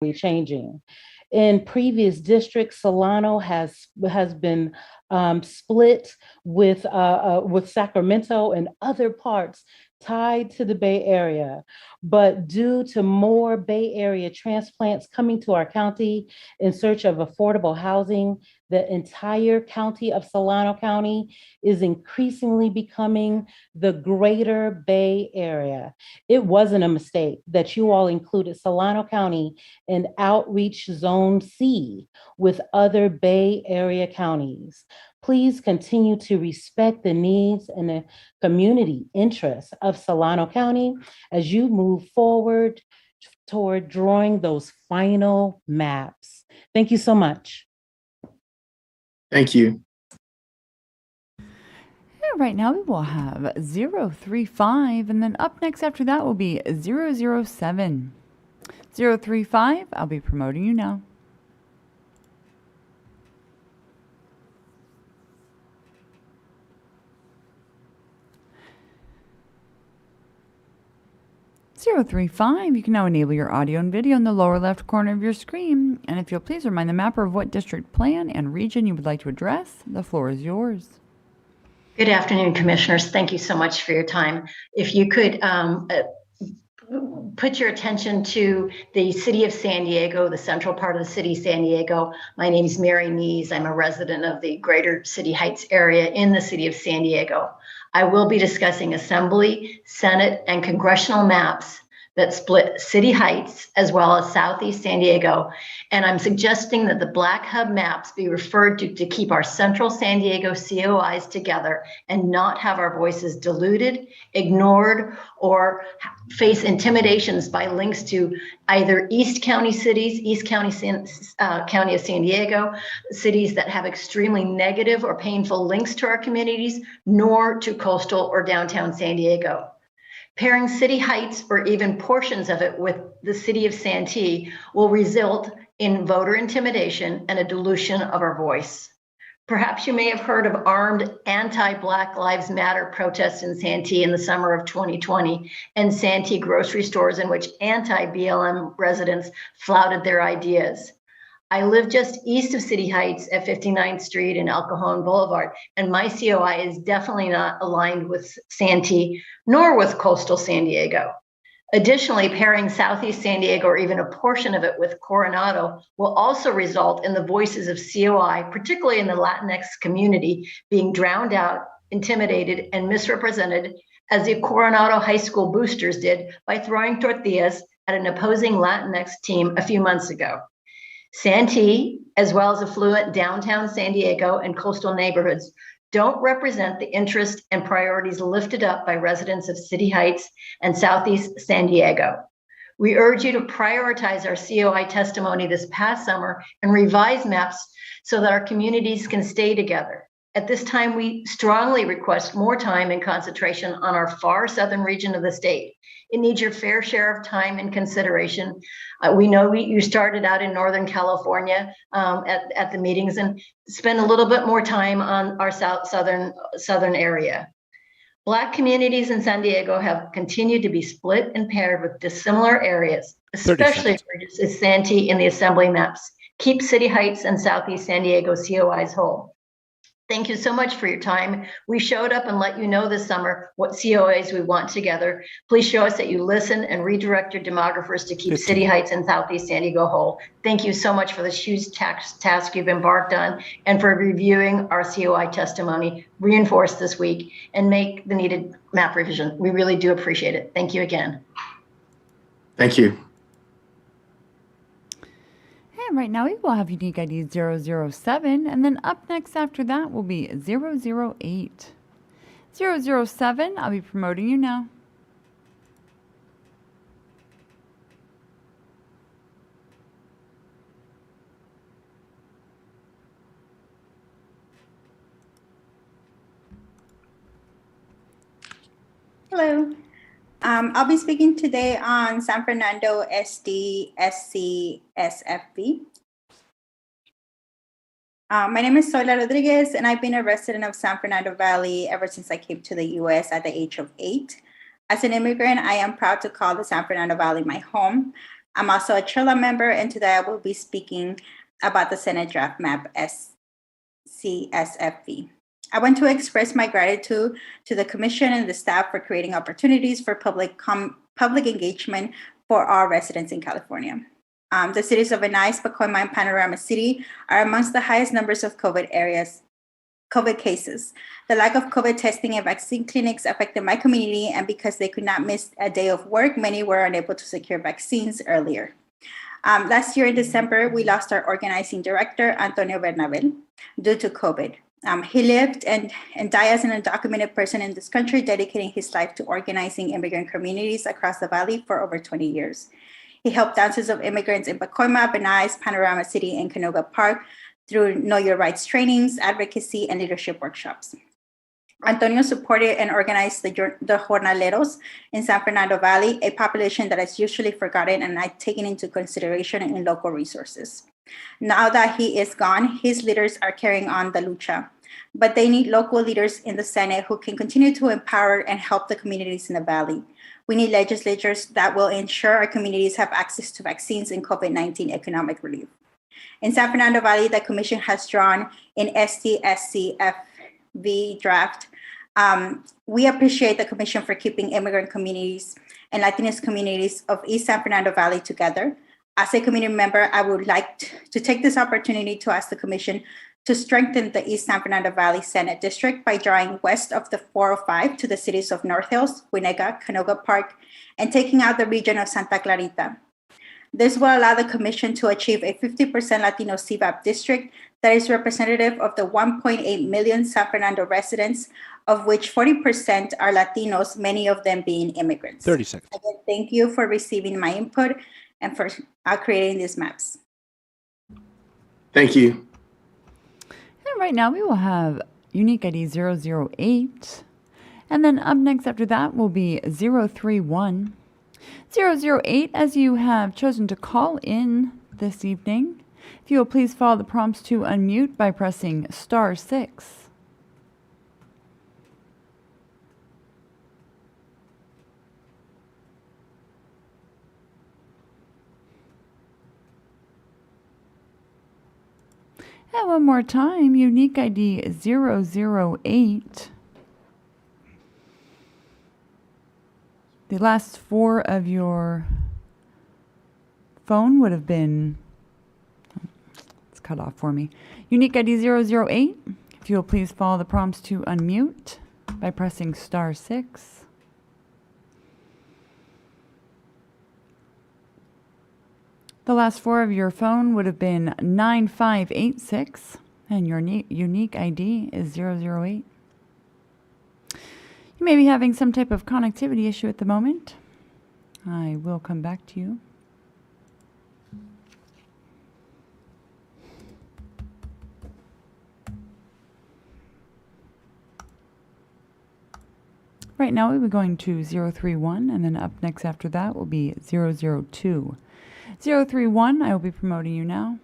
we changing? In previous districts, Solano has been split with Sacramento and other parts tied to the Bay Area. But due to more Bay Area transplants coming to our county in search of affordable housing, the entire county of Solano County is increasingly becoming the greater Bay Area. It wasn't a mistake that you all included Solano County in Outreach Zone C with other Bay Area counties. Please continue to respect the needs and the community interests of Solano County as you move forward toward drawing those final maps. Thank you so much. Thank you. Right now we will have 035, and then up next after that will be 007. 035, I'll be promoting you now. .035, you can now enable your audio and video in the lower left corner of your screen. And if you'll please remind the mapper of what district plan and region you would like to address, the floor is yours. Good afternoon, Commissioners. Thank you so much for your time. If you could put your attention to the city of San Diego, the central part of the city of San Diego. My name is Mary Nees. I'm a resident of the greater City Heights area in the city of San Diego. I will be discussing Assembly, Senate, and congressional maps that split City Heights as well as Southeast San Diego. And I'm suggesting that the Black Hub maps be referred to keep our central San Diego COIs together and not have our voices diluted, ignored, or face intimidations by links to either East County cities, East County, County of San Diego, cities that have extremely negative or painful links to our communities, nor to coastal or downtown San Diego. Pairing City Heights or even portions of it with the city of Santee will result in voter intimidation and a dilution of our voice. Perhaps you may have heard of armed anti-Black Lives Matter protests in Santee in the summer of 2020 and Santee grocery stores in which anti-BLM residents flouted their ideas. I live just east of City Heights at 59th Street and El Cajon Boulevard, and my COI is definitely not aligned with Santee nor with coastal San Diego. Additionally, pairing Southeast San Diego or even a portion of it with Coronado will also result in the voices of COI, particularly in the Latinx community, being drowned out, intimidated, and misrepresented as the Coronado High School boosters did by throwing tortillas at an opposing Latinx team a few months ago. Santee, as well as affluent downtown San Diego and coastal neighborhoods, don't represent the interest and priorities lifted up by residents of City Heights and Southeast San Diego. We urge you to prioritize our COI testimony this past summer and revise maps so that our communities can stay together. At this time, we strongly request more time and concentration on our far southern region of the state. It needs your fair share of time and consideration. We know you started out in Northern California at the meetings, and spend a little bit more time on our southern area. Black communities in San Diego have continued to be split and paired with dissimilar areas, especially for Santee in the Assembly maps. Keep City Heights and Southeast San Diego COIs whole. Thank you so much for your time. We showed up and let you know this summer what COAs we want together. Please show us that you listen and redirect your demographers to keep City Heights and Southeast San Diego whole. Thank you so much for this huge task you've embarked on and for reviewing our COI testimony, reinforced this week, and make the needed map revision. We really do appreciate it. Thank you again. Thank you. And right now we will have unique ID 007, and then up next after that will be 008. 007, I'll be promoting you now. Hello. I'll be speaking today on San Fernando SD SC SFB. My name is Soyla Rodriguez, and I've been a resident of San Fernando Valley ever since I came to the U.S. at the age of 8. As an immigrant, I am proud to call the San Fernando Valley my home. I'm also a CHILA member, and today I will be speaking about the Senate Draft Map CSFV. I want to express my gratitude to the Commission and the staff for creating opportunities for public engagement for our residents in California. The cities of Venice, Pacoima, and Panorama City are amongst the highest numbers of COVID cases. The lack of COVID testing and vaccine clinics affected my community, and because they could not miss a day of work, many were unable to secure vaccines earlier. Last year in December, we lost our organizing director, Antonio Bernabel, due to COVID. He lived and died as an undocumented person in this country, dedicating his life to organizing immigrant communities across the valley for over 20 years. He helped thousands of immigrants in Pacoima, Venice, Panorama City, and Canoga Park through Know Your Rights trainings, advocacy, and leadership workshops. Antonio supported and organized the Jornaleros in San Fernando Valley, a population that is usually forgotten and not taken into consideration in local resources. Now that he is gone, his leaders are carrying on the lucha, but they need local leaders in the Senate who can continue to empower and help the communities in the valley. We need legislatures that will ensure our communities have access to vaccines and COVID-19 economic relief. In San Fernando Valley, the Commission has drawn in STSCFV draft. We appreciate the Commission for keeping immigrant communities and Latinx communities of East San Fernando Valley together. As a community member, I would like to take this opportunity to ask the Commission to strengthen the East San Fernando Valley Senate District by drawing west of the 405 to the cities of North Hills, Winega, Canoga Park, and taking out the region of Santa Clarita. This will allow the Commission to achieve a 50% Latino CVAP district that is representative of the 1.8 million San Fernando residents, of which 40% are Latinos, many of them being immigrants. 30 seconds. Again, thank you for receiving my input and for creating these maps. Thank you. And right now we will have unique ID 008. And then up next after that will be 031. 008, as you have chosen to call in this evening, if you will please follow the prompts to unmute by pressing *6. And one more time, unique ID 008. The last four of your phone would have been, it's cut off for me. Unique ID 008. If you will please follow the prompts to unmute by pressing *6. The last four of your phone would have been 9586, and your unique ID is 008. You may be having some type of connectivity issue at the moment. I will come back to you. Right now we'll be going to 031, and then up next after that will be 002. 031, I will be promoting you now.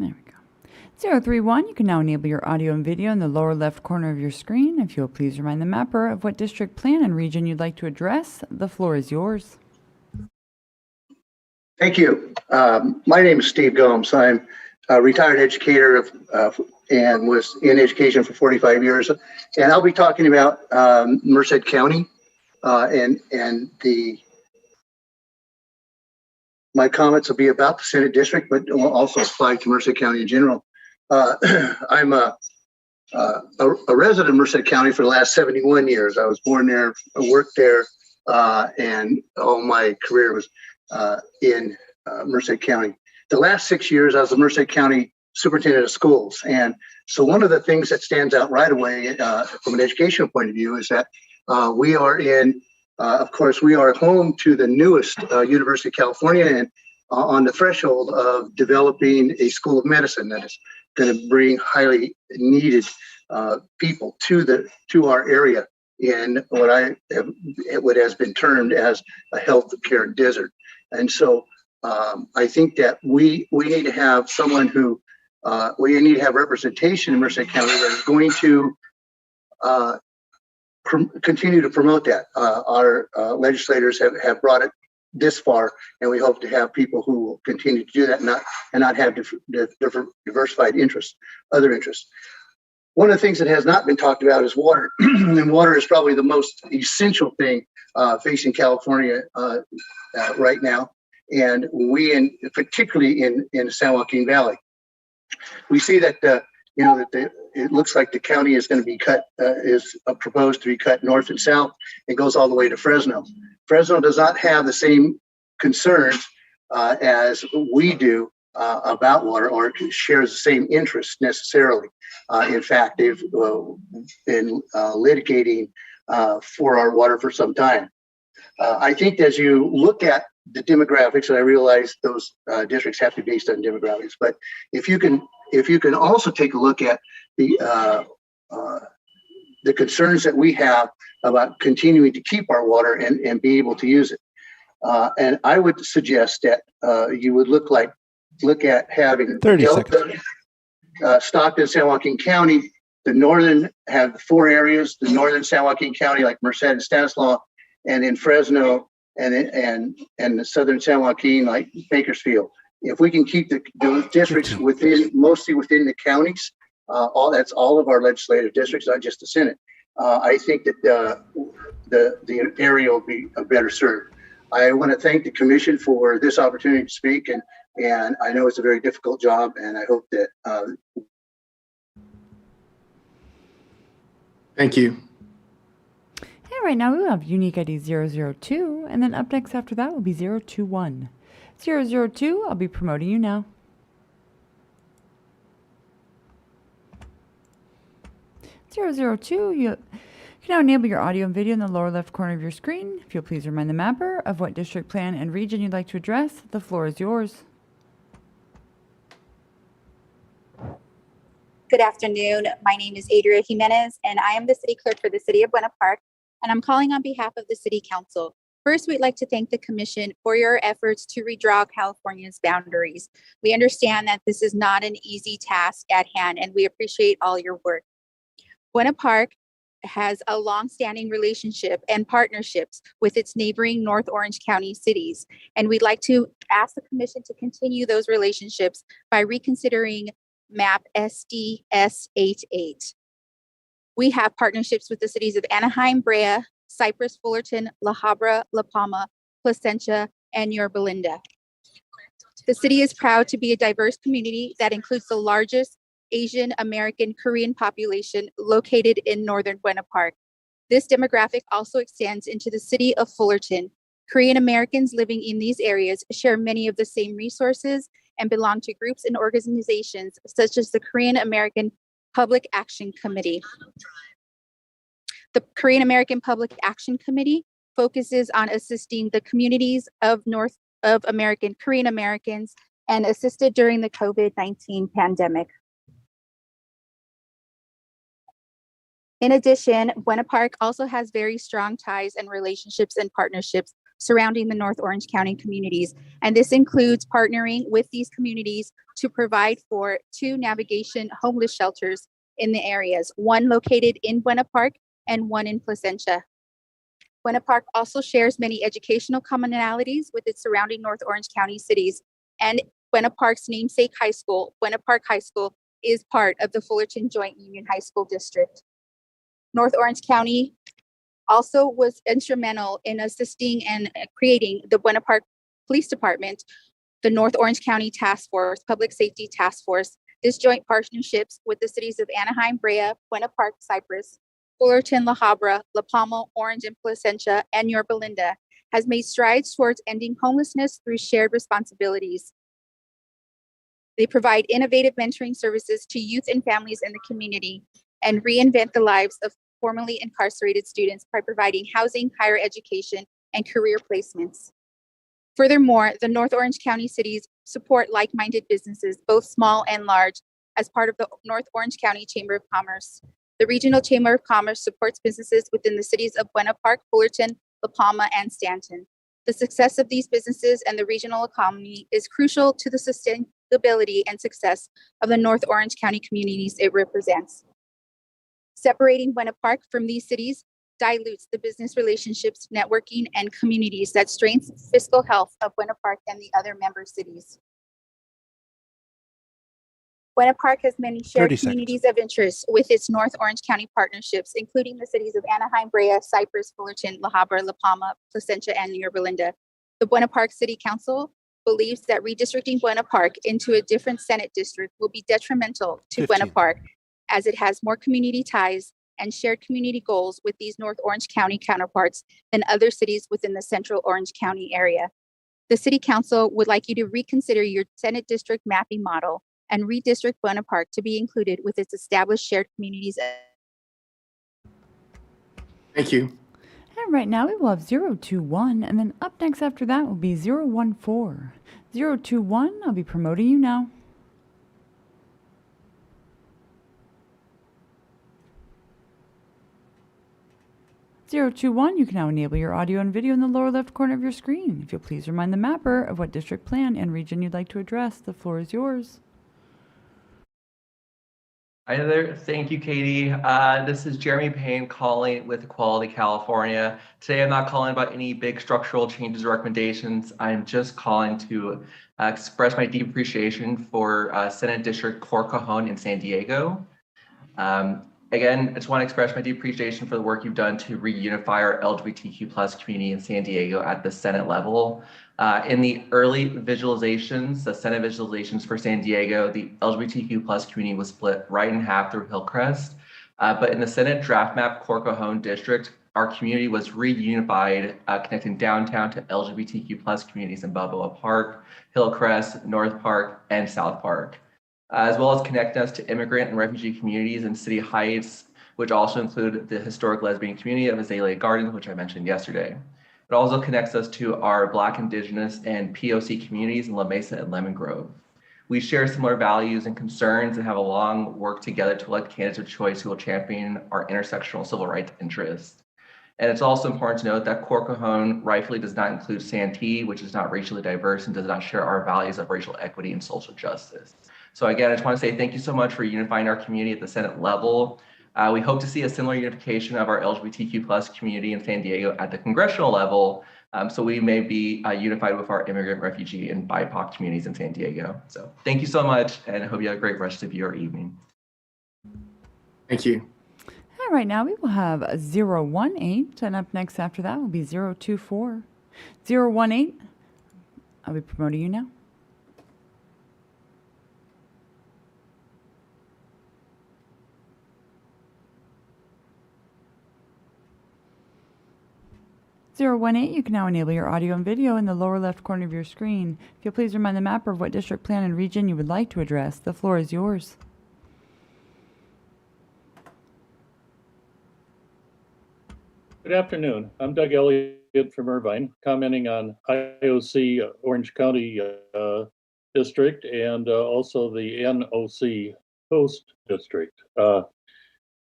There we go. 031, you can now enable your audio and video in the lower left corner of your screen. If you'll please remind the mapper of what district, plan, and region you'd like to address. The floor is yours. Thank you. My name is Steve Gomes. I'm a retired educator and was in education for 45 years. And I'll be talking about Merced County and my comments will be about the Senate District, but will also apply to Merced County in general. I'm a resident of Merced County for the last 71 years. I was born there, worked there, and all my career was in Merced County. The last 6 years, I was the Merced County Superintendent of Schools. And so one of the things that stands out right away from an educational point of view is that we are in, of course, we are home to the newest University of California and on the threshold of developing a School of Medicine that is going to bring highly needed people to our area in what has been termed as a health care desert. And so I think that we need to have someone who we need to have representation in Merced County that is going to continue to promote that. Our legislators have brought it this far, and we hope to have people who will continue to do that and not have diversified interests, other interests. One of the things that has not been talked about is water, and water is probably the most essential thing facing California right now, and particularly in the San Joaquin Valley. We see that it looks like the county is going to be cut, is proposed to be cut north and south. It goes all the way to Fresno. Fresno does not have the same concerns as we do about water, or shares the same interests necessarily. In fact, they've been litigating for our water for some time. I think as you look at the demographics, and I realize those districts have to be based on demographics, but if you can also take a look at the concerns that we have about continuing to keep our water and be able to use it. And I would suggest that you would look at having 30 seconds. Stockton, San Joaquin County, the northern have 4 areas, the northern San Joaquin County like Merced and Stanislaus, and in Fresno and the southern San Joaquin like Bakersfield. If we can keep those districts mostly within the counties, that's all of our legislative districts, not just the Senate. I think that the area will be better served. I want to thank the commission for this opportunity to speak, and I know it's a very difficult job, and I hope that. Thank you. And right now we will have unique ID 002, and then up next after that will be 021. 002, I'll be promoting you now. 002, you can now enable your audio and video in the lower left corner of your screen. If you'll please remind the mapper of what district, plan, and region you'd like to address, the floor is yours. Good afternoon. My name is Adria Jimenez, and I am the city clerk for the city of Buena Park, and I'm calling on behalf of the city council. First, we'd like to thank the commission for your efforts to redraw California's boundaries. We understand that this is not an easy task at hand, and we appreciate all your work. Buena Park has a long-standing relationship and partnerships with its neighboring North Orange County cities, and we'd like to ask the commission to continue those relationships by reconsidering map SDS88. We have partnerships with the cities of Anaheim, Brea, Cypress, Fullerton, La Habra, La Palma, Placentia, and Yorba Linda. The city is proud to be a diverse community that includes the largest Asian American Korean population located in northern Buena Park. This demographic also extends into the city of Fullerton. Korean Americans living in these areas share many of the same resources and belong to groups and organizations such as the Korean American Public Action Committee. The Korean American Public Action Committee focuses on assisting the communities of American Korean Americans and assisted during the COVID-19 pandemic. In addition, Buena Park also has very strong ties and relationships and partnerships surrounding the North Orange County communities. And this includes partnering with these communities to provide for 2 navigation homeless shelters in the areas, one located in Buena Park and one in Placentia. Buena Park also shares many educational commonalities with its surrounding North Orange County cities. And Buena Park's namesake high school, Buena Park High School, is part of the Fullerton Joint Union High School District. North Orange County also was instrumental in assisting and creating the Buena Park Police Department, the North Orange County Task Force, Public Safety Task Force. This joint partnerships with the cities of Anaheim, Brea, Buena Park, Cypress, Fullerton, La Habra, La Palma, Orange, and Placentia, and Yorba Linda has made strides towards ending homelessness through shared responsibilities. They provide innovative mentoring services to youth and families in the community and reinvent the lives of formerly incarcerated students by providing housing, higher education, and career placements. Furthermore, the North Orange County cities support like-minded businesses, both small and large, as part of the North Orange County Chamber of Commerce. The Regional Chamber of Commerce supports businesses within the cities of Buena Park, Fullerton, La Palma, and Stanton. The success of these businesses and the regional economy is crucial to the sustainability and success of the North Orange County communities it represents. Separating Buena Park from these cities dilutes the business relationships, networking, and communities that strengthen fiscal health of Buena Park and the other member cities. Buena Park has many shared communities of interest with its North Orange County partnerships, including the cities of Anaheim, Brea, Cypress, Fullerton, La Habra, La Palma, Placentia, and Yorba Linda. The Buena Park City Council believes that redistricting Buena Park into a different Senate district will be detrimental to Buena Park, as it has more community ties and shared community goals with these North Orange County counterparts than other cities within the Central Orange County area. The City Council would like you to reconsider your Senate district mapping model and redistrict Buena Park to be included with its established shared communities. Thank you. And right now we will have 021, and then up next after that will be 014. 021, I'll be promoting you now. You can now enable your audio and video in the lower left corner of your screen. If you'll please remind the mapper of what district plan and region you'd like to address. The floor is yours. Hi there. Thank you, Katie. This is Jeremy Payne calling with Equality California. Today, I'm not calling about any big structural changes or recommendations. I'm just calling to express my deep appreciation for Senate District Cor Cajon in San Diego. Again, I just want to express my deep appreciation for the work you've done to reunify our LGBTQ+ community in San Diego at the Senate level. In the early visualizations, the Senate visualizations for San Diego, the LGBTQ+ community was split right in half through Hillcrest. But in the Senate draft map Cor Cajon district, our community was reunified, connecting downtown to LGBTQ+ communities in Balboa Park, Hillcrest, North Park, and South Park, as well as connecting us to immigrant and refugee communities in City Heights, which also include the historic lesbian community of Azalea Gardens, which I mentioned yesterday. It also connects us to our Black, Indigenous, and POC communities in La Mesa and Lemon Grove. We share similar values and concerns and have a long work together to elect candidates of choice who will champion our intersectional civil rights interests. And it's also important to note that Cor Cajon rightfully does not include Santee, which is not racially diverse and does not share our values of racial equity and social justice. So again, I just want to say thank you so much for unifying our community at the Senate level. We hope to see a similar unification of our LGBTQ+ community in San Diego at the congressional level, so we may be unified with our immigrant, refugee, and BIPOC communities in San Diego. So thank you so much, and I hope you have a great rest of your evening. Thank you. And right now we will have 018, and up next after that will be 024. 018, I'll be promoting you now. You can now enable your audio and video in the lower left corner of your screen. If you'll please remind the mapper of what district plan and region you would like to address. The floor is yours. Good afternoon. I'm Doug Elliott from Irvine, commenting on IOC Orange County District and also the NOC Coast District.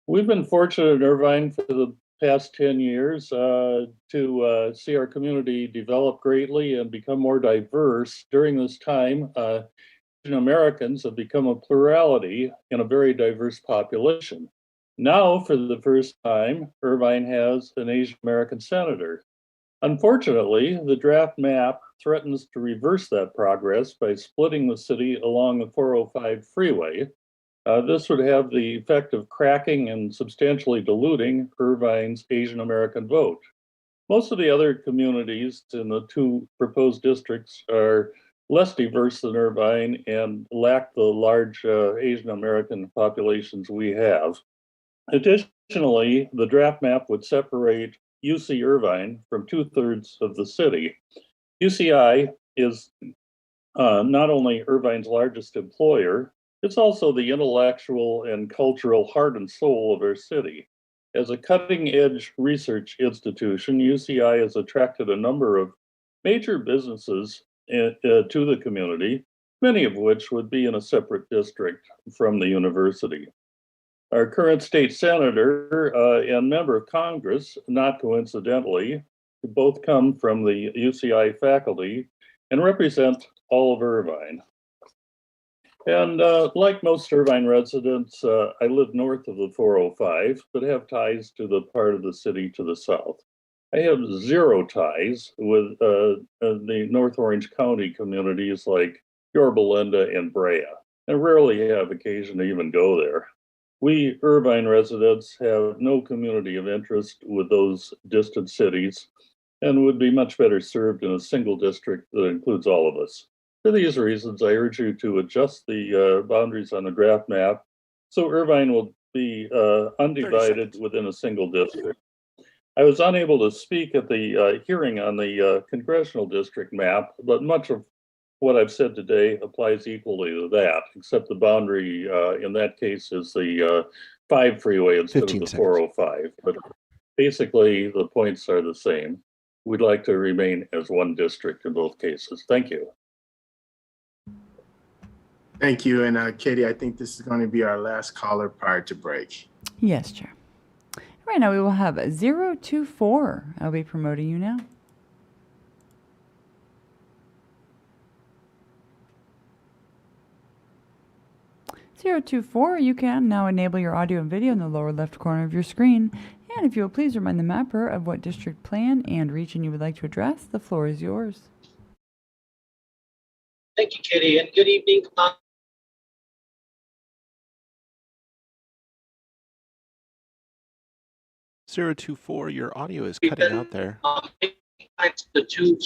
We've been fortunate in Irvine for the past 10 years to see our community develop greatly and become more diverse. During this time, Asian Americans have become a plurality in a very diverse population. Now, for the first time, Irvine has an Asian American senator. Unfortunately, the draft map threatens to reverse that progress by splitting the city along the 405 freeway. This would have the effect of cracking and substantially diluting Irvine's Asian American vote. Most of the other communities in the two proposed districts are less diverse than Irvine and lack the large Asian American populations we have. Additionally, the draft map would separate UC Irvine from 2/3 of the city. UCI is not only Irvine's largest employer, it's also the intellectual and cultural heart and soul of our city. As a cutting-edge research institution, UCI has attracted a number of major businesses to the community many of which would be in a separate district from the university. Our current state senator and member of Congress, not coincidentally, both come from the UCI faculty and represent all of Irvine. And like most Irvine residents, I live north of the 405, but have ties to the part of the city to the south. I have zero ties with the North Orange County communities like Yorba Linda and Brea, and rarely have occasion to even go there. We Irvine residents have no community of interest with those distant cities and would be much better served in a single district that includes all of us. For these reasons, I urge you to adjust the boundaries on the draft map so Irvine will be undivided within a single district. I was unable to speak at the hearing on the congressional district map, but much of what I've said today applies equally to that, except the boundary in that case is the 5 freeway instead of the 405. But basically, the points are the same. We'd like to remain as one district in both cases. Thank you. Thank you. And Katie, I think this is going to be our last caller prior to break. Yes, Chair. Right now we will have 024. I'll be promoting you now. (024), you can now enable your audio and video in the lower left corner of your screen. And if you will please remind the mapper of what district plan and region you would like to address, the floor is yours. Thank you, Katie, and good evening. 024, your audio is cutting out there. The two.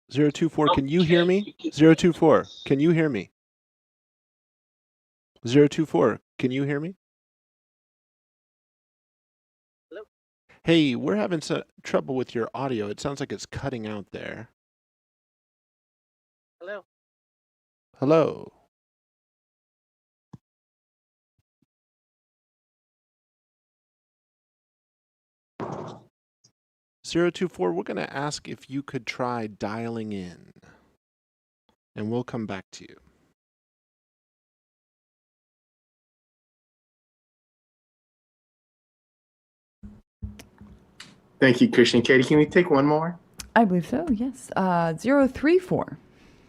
024, can you hear me? 024, can you hear me? 024, can you hear me? Hello? Hey, we're having some trouble with your audio. It sounds like it's cutting out there. Hello? Hello? (024), we're going to ask if you could try dialing in, and we'll come back to you. Thank you, Christian. Katie, can we take one more? I believe so, yes. 034.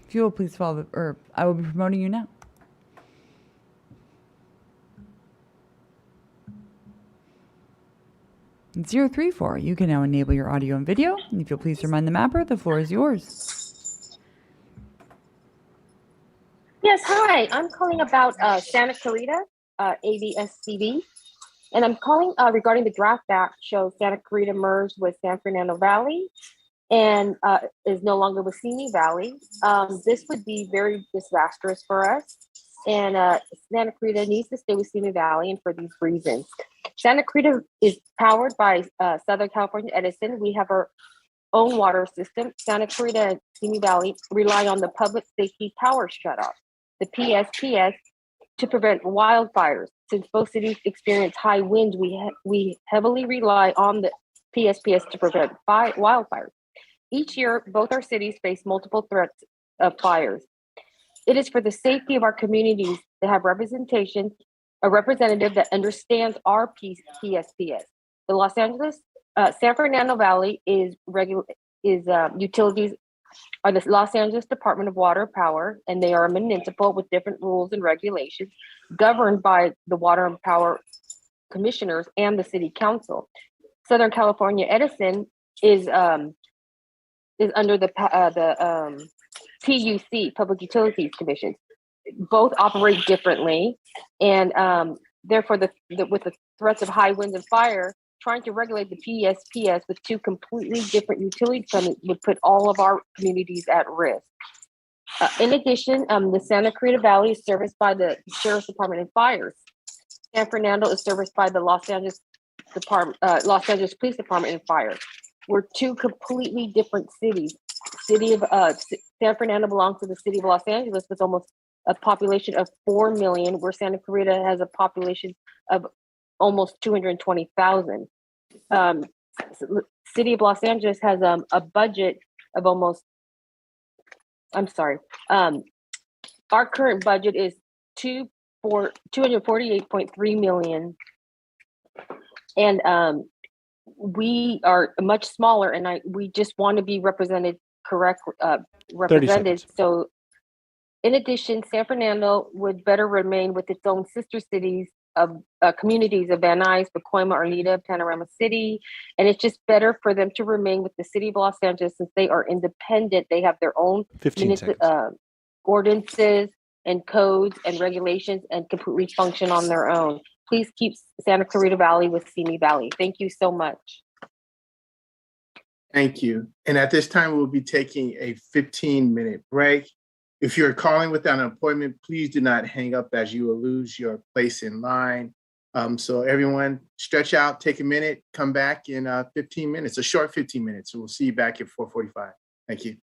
If you will please follow, or I will be promoting you now. (034), you can now enable your audio and video. And if you'll please remind the mapper, the floor is yours. Yes, hi. I'm calling about Santa Clarita, ABSCB. And I'm calling regarding the draft that shows Santa Clarita merged with San Fernando Valley and is no longer with Simi Valley. This would be very disastrous for us. And Santa Clarita needs to stay with Simi Valley, and for these reasons. Santa Clarita is powered by Southern California Edison. We have our own water system. Santa Clarita and Simi Valley rely on the public safety power shutoff, the PSPS, to prevent wildfires. Since both cities experience high winds, we heavily rely on the PSPS to prevent wildfires. Each year, both our cities face multiple threats of fires. It is for the safety of our communities to have representation, a representative that understands our PSPS. The Los Angeles, San Fernando Valley is utilities are the Los Angeles Department of Water Power, and they are a municipal with different rules and regulations governed by the Water and Power Commissioners and the City Council. Southern California Edison is under the PUC, Public Utilities Commission. Both operate differently, and therefore, with the threats of high winds and fire, trying to regulate the PSPS with two completely different utility companies would put all of our communities at risk. In addition, the Santa Clarita Valley is serviced by the Sheriff's Department and Fires. San Fernando is serviced by the Los Angeles Police Department and Fire. We're two completely different cities. City of San Fernando belongs to the city of Los Angeles with almost a population of 4 million, where Santa Clarita has a population of almost 220,000. City of Los Angeles has a budget of our current budget is 248.3 million, and we are much smaller, and we just want to be represented represented. So in addition, San Fernando would better remain with its own sister cities of communities of Van Nuys, Pacoima, Arnita, Panorama City, and it's just better for them to remain with the city of Los Angeles since they are independent. They have their own ordinances and codes and regulations and completely function on their own. Please keep Santa Clarita Valley with Simi Valley. Thank you so much. Thank you. And at this time, we'll be taking a 15-minute break. If you're calling without an appointment, please do not hang up as you will lose your place in line. So everyone stretch out, take a minute, come back in 15 minutes, a short 15 minutes. So we'll see you back at 4:45. Thank you.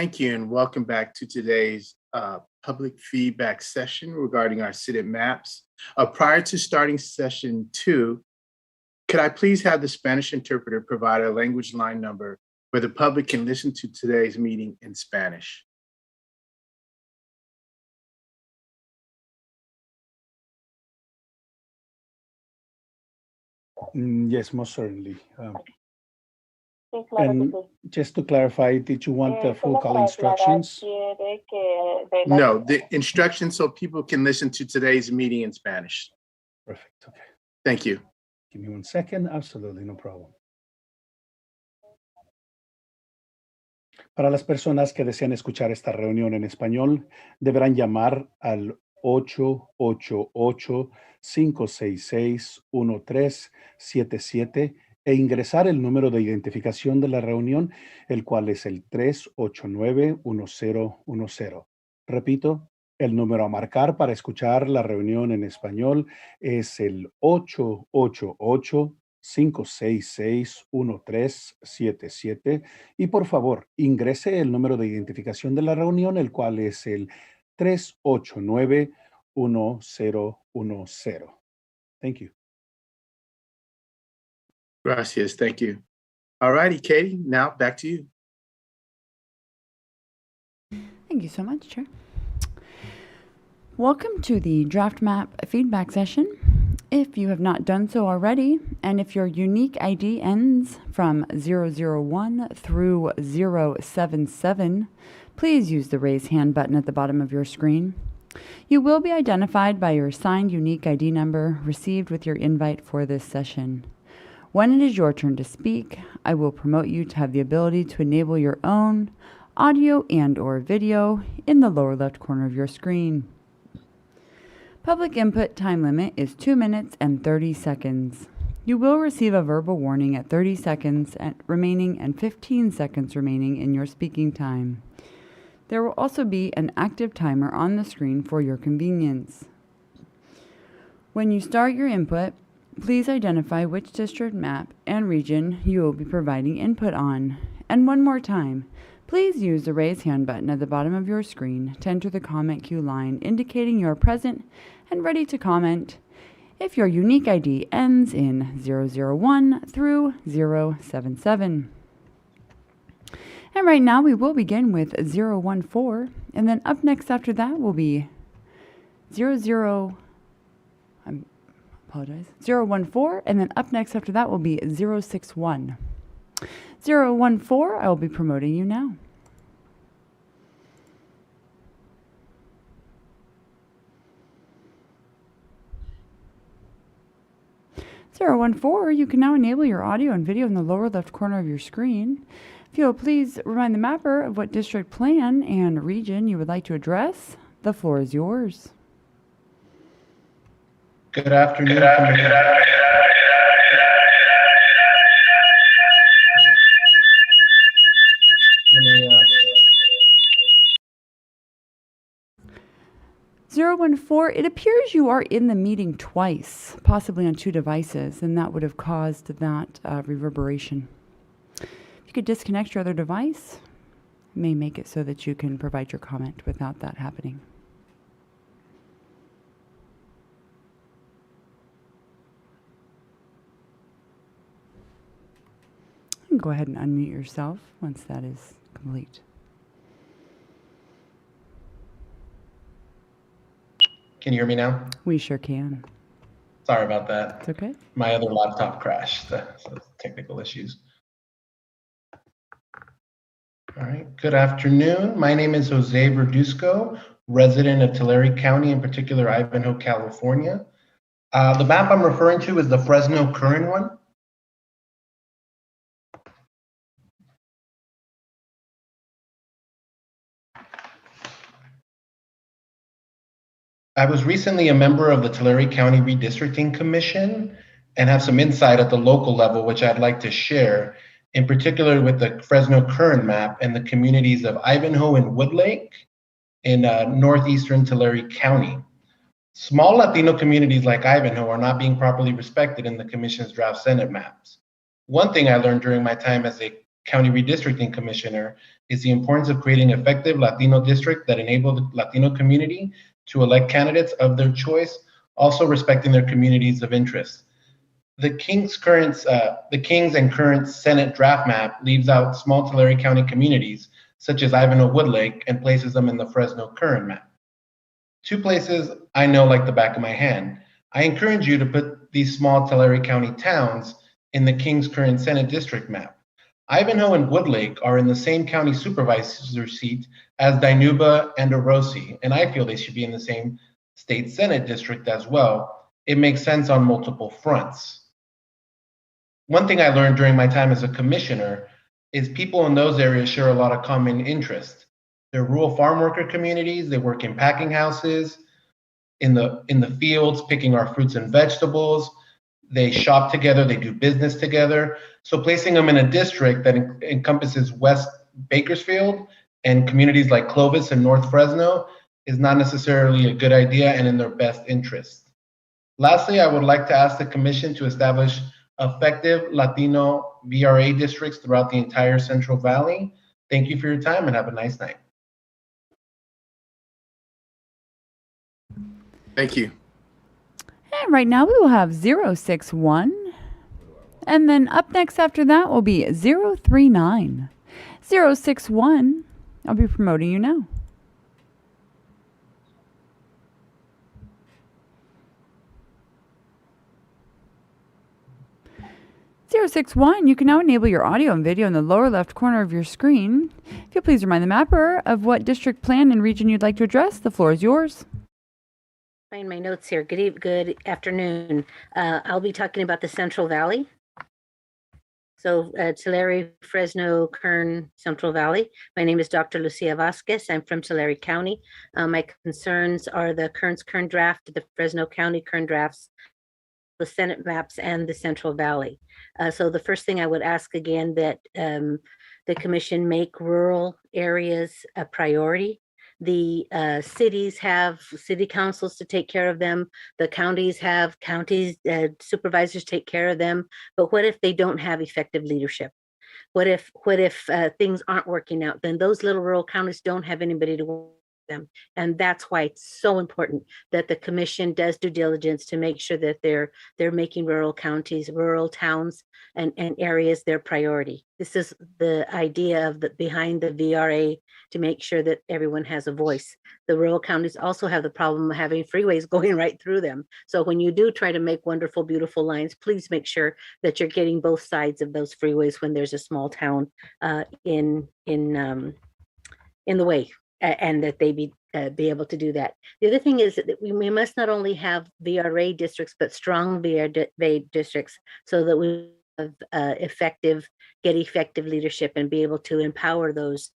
Thank you, and welcome back to today's public feedback session regarding our city maps. Prior to starting session 2, could I please have the Spanish interpreter provide a language line number where the public can listen to today's meeting in Spanish? Yes, most certainly. And just to clarify, did you want the full call instructions? No, the instructions so people can listen to today's meeting in Spanish. Perfect. Okay. Thank you. Give me 1 second. Absolutely, no problem. Para las personas que desean escuchar esta reunión en español, deberán llamar al 888-566-1377 e ingresar el número de identificación de la reunión, el cual es el 389-1010. Repito, el número a marcar para escuchar la reunión en español es el 888-566-1377 y por favor ingrese el número de identificación de la reunión, el cual es el 389-1010. Thank you. Gracias. Thank you. All righty, Katie, now back to you. Thank you so much, Chair. Welcome to the draft map feedback session. If you have not done so already, and if your unique ID ends from 001 through 077, please use the raise hand button at the bottom of your screen. You will be identified by your assigned unique ID number received with your invite for this session. When it is your turn to speak, I will promote you to have the ability to enable your own audio and/or video in the lower left corner of your screen. Public input time limit is 2 minutes and 30 seconds. You will receive a verbal warning at 30 seconds remaining and 15 seconds remaining in your speaking time. There will also be an active timer on the screen for your convenience. When you start your input, please identify which district map and region you will be providing input on. And one more time, please use the raise hand button at the bottom of your screen to enter the comment queue line indicating you are present and ready to comment if your unique ID ends in 001 through 077. And right now we will begin with 014, and then up next after that will be 014, and then up next after that will be 061. 014, I will be promoting you now. You can now enable your audio and video in the lower left corner of your screen. If you will please remind the mapper of what district plan and region you would like to address, the floor is yours. Good afternoon. 014, it appears you are in the meeting twice, possibly on 2 devices, and that would have caused that reverberation. If you could disconnect your other device, it may make it so that you can provide your comment without that happening. And go ahead and unmute yourself once that is complete. Can you hear me now? We sure can. Sorry about that. It's okay. My other laptop crashed, so technical issues. All right, good afternoon. My name is Jose Verduzco, resident of Tulare County, in particular Ivanhoe, California. The map I'm referring to is the Fresno Current one. I was recently a member of the Tulare County Redistricting Commission and have some insight at the local level, which I'd like to share, in particular with the Fresno Current map and the communities of Ivanhoe and Woodlake in northeastern Tulare County. Small Latino communities like Ivanhoe are not being properly respected in the Commission's draft Senate maps. One thing I learned during my time as a County Redistricting Commissioner is the importance of creating effective Latino district that enable the Latino community to elect candidates of their choice, also respecting their communities of interest. The King's and current Senate draft map leaves out small Tulare County communities such as Ivanhoe Woodlake and places them in the Fresno current map. Two places I know like the back of my hand. I encourage you to put these small Tulare County towns in the King's current Senate district map. Ivanhoe and Woodlake are in the same county supervisor seat as Dinuba and Orosi, and I feel they should be in the same state Senate district as well. It makes sense on multiple fronts. One thing I learned during my time as a commissioner is people in those areas share a lot of common interest. They're rural farm worker communities. They work in packing houses, in the fields, picking our fruits and vegetables. They shop together. They do business together. So placing them in a district that encompasses West Bakersfield and communities like Clovis and North Fresno is not necessarily a good idea and in their best interest. Lastly, I would like to ask the Commission to establish effective Latino VRA districts throughout the entire Central Valley. Thank you for your time and have a nice night. Thank you. And right now we will have 061. And then up next after that will be 039. 061, I'll be promoting you now. 061, you can now enable your audio and video in the lower left corner of your screen. If you'll please remind the mapper of what district, plan, and region you'd like to address, the floor is yours. Find my notes here. Good afternoon. I'll be talking about the Central Valley. So Tulare, Fresno, Kern, Central Valley. My name is Dr. Lucia Vasquez. I'm from Tulare County. My concerns are the Kern draft, the Fresno County Kern drafts, the Senate maps, and the Central Valley. So the first thing I would ask again that the commission make rural areas a priority. The cities have city councils to take care of them. The counties have counties supervisors take care of them. But what if they don't have effective leadership? What if things aren't working out? Then those little rural counties don't have anybody to work with them. And that's why it's so important that the commission does due diligence to make sure that they're making rural counties, rural towns, and areas their priority. This is the idea of behind the VRA, to make sure that everyone has a voice. The rural counties also have the problem of having freeways going right through them. So when you do try to make wonderful, beautiful lines, please make sure that you're getting both sides of those freeways when there's a small town in the way, and that they be able to do that. The other thing is that we must not only have VRA districts, but strong VRA districts, so that we have effective leadership and be able to empower those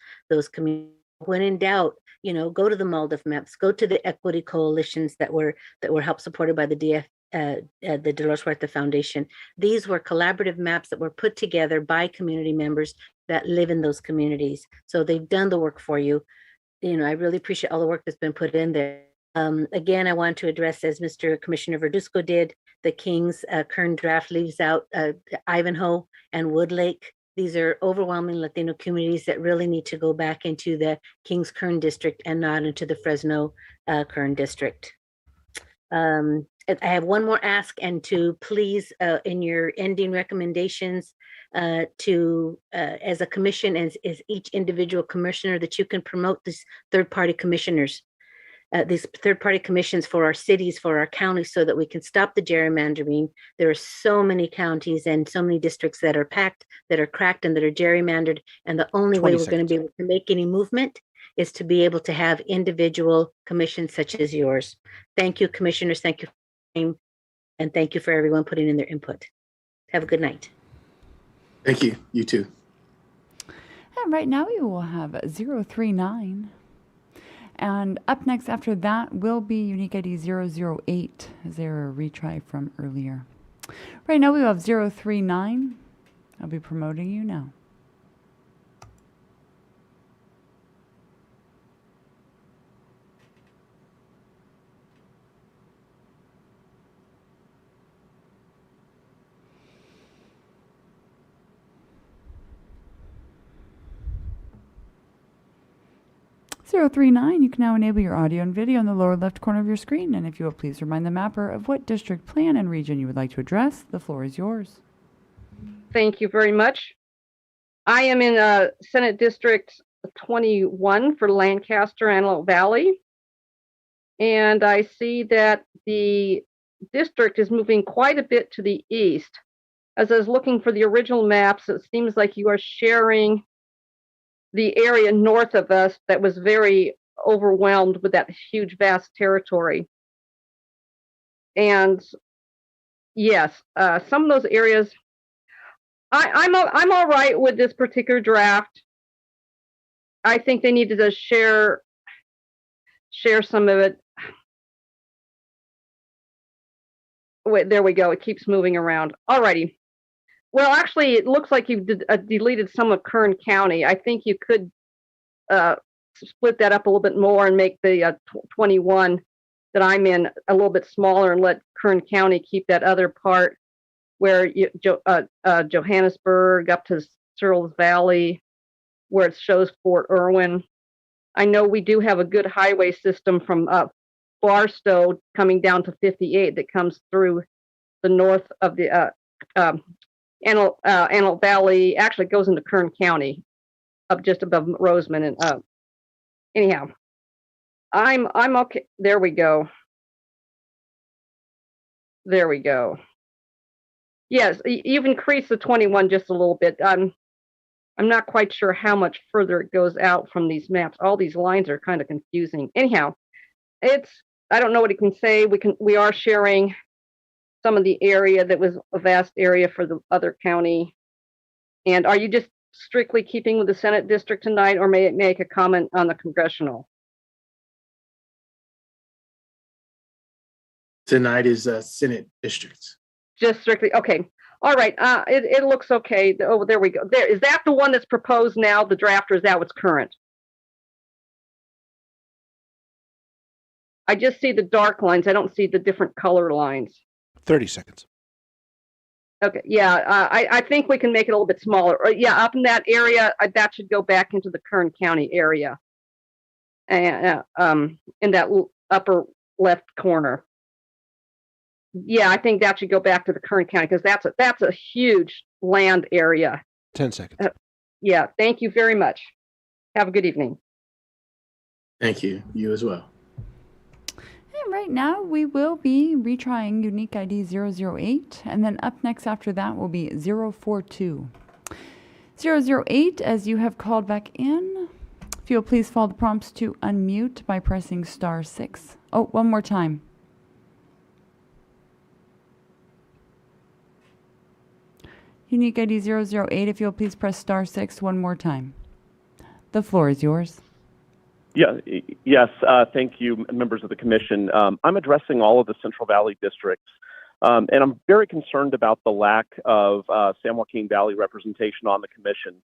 communities. When in doubt, go to the MALDIF maps, go to the equity coalitions that were helped supported by the Dolores Huerta Foundation. These were collaborative maps that were put together by community members that live in those communities. So they've done the work for you. I really appreciate all the work that's been put in there. Again, I want to address, as Mr. Commissioner Verduzco did, the King's Kern draft leaves out Ivanhoe and Woodlake. These are overwhelming Latino communities that really need to go back into the King's Kern district and not into the Fresno Kern district. I have one more ask, and to please, in your ending recommendations, as a commission, as each individual commissioner, that you can promote these third-party commissioners, these third-party commissions for our cities, for our counties, so that we can stop the gerrymandering. There are so many counties and so many districts that are packed, that are cracked, and that are gerrymandered. And the only way we're going to be able to make any movement is to be able to have individual commissions such as yours. Thank you, commissioners. Thank you, and thank you for everyone putting in their input. Have a good night. Thank you. You too. And right now we will have 039. And up next after that will be unique ID 008. Is there a retry from earlier? Right now we have 039. I'll be promoting you now. 039, you can now enable your audio and video in the lower left corner of your screen. And if you will please remind the mapper of what district, plan, and region you would like to address, the floor is yours. Thank you very much. I am in Senate District 21 for Lancaster Antelope Valley. And I see that the district is moving quite a bit to the east. As I was looking for the original maps, it seems like you are sharing the area north of us that was very overwhelmed with that huge, vast territory. And yes, some of those areas, I'm all right with this particular draft. I think they needed to share some of it. Wait, there we go. It keeps moving around. Alrighty. Well, actually, it looks like you've deleted some of Kern County. I think you could split that up a little bit more and make the 21 that I'm in a little bit smaller and let Kern County keep that other part where Johannesburg up to Searles Valley, where it shows Fort Irwin. I know we do have a good highway system from Barstow coming down to 58 that comes through the north of the Antelope Valley. Actually, it goes into Kern County, up just above Roseman. And anyhow, I'm okay. There we go. There we go. Yes, you've increased the 21 just a little bit. I'm not quite sure how much further it goes out from these maps. All these lines are kind of confusing. Anyhow, I don't know what you can say. We are sharing some of the area that was a vast area for the other county. And are you just strictly keeping with the Senate district tonight, or may it make a comment on the congressional? Tonight is Senate districts. Just strictly, okay. All right, it looks okay. Oh, there we go. There, is that the one that's proposed now, the draft, or is that what's current? I just see the dark lines. I don't see the different color lines. 30 seconds. Okay, yeah, I think we can make it a little bit smaller. Yeah, up in that area, that should go back into the Kern County area. And in that upper left corner. Yeah, I think that should go back to the Kern County because that's a huge land area. 10 seconds. Yeah, thank you very much. Have a good evening. Thank you. You as well. And right now we will be retrying unique ID 008, and then up next after that will be 042. 008, as you have called back in, if you'll please follow the prompts to unmute by pressing *6. Oh, one more time. Unique ID 008, if you'll please press *6 one more time. The floor is yours. Yeah, yes, thank you, members of the commission. I'm addressing all of the Central Valley districts, and I'm very concerned about the lack of San Joaquin Valley representation on the commission.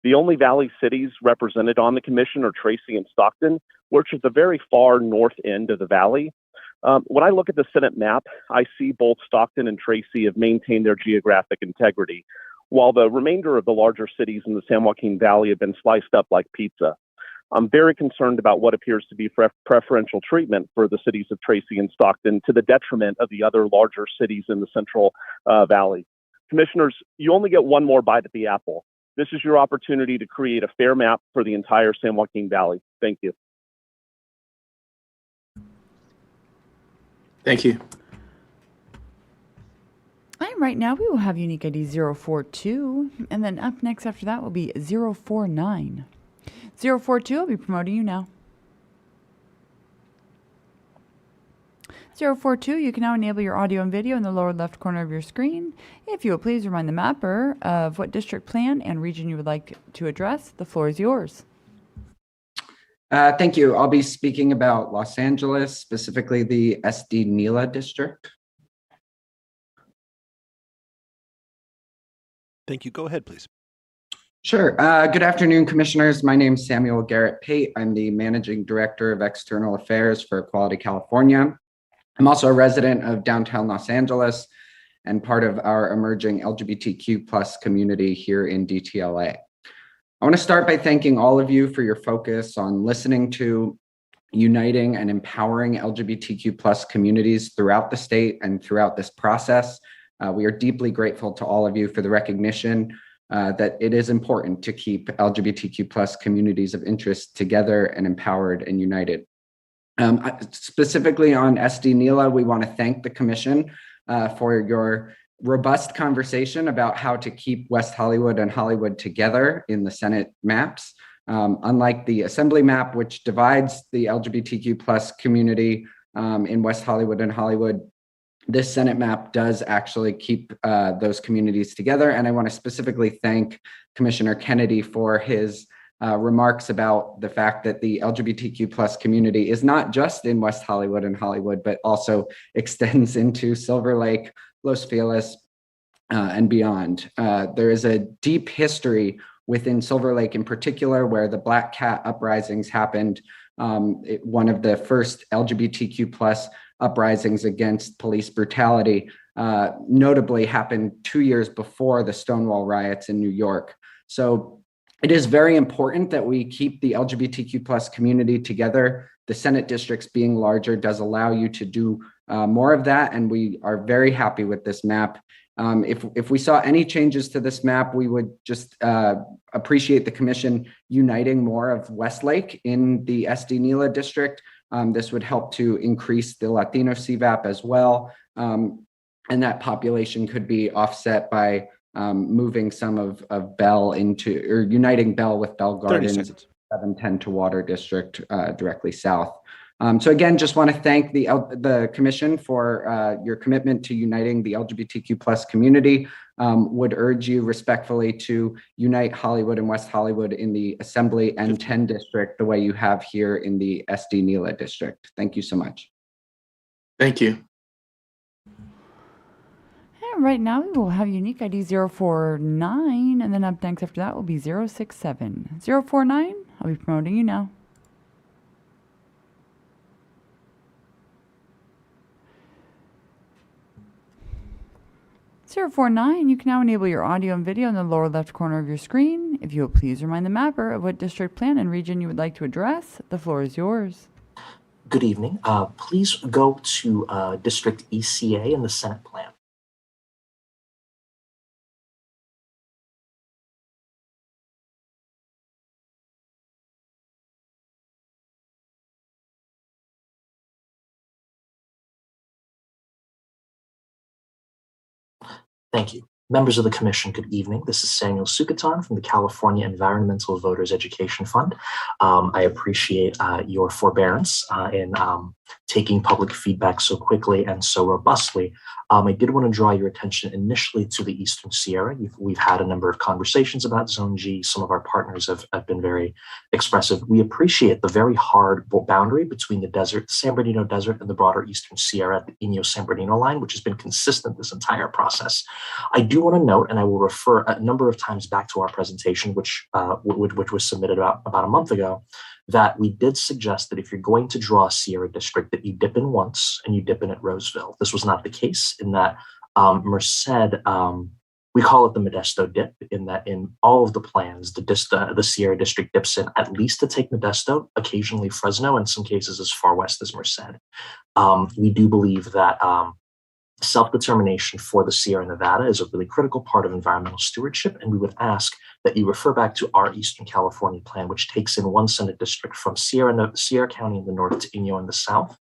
The only Valley cities represented on the commission are Tracy and Stockton, which is the very far north end of the Valley. When I look at the Senate map, I see both Stockton and Tracy have maintained their geographic integrity, while the remainder of the larger cities in the San Joaquin Valley have been sliced up like pizza. I'm very concerned about what appears to be preferential treatment for the cities of Tracy and Stockton to the detriment of the other larger cities in the Central Valley. Commissioners, you only get one more bite at the apple. This is your opportunity to create a fair map for the entire San Joaquin Valley. Thank you. Thank you. And right now we will have unique ID 042, and then up next after that will be 049. 042, I'll be promoting you now. 042, you can now enable your audio and video in the lower left corner of your screen. If you will please remind the mapper of what district, plan, and region you would like to address, the floor is yours. Thank you. I'll be speaking about Los Angeles, specifically the SD Nila district. Thank you. Go ahead, please. Sure. Good afternoon, commissioners. My name is Samuel Garrett Pate. I'm the Managing Director of External Affairs for Equality California. I'm also a resident of downtown Los Angeles and part of our emerging LGBTQ+ community here in DTLA. I want to start by thanking all of you for your focus on listening to, uniting, and empowering LGBTQ plus communities throughout the state and throughout this process. We are deeply grateful to all of you for the recognition that it is important to keep LGBTQ plus communities of interest together and empowered and united. Specifically on SD NELA, we want to thank the Commission for your robust conversation about how to keep West Hollywood and Hollywood together in the Senate maps. Unlike the Assembly map, which divides the LGBTQ plus community in West Hollywood and Hollywood, this Senate map does actually keep those communities together. And I want to specifically thank Commissioner Kennedy for his remarks about the fact that the LGBTQ plus community is not just in West Hollywood and Hollywood, but also extends into Silver Lake, Los Feliz, and beyond. There is a deep history within Silver Lake in particular, where the Black Cat uprisings happened, one of the first LGBTQ plus uprisings against police brutality, notably happened 2 years before the Stonewall riots in New York. So it is very important that we keep the LGBTQ plus community together. The Senate districts being larger does allow you to do more of that, and we are very happy with this map. If we saw any changes to this map, we would just appreciate the Commission uniting more of Westlake in the SD NELA district. This would help to increase the Latino CVAP as well. And that population could be offset by moving some of Bell into, or uniting Bell with Bell Gardens, 710 to Water District directly south. So again, just want to thank the Commission for your commitment to uniting the LGBTQ plus community. Would urge you respectfully to unite Hollywood and West Hollywood in the Assembly N10 district the way you have here in the SD NELA district. Thank you so much. Thank you. And right now we will have unique ID 049, and then up next after that will be 067. 049, I'll be promoting you now. Zero 49, you can now enable your audio and video in the lower left corner of your screen. If you will please remind the mapper of what district, plan, and region you would like to address. The floor is yours. Good evening. Please go to District ECA in the Senate plan. Thank you. Members of the Commission, good evening. This is Samuel Sukatan from the California Environmental Voters Education Fund. I appreciate your forbearance in taking public feedback so quickly and so robustly. I did want to draw your attention initially to the Eastern Sierra. We've had a number of conversations about Zone G. Some of our partners have been very expressive. We appreciate the very hard boundary between the desert, the San Bernardino Desert, and the broader Eastern Sierra at the Inyo-San Bernardino line, which has been consistent this entire process. I do want to note, and I will refer a number of times back to our presentation, which was submitted about a month ago, that we did suggest that if you're going to draw a Sierra district, that you dip in once and you dip in at Roseville. This was not the case in that Merced, we call it the Modesto dip, in that in all of the plans, the Sierra district dips in at least to take Modesto, occasionally Fresno, in some cases as far west as Merced. We do believe that self-determination for the Sierra Nevada is a really critical part of environmental stewardship, and we would ask that you refer back to our Eastern California plan, which takes in one Senate district from Sierra County in the north to Inyo in the south,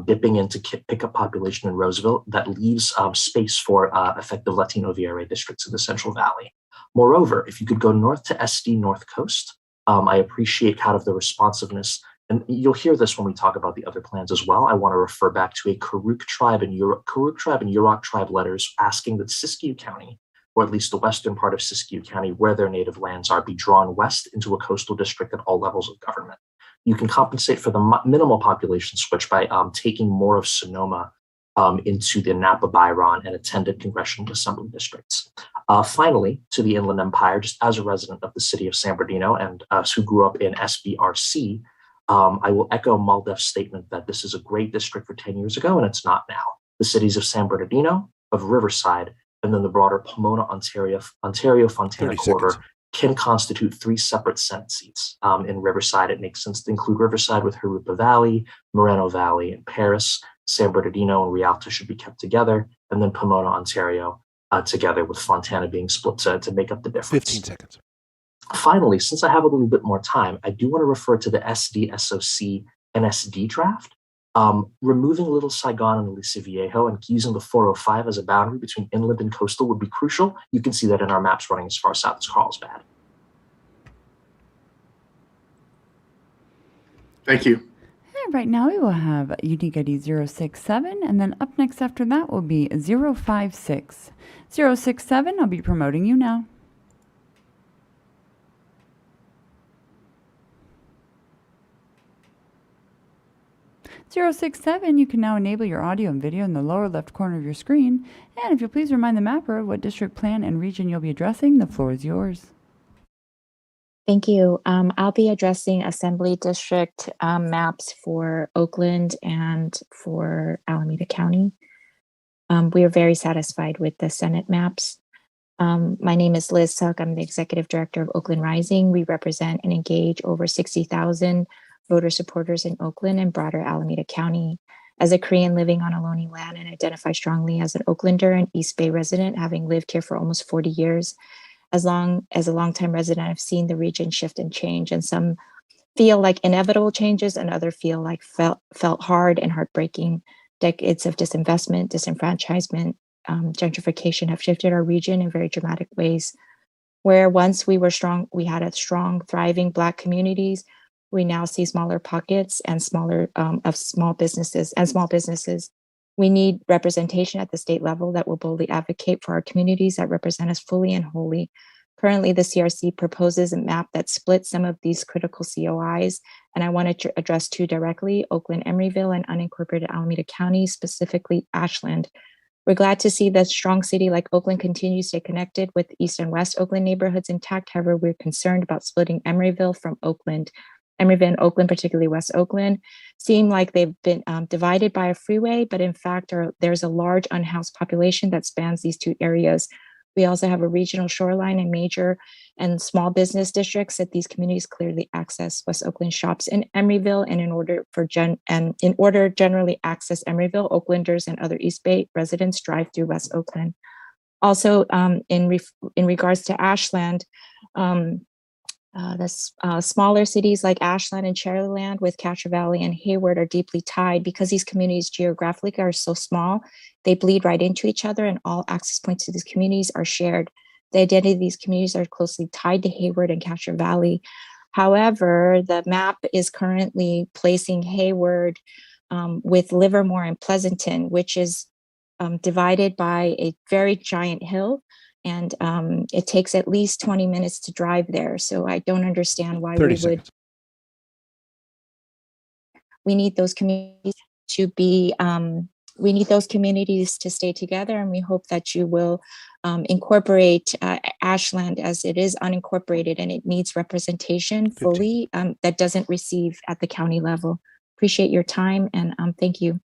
dipping into pickup population in Roseville that leaves space for effective Latino VRA districts in the Central Valley. Moreover, if you could go north to SD North Coast, I appreciate kind of the responsiveness. And you'll hear this when we talk about the other plans as well. I want to refer back to a Karuk tribe and Yurok tribe letters asking that Siskiyou County, or at least the western part of Siskiyou County, where their native lands are, be drawn west into a coastal district at all levels of government. You can compensate for the minimal population switch by taking more of Sonoma into the Napa, Byron, and attended congressional assembly districts. Finally, to the Inland Empire, just as a resident of the city of San Bernardino and us who grew up in SBRC, I will echo Maldef's statement that this is a great district for 10 years ago, and it's not now. The cities of San Bernardino, of Riverside, and then the broader Pomona, Ontario, Fontana corridor can constitute 3 separate Senate seats. In Riverside, it makes sense to include Riverside with Jurupa Valley, Moreno Valley, and Paris. San Bernardino and Rialto should be kept together, and then Pomona, Ontario, together with Fontana being split to make up the difference. 15 seconds. Finally, since I have a little bit more time, I do want to refer to the SD-SOC NSD draft. Removing Little Saigon and Aliso Viejo and using the 405 as a boundary between inland and coastal would be crucial. You can see that in our maps running as far south as Carlsbad. Thank you. And right now we will have unique ID 067, and then up next after that will be 056. 067, I'll be promoting you now. 067, you can now enable your audio and video in the lower left corner of your screen. And if you'll please remind the mapper of what district plan and region you'll be addressing, the floor is yours. Thank you. I'll be addressing Assembly District maps for Oakland and for Alameda County. We are very satisfied with the Senate maps. My name is Liz Tuck. I'm the Executive Director of Oakland Rising. We represent and engage over 60,000 voter supporters in Oakland and broader Alameda County. As a Korean living on Ohlone land and identify strongly as an Oaklander and East Bay resident, having lived here for almost 40 years, as a longtime resident, I've seen the region shift and change, and some feel like inevitable changes and others feel like felt hard and heartbreaking. Decades of disinvestment, disenfranchisement, gentrification have shifted our region in very dramatic ways. Where once we had a strong, thriving Black communities, we now see smaller pockets and small businesses. We need representation at the state level that will boldly advocate for our communities that represent us fully and wholly. Currently, the CRC proposes a map that splits some of these critical COIs, and I wanted to address 2 directly: Oakland, Emeryville, and unincorporated Alameda County, specifically Ashland. We're glad to see that strong city like Oakland continues to stay connected with East and West Oakland neighborhoods intact. However, we're concerned about splitting Emeryville from Oakland. Emeryville and Oakland, particularly West Oakland, seem like they've been divided by a freeway, but in fact, there's a large unhoused population that spans these 2 areas. We also have a regional shoreline and major and small business districts that these communities clearly access West Oakland shops in Emeryville, and in order generally access Emeryville, Oaklanders and other East Bay residents drive through West Oakland. Also, in regards to Ashland, smaller cities like Ashland and Cherryland with Castro Valley and Hayward are deeply tied because these communities geographically are so small. They bleed right into each other, and all access points to these communities are shared. The identity of these communities are closely tied to Hayward and Castro Valley. However, the map is currently placing Hayward with Livermore and Pleasanton, which is divided by a very giant hill. And it takes at least 20 minutes to drive there. So I don't understand why we need those communities to be, we need those communities to stay together. And we hope that you will incorporate Ashland, as it is unincorporated and it needs representation fully, that doesn't receive at the county level. Appreciate your time, and thank you.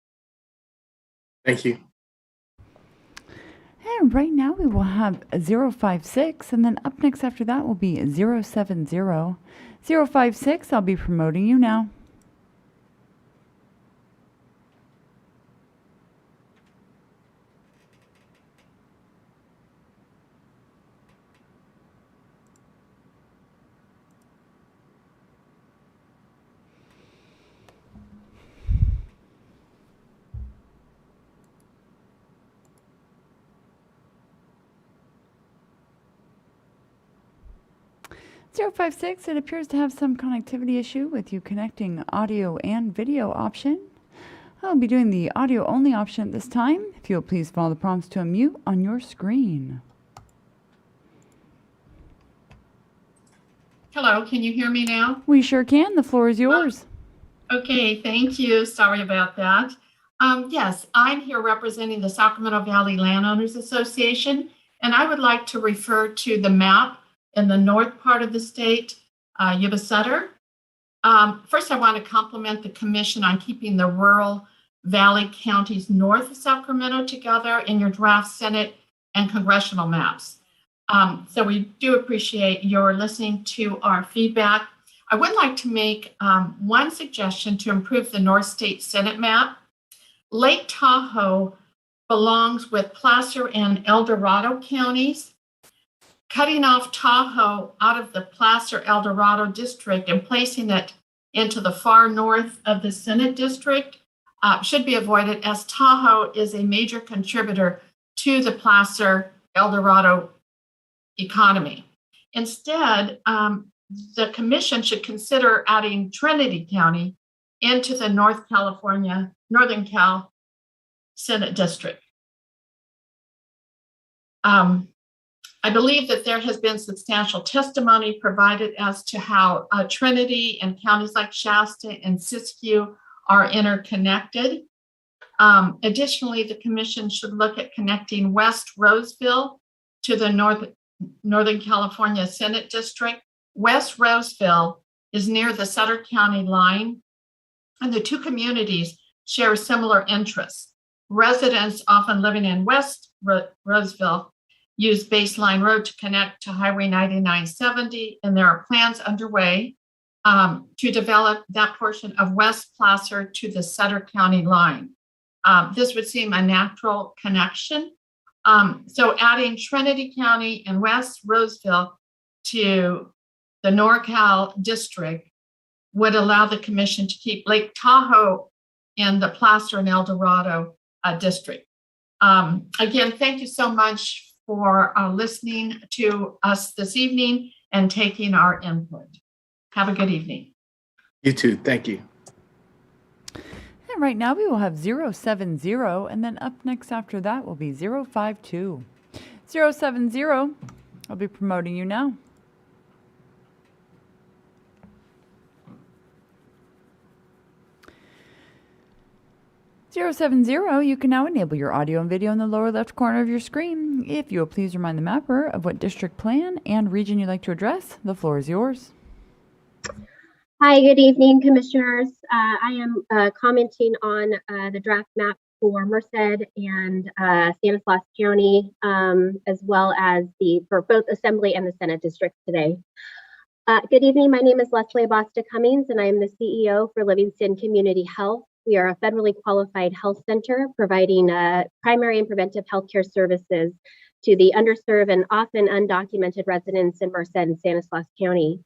Thank you. And right now we will have 056, and then up next after that will be 070. 056, I'll be promoting you now. .056, it appears to have some connectivity issue with you connecting audio and video option. I'll be doing the audio only option at this time. If you'll please follow the prompts to unmute on your screen. Hello, can you hear me now? We sure can. The floor is yours. Okay, thank you. Sorry about that. Yes, I'm here representing the Sacramento Valley Landowners Association, and I would like to refer to the map in the north part of the state, Yuba Sutter. First, I want to compliment the commission on keeping the rural valley counties north of Sacramento together in your draft Senate and congressional maps. So we do appreciate your listening to our feedback. I would like to make one suggestion to improve the North State Senate map. Lake Tahoe belongs with Placer and El Dorado counties. Cutting off Tahoe out of the Placer El Dorado district and placing it into the far north of the Senate district should be avoided, as Tahoe is a major contributor to the Placer El Dorado economy. Instead, the commission should consider adding Trinity County into the Northern Cal Senate district. I believe that there has been substantial testimony provided as to how Trinity and counties like Shasta and Siskiyou are interconnected. Additionally, the commission should look at connecting West Roseville to the Northern California Senate District. West Roseville is near the Sutter County line, and the two communities share similar interests. Residents often living in West Roseville use Baseline Road to connect to Highway 9970, and there are plans underway to develop that portion of West Placer to the Sutter County line. This would seem a natural connection. So adding Trinity County and West Roseville to the NorCal district would allow the commission to keep Lake Tahoe in the Placer and El Dorado district. Again, thank you so much for listening to us this evening and taking our input. Have a good evening. You too. Thank you. And right now we will have 070, and then up next after that will be 052. 070, I'll be promoting you now. You can now enable your audio and video in the lower left corner of your screen. If you will please remind the mapper of what district plan and region you'd like to address, the floor is yours. Hi, good evening, commissioners. I am commenting on the draft map for Merced and Stanislaus County, as well as for both Assembly and the Senate districts today. Good evening, my name is Leslie Abosta Cummings, and I am the CEO for Livingston Community Health. We are a federally qualified health center providing primary and preventive healthcare services to the underserved and often undocumented residents in Merced and Stanislaus County.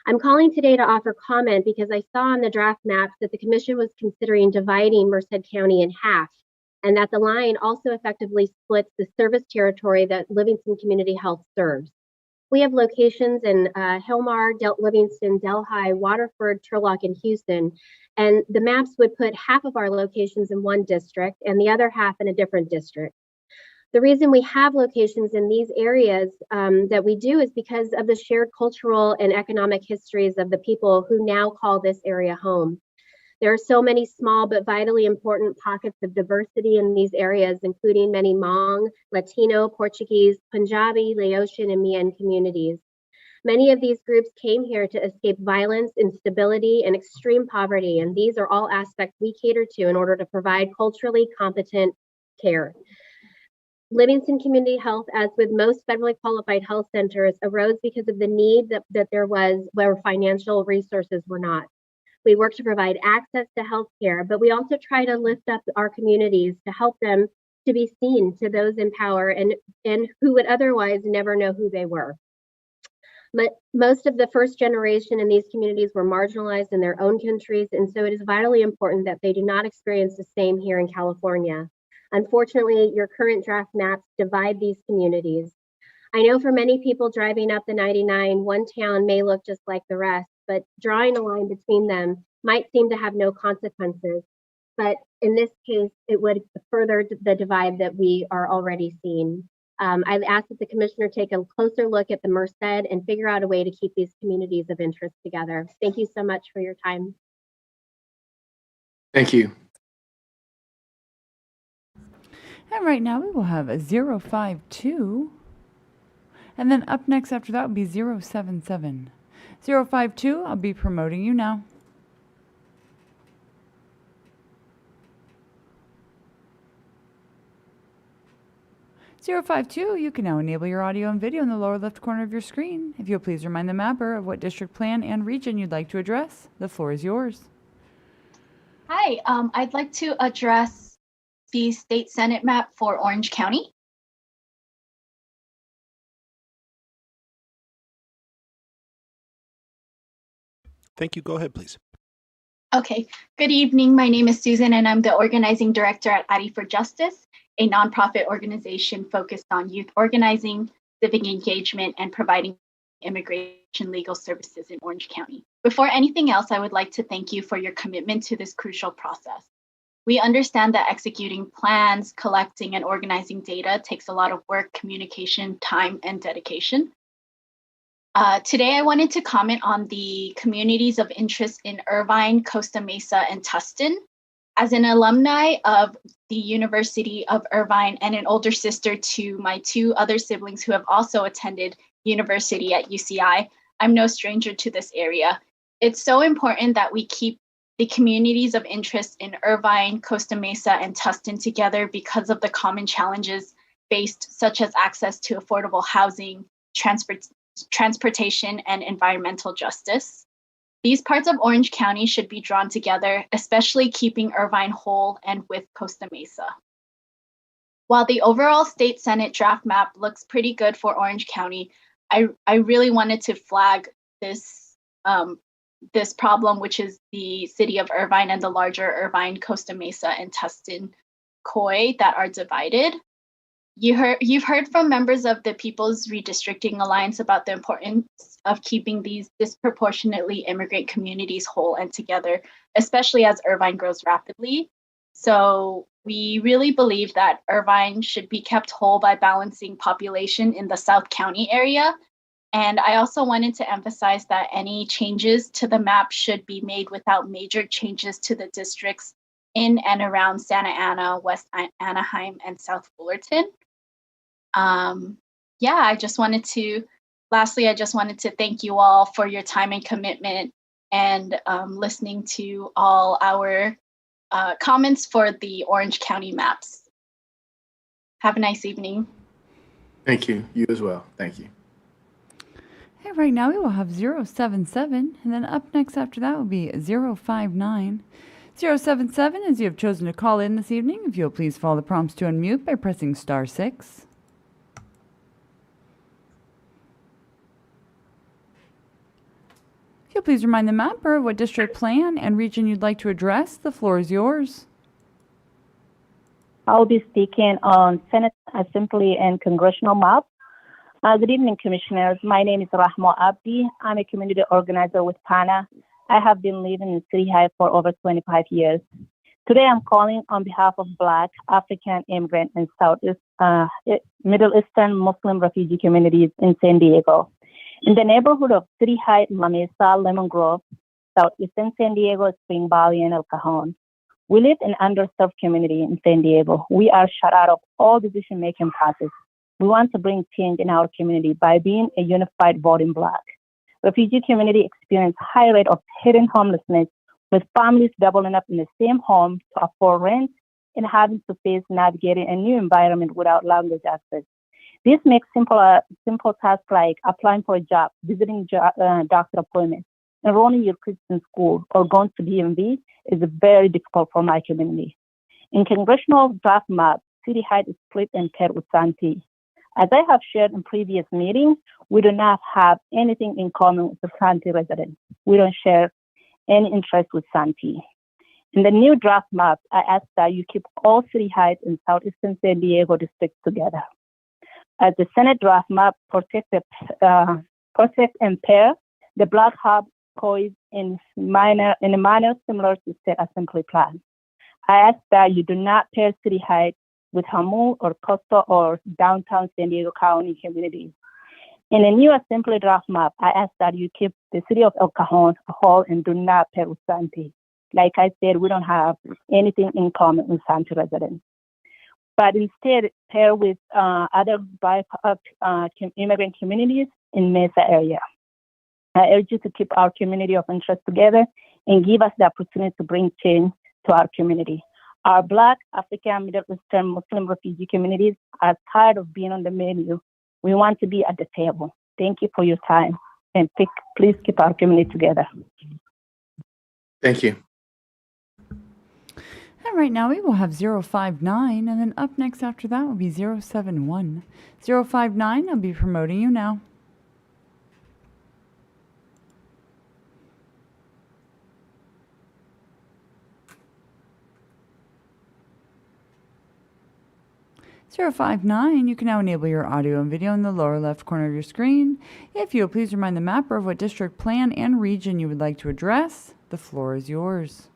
I'm calling today to offer comment because I saw on the draft maps that the commission was considering dividing Merced County in half, and that the line also effectively splits the service territory that Livingston Community Health serves. We have locations in Hillmar, Livingston, Delhi, Waterford, Turlock, and Houston, and the maps would put half of our locations in one district and the other half in a different district. The reason we have locations in these areas that we do is because of the shared cultural and economic histories of the people who now call this area home. There are so many small but vitally important pockets of diversity in these areas, including many Hmong, Latino, Portuguese, Punjabi, Laotian, and Mian communities. Many of these groups came here to escape violence, instability, and extreme poverty, and these are all aspects we cater to in order to provide culturally competent care. Livingston Community Health, as with most federally qualified health centers, arose because of the need that there was where financial resources were not. We work to provide access to health care, but we also try to lift up our communities to help them to be seen to those in power and who would otherwise never know who they were. But most of the first generation in these communities were marginalized in their own countries, and so it is vitally important that they do not experience the same here in California. Unfortunately, your current draft maps divide these communities. I know for many people driving up the 99, one town may look just like the rest, but drawing a line between them might seem to have no consequences. But in this case, it would further the divide that we are already seeing. I'd ask that the commissioner take a closer look at the Merced and figure out a way to keep these communities of interest together. Thank you so much for your time. Thank you. And right now we will have a 052. And then up next after that will be 077. 052, I'll be promoting you now. 052, you can now enable your audio and video in the lower left corner of your screen. If you'll please remind the mapper of what district plan and region you'd like to address, the floor is yours. Hi, I'd like to address the state senate map for Orange County. Thank you. Go ahead, please. Okay, good evening. My name is Susan and I'm the organizing director at Addy for Justice, a nonprofit organization focused on youth organizing, civic engagement, and providing immigration legal services in Orange County. Before anything else, I would like to thank you for your commitment to this crucial process. We understand that executing plans, collecting, and organizing data takes a lot of work, communication, time, and dedication. Today, I wanted to comment on the communities of interest in Irvine, Costa Mesa, and Tustin. As an alumni of the University of Irvine and an older sister to my two other siblings who have also attended university at UCI, I'm no stranger to this area. It's so important that we keep the communities of interest in Irvine, Costa Mesa, and Tustin together because of the common challenges faced, such as access to affordable housing, transportation, and environmental justice. These parts of Orange County should be drawn together, especially keeping Irvine whole and with Costa Mesa. While the overall state senate draft map looks pretty good for Orange County, I really wanted to flag this problem, which is the city of Irvine and the larger Irvine, Costa Mesa, and Tustin COI that are divided. You've heard from members of the People's Redistricting Alliance about the importance of keeping these disproportionately immigrant communities whole and together, especially as Irvine grows rapidly. So we really believe that Irvine should be kept whole by balancing population in the South County area. And I also wanted to emphasize that any changes to the map should be made without major changes to the districts in and around Santa Ana, West Anaheim, and South Fullerton. Lastly, I just wanted to thank you all for your time and commitment and listening to all our comments for the Orange County maps. Have a nice evening. Thank you. You as well. Thank you. And right now we will have 077, and then up next after that will be 059. 077, as you have chosen to call in this evening, if you'll please follow the prompts to unmute by pressing *6. If you'll please remind the mapper of what district plan and region you'd like to address, the floor is yours. I'll be speaking on Senate Assembly and Congressional map. Good evening, Commissioners. My name is Rahma Abdi. I'm a community organizer with PANA. I have been living in City Heights for over 25 years. Today, I'm calling on behalf of Black, African, immigrant, and Middle Eastern Muslim refugee communities in San Diego. In the neighborhood of City Heights, La Mesa, Lemon Grove, Southeastern San Diego, Spring Valley, and El Cajon. We live in an underserved community in San Diego. We are shut out of all decision-making process. We want to bring change in our community by being a unified voting Black. Refugee community experience high rate of hidden homelessness, with families doubling up in the same home to afford rent and having to face navigating a new environment without language access. This makes simple tasks like applying for a job, visiting doctor appointments, enrolling your kids in school, or going to DMV is very difficult for my community. In congressional draft map, City Heights is split and paired with Santee. As I have shared in previous meetings, we do not have anything in common with the Santee residents. We don't share any interest with Santee. In the new draft map, I ask that you keep all City Heights and Southeastern San Diego districts together. As the Senate draft map protect and pair the Black Hub COIs in a manner similar to state assembly plan. I ask that you do not pair City Heights with Hamul or Costa or downtown San Diego County communities. In a new assembly draft map, I ask that you keep the city of El Cajon whole and do not pair with Santee. Like I said, we don't have anything in common with Santee residents. But instead, pair with other BIPOC immigrant communities in Mesa area. I urge you to keep our community of interest together and give us the opportunity to bring change to our community. Our Black, African, Middle Eastern, Muslim refugee communities are tired of being on the menu. We want to be at the table. Thank you for your time, and please keep our community together. Thank you. And right now we will have 059, and then up next after that will be 071. 059, I'll be promoting you now. (059), you can now enable your audio and video in the lower left corner of your screen. If you'll please remind the mapper of what district, plan, and region you would like to address, the floor is yours.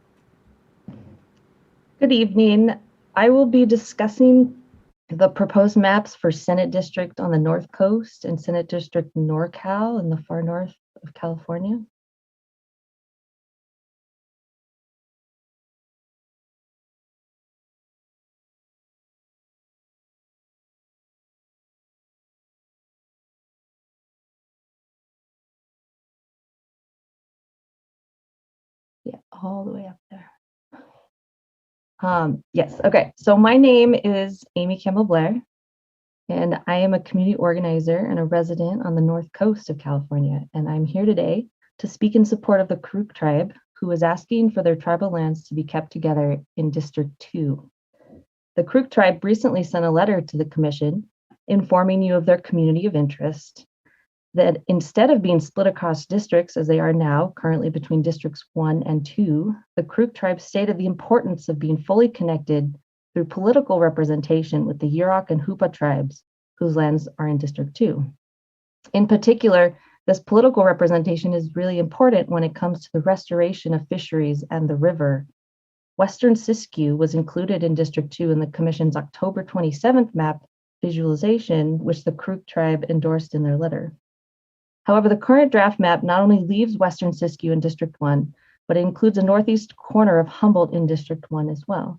Good evening. I will be discussing the proposed maps for Senate District on the North Coast and Senate District NorCal in the far north of California. Yeah, all the way up there. Yes, okay. So my name is Amy Campbell Blair, and I am a community organizer and a resident on the North Coast of California. And I'm here today to speak in support of the Karuk tribe, who is asking for their tribal lands to be kept together in District 2. The Karuk tribe recently sent a letter to the commission informing you of their community of interest, that instead of being split across districts as they are now, currently between districts 1 and 2, the Karuk tribe stated the importance of being fully connected through political representation with the Yurok and Hupa tribes, whose lands are in District 2. In particular, this political representation is really important when it comes to the restoration of fisheries and the river. Western Siskiyou was included in District 2 in the Commission's October 27th map visualization, which the Karuk tribe endorsed in their letter. However, the current draft map not only leaves Western Siskiyou in District 1, but it includes a northeast corner of Humboldt in District 1 as well.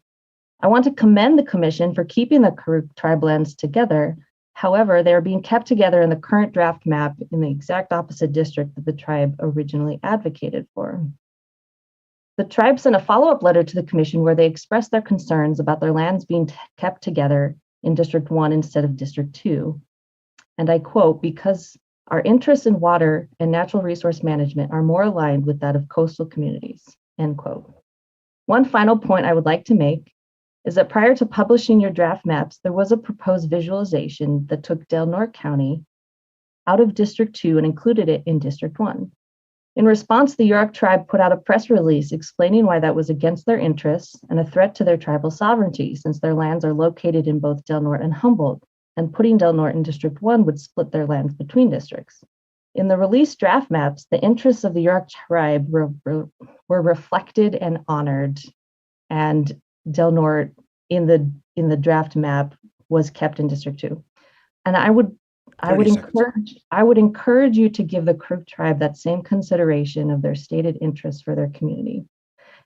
I want to commend the Commission for keeping the Karuk tribe lands together. However, they are being kept together in the current draft map in the exact opposite district that the tribe originally advocated for. The tribe sent a follow-up letter to the Commission where they expressed their concerns about their lands being kept together in District 1 instead of District 2. And I quote, "Because our interests in water and natural resource management are more aligned with that of coastal communities," end quote. One final point I would like to make is that prior to publishing your draft maps, there was a proposed visualization that took Del Norte County out of District 2 and included it in District 1. In response, the Yurok tribe put out a press release explaining why that was against their interests and a threat to their tribal sovereignty, since their lands are located in both Del Norte and Humboldt, and putting Del Norte in District 1 would split their lands between districts. In the released draft maps, the interests of the Yurok tribe were reflected and honored, and Del Norte in the draft map was kept in District 2. And I would encourage you to give the Karuk tribe that same consideration of their stated interests for their community.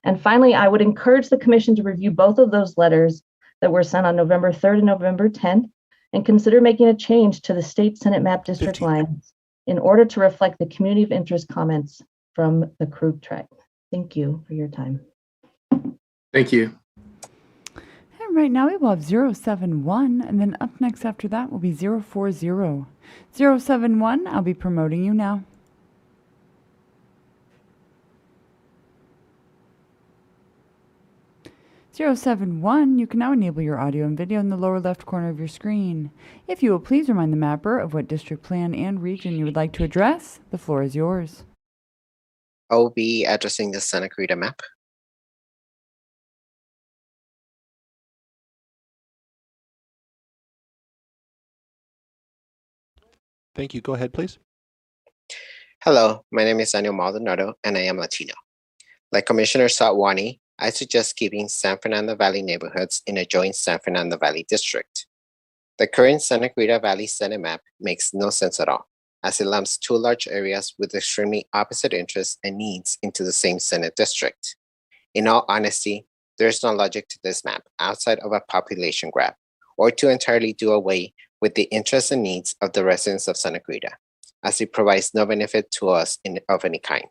And finally, I would encourage the Commission to review both of those letters that were sent on November 3rd and November 10th, and consider making a change to the state Senate map district lines in order to reflect the community of interest comments from the Karuk tribe. Thank you for your time. Thank you. And right now we will have 071, and then up next after that will be 040. 071, I'll be promoting you now. (071), you can now enable your audio and video in the lower left corner of your screen. If you will please remind the mapper of what district, plan, and region you would like to address, the floor is yours. I will be addressing the Santa Clarita map. Thank you. Go ahead, please. Hello, my name is Daniel Maldonado, and I am Latino. Like Commissioner Satwani, I suggest keeping San Fernando Valley neighborhoods in a joint San Fernando Valley district. The current Santa Clarita Valley Senate map makes no sense at all, as it lumps two large areas with extremely opposite interests and needs into the same Senate district. In all honesty, there is no logic to this map outside of a population grab, or to entirely do away with the interests and needs of the residents of Santa Clarita, as it provides no benefit to us of any kind.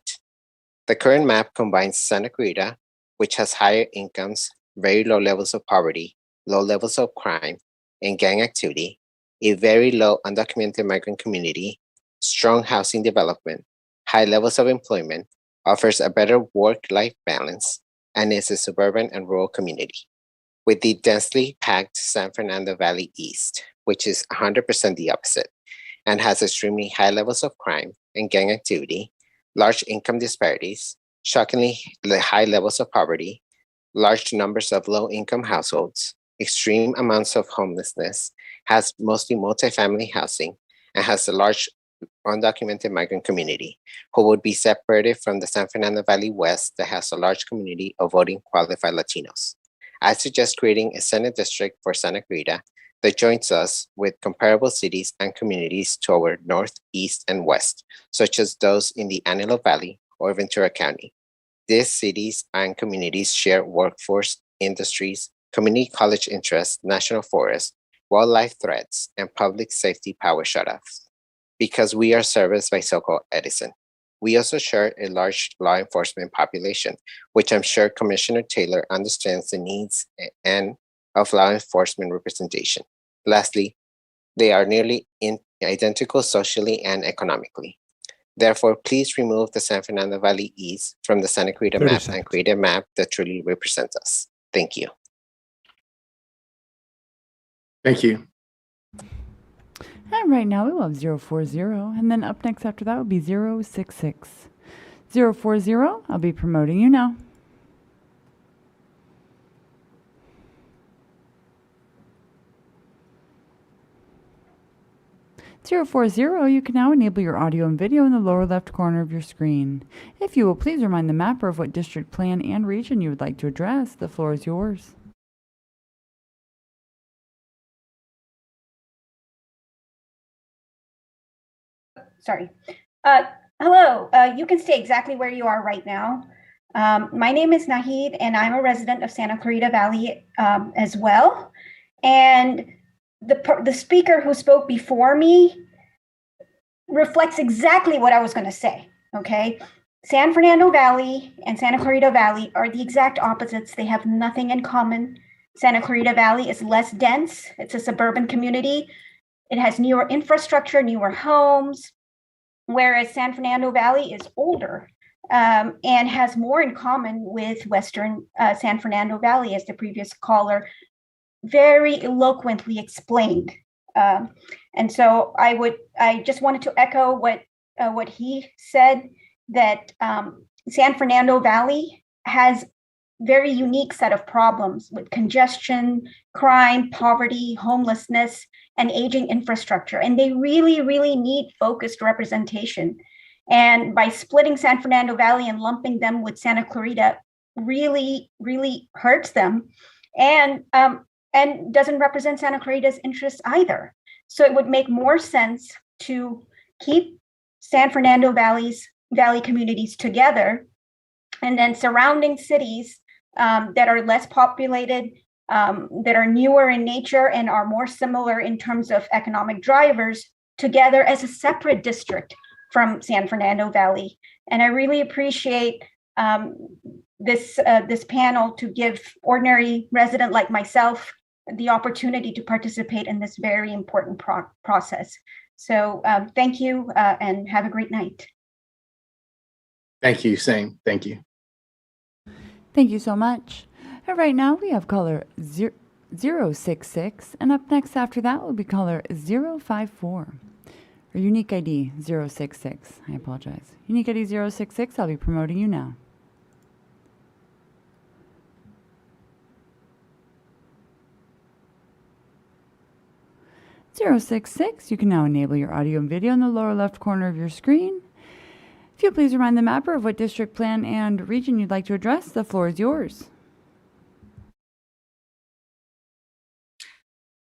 The current map combines Santa Clarita, which has higher incomes, very low levels of poverty, low levels of crime and gang activity, a very low undocumented migrant community, strong housing development, high levels of employment, offers a better work-life balance, and is a suburban and rural community. With the densely packed San Fernando Valley East, which is 100% the opposite, and has extremely high levels of crime and gang activity, large income disparities, shockingly high levels of poverty, large numbers of low-income households, extreme amounts of homelessness, has mostly multifamily housing, and has a large undocumented migrant community who would be separated from the San Fernando Valley West that has a large community of voting qualified Latinos. I suggest creating a Senate district for Santa Clarita that joins us with comparable cities and communities toward north, east, and west, such as those in the Antelope Valley or Ventura County. These cities and communities share workforce, industries, community college interests, national forests, wildlife threats, and public safety power shutoffs. Because we are serviced by so-called Edison. We also share a large law enforcement population, which I'm sure Commissioner Taylor understands the needs and of law enforcement representation. Lastly, they are nearly identical socially and economically. Therefore, please remove the San Fernando Valley East from the Santa Clarita map and create a map that truly represents us. Thank you. Thank you. And right now we will have 040, and then up next after that will be 066. 040, I'll be promoting you now. You can now enable your audio and video in the lower left corner of your screen. If you will please remind the mapper of what district, plan, and region you would like to address. The floor is yours. Sorry. Hello, you can stay exactly where you are right now. My name is Nahid, and I'm a resident of Santa Clarita Valley as well. And the speaker who spoke before me reflects exactly what I was going to say, okay? San Fernando Valley and Santa Clarita Valley are the exact opposites. They have nothing in common. Santa Clarita Valley is less dense. It's a suburban community. It has newer infrastructure, newer homes, whereas San Fernando Valley is older and has more in common with Western San Fernando Valley, as the previous caller very eloquently explained. And so I just wanted to echo what he said, that San Fernando Valley has very unique set of problems with congestion, crime, poverty, homelessness, and aging infrastructure. And they really, really need focused representation. And by splitting San Fernando Valley and lumping them with Santa Clarita really, really hurts them and doesn't represent Santa Clarita's interests either. So it would make more sense to keep San Fernando Valley communities together, and then surrounding cities that are less populated, that are newer in nature and are more similar in terms of economic drivers, together as a separate district from San Fernando Valley. And I really appreciate this panel to give ordinary resident like myself the opportunity to participate in this very important process. So thank you and have a great night. Thank you, same. Thank you. Thank you so much. And right now we have caller 066, and up next after that will be caller 054. Or unique ID 066. I apologize. Unique ID 066, I'll be promoting you now. You can now enable your audio and video in the lower left corner of your screen. If you'll please remind the mapper of what district, plan, and region you'd like to address, the floor is yours.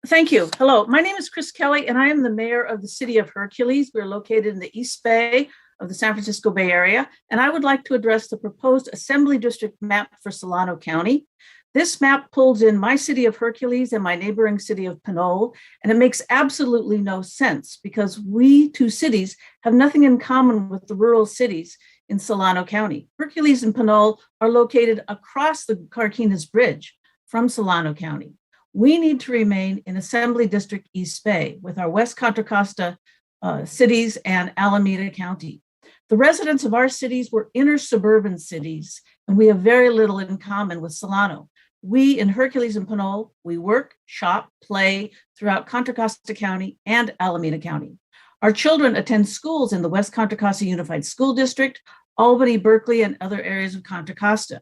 Thank you. Hello, my name is Chris Kelly, and I am the mayor of the city of Hercules. We're located in the East Bay of the San Francisco Bay Area, and I would like to address the proposed Assembly District map for Solano County. This map pulls in my city of Hercules and my neighboring city of Pinole, and it makes absolutely no sense because we two cities have nothing in common with the rural cities in Solano County. Hercules and Pinole are located across the Carquinez Bridge. from Solano County. We need to remain in Assembly District East Bay with our West Contra Costa cities and Alameda County. The residents of our cities were inner suburban cities, and we have very little in common with Solano. We in Hercules and Pinole, we work, shop, play throughout Contra Costa County and Alameda County. Our children attend schools in the West Contra Costa Unified School District, Albany, Berkeley, and other areas of Contra Costa.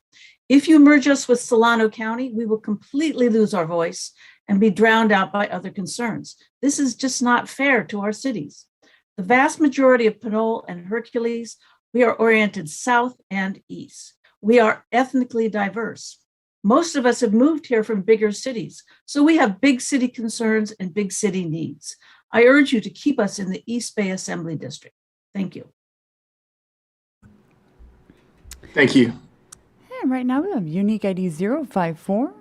If you merge us with Solano County, we will completely lose our voice and be drowned out by other concerns. This is just not fair to our cities. The vast majority of Pinole and Hercules, we are oriented south and east. We are ethnically diverse. Most of us have moved here from bigger cities, so we have big city concerns and big city needs. I urge you to keep us in the East Bay Assembly District. Thank you. Thank you. And right now we have unique ID 054.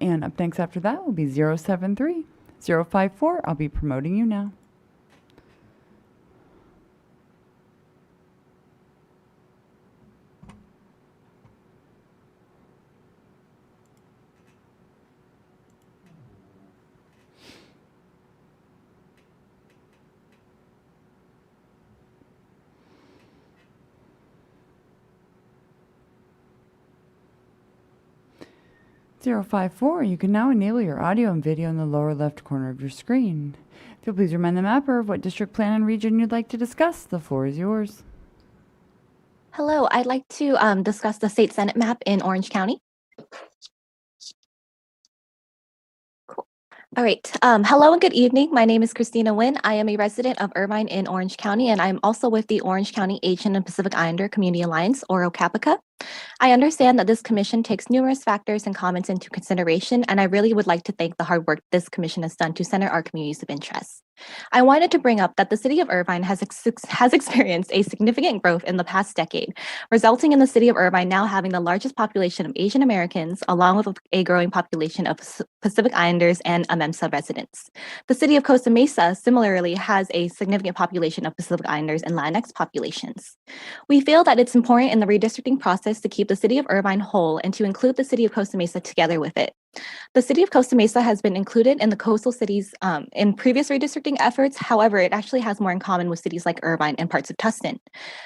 And up next after that will be 073. 054, I'll be promoting you now. Zero 54, you can now enable your audio and video in the lower left corner of your screen. If you'll please remind the mapper of what district plan and region you'd like to discuss, the floor is yours. Hello, I'd like to discuss the state senate map in Orange County. All right. Hello and good evening. My name is Christina Nguyen. I am a resident of Irvine in Orange County, and I'm also with the Orange County Asian and Pacific Islander Community Alliance, or OCAPICA. I understand that this commission takes numerous factors and comments into consideration, and I really would like to thank the hard work this commission has done to center our communities of interest. I wanted to bring up that the city of Irvine has experienced a significant growth in the past decade, resulting in the city of Irvine now having the largest population of Asian Americans, along with a growing population of Pacific Islanders and AMEMSA residents. The city of Costa Mesa similarly has a significant population of Pacific Islanders and Latinx populations. We feel that it's important in the redistricting process to keep the city of Irvine whole and to include the city of Costa Mesa together with it. The city of Costa Mesa has been included in the coastal cities in previous redistricting efforts. However, it actually has more in common with cities like Irvine and parts of Tustin.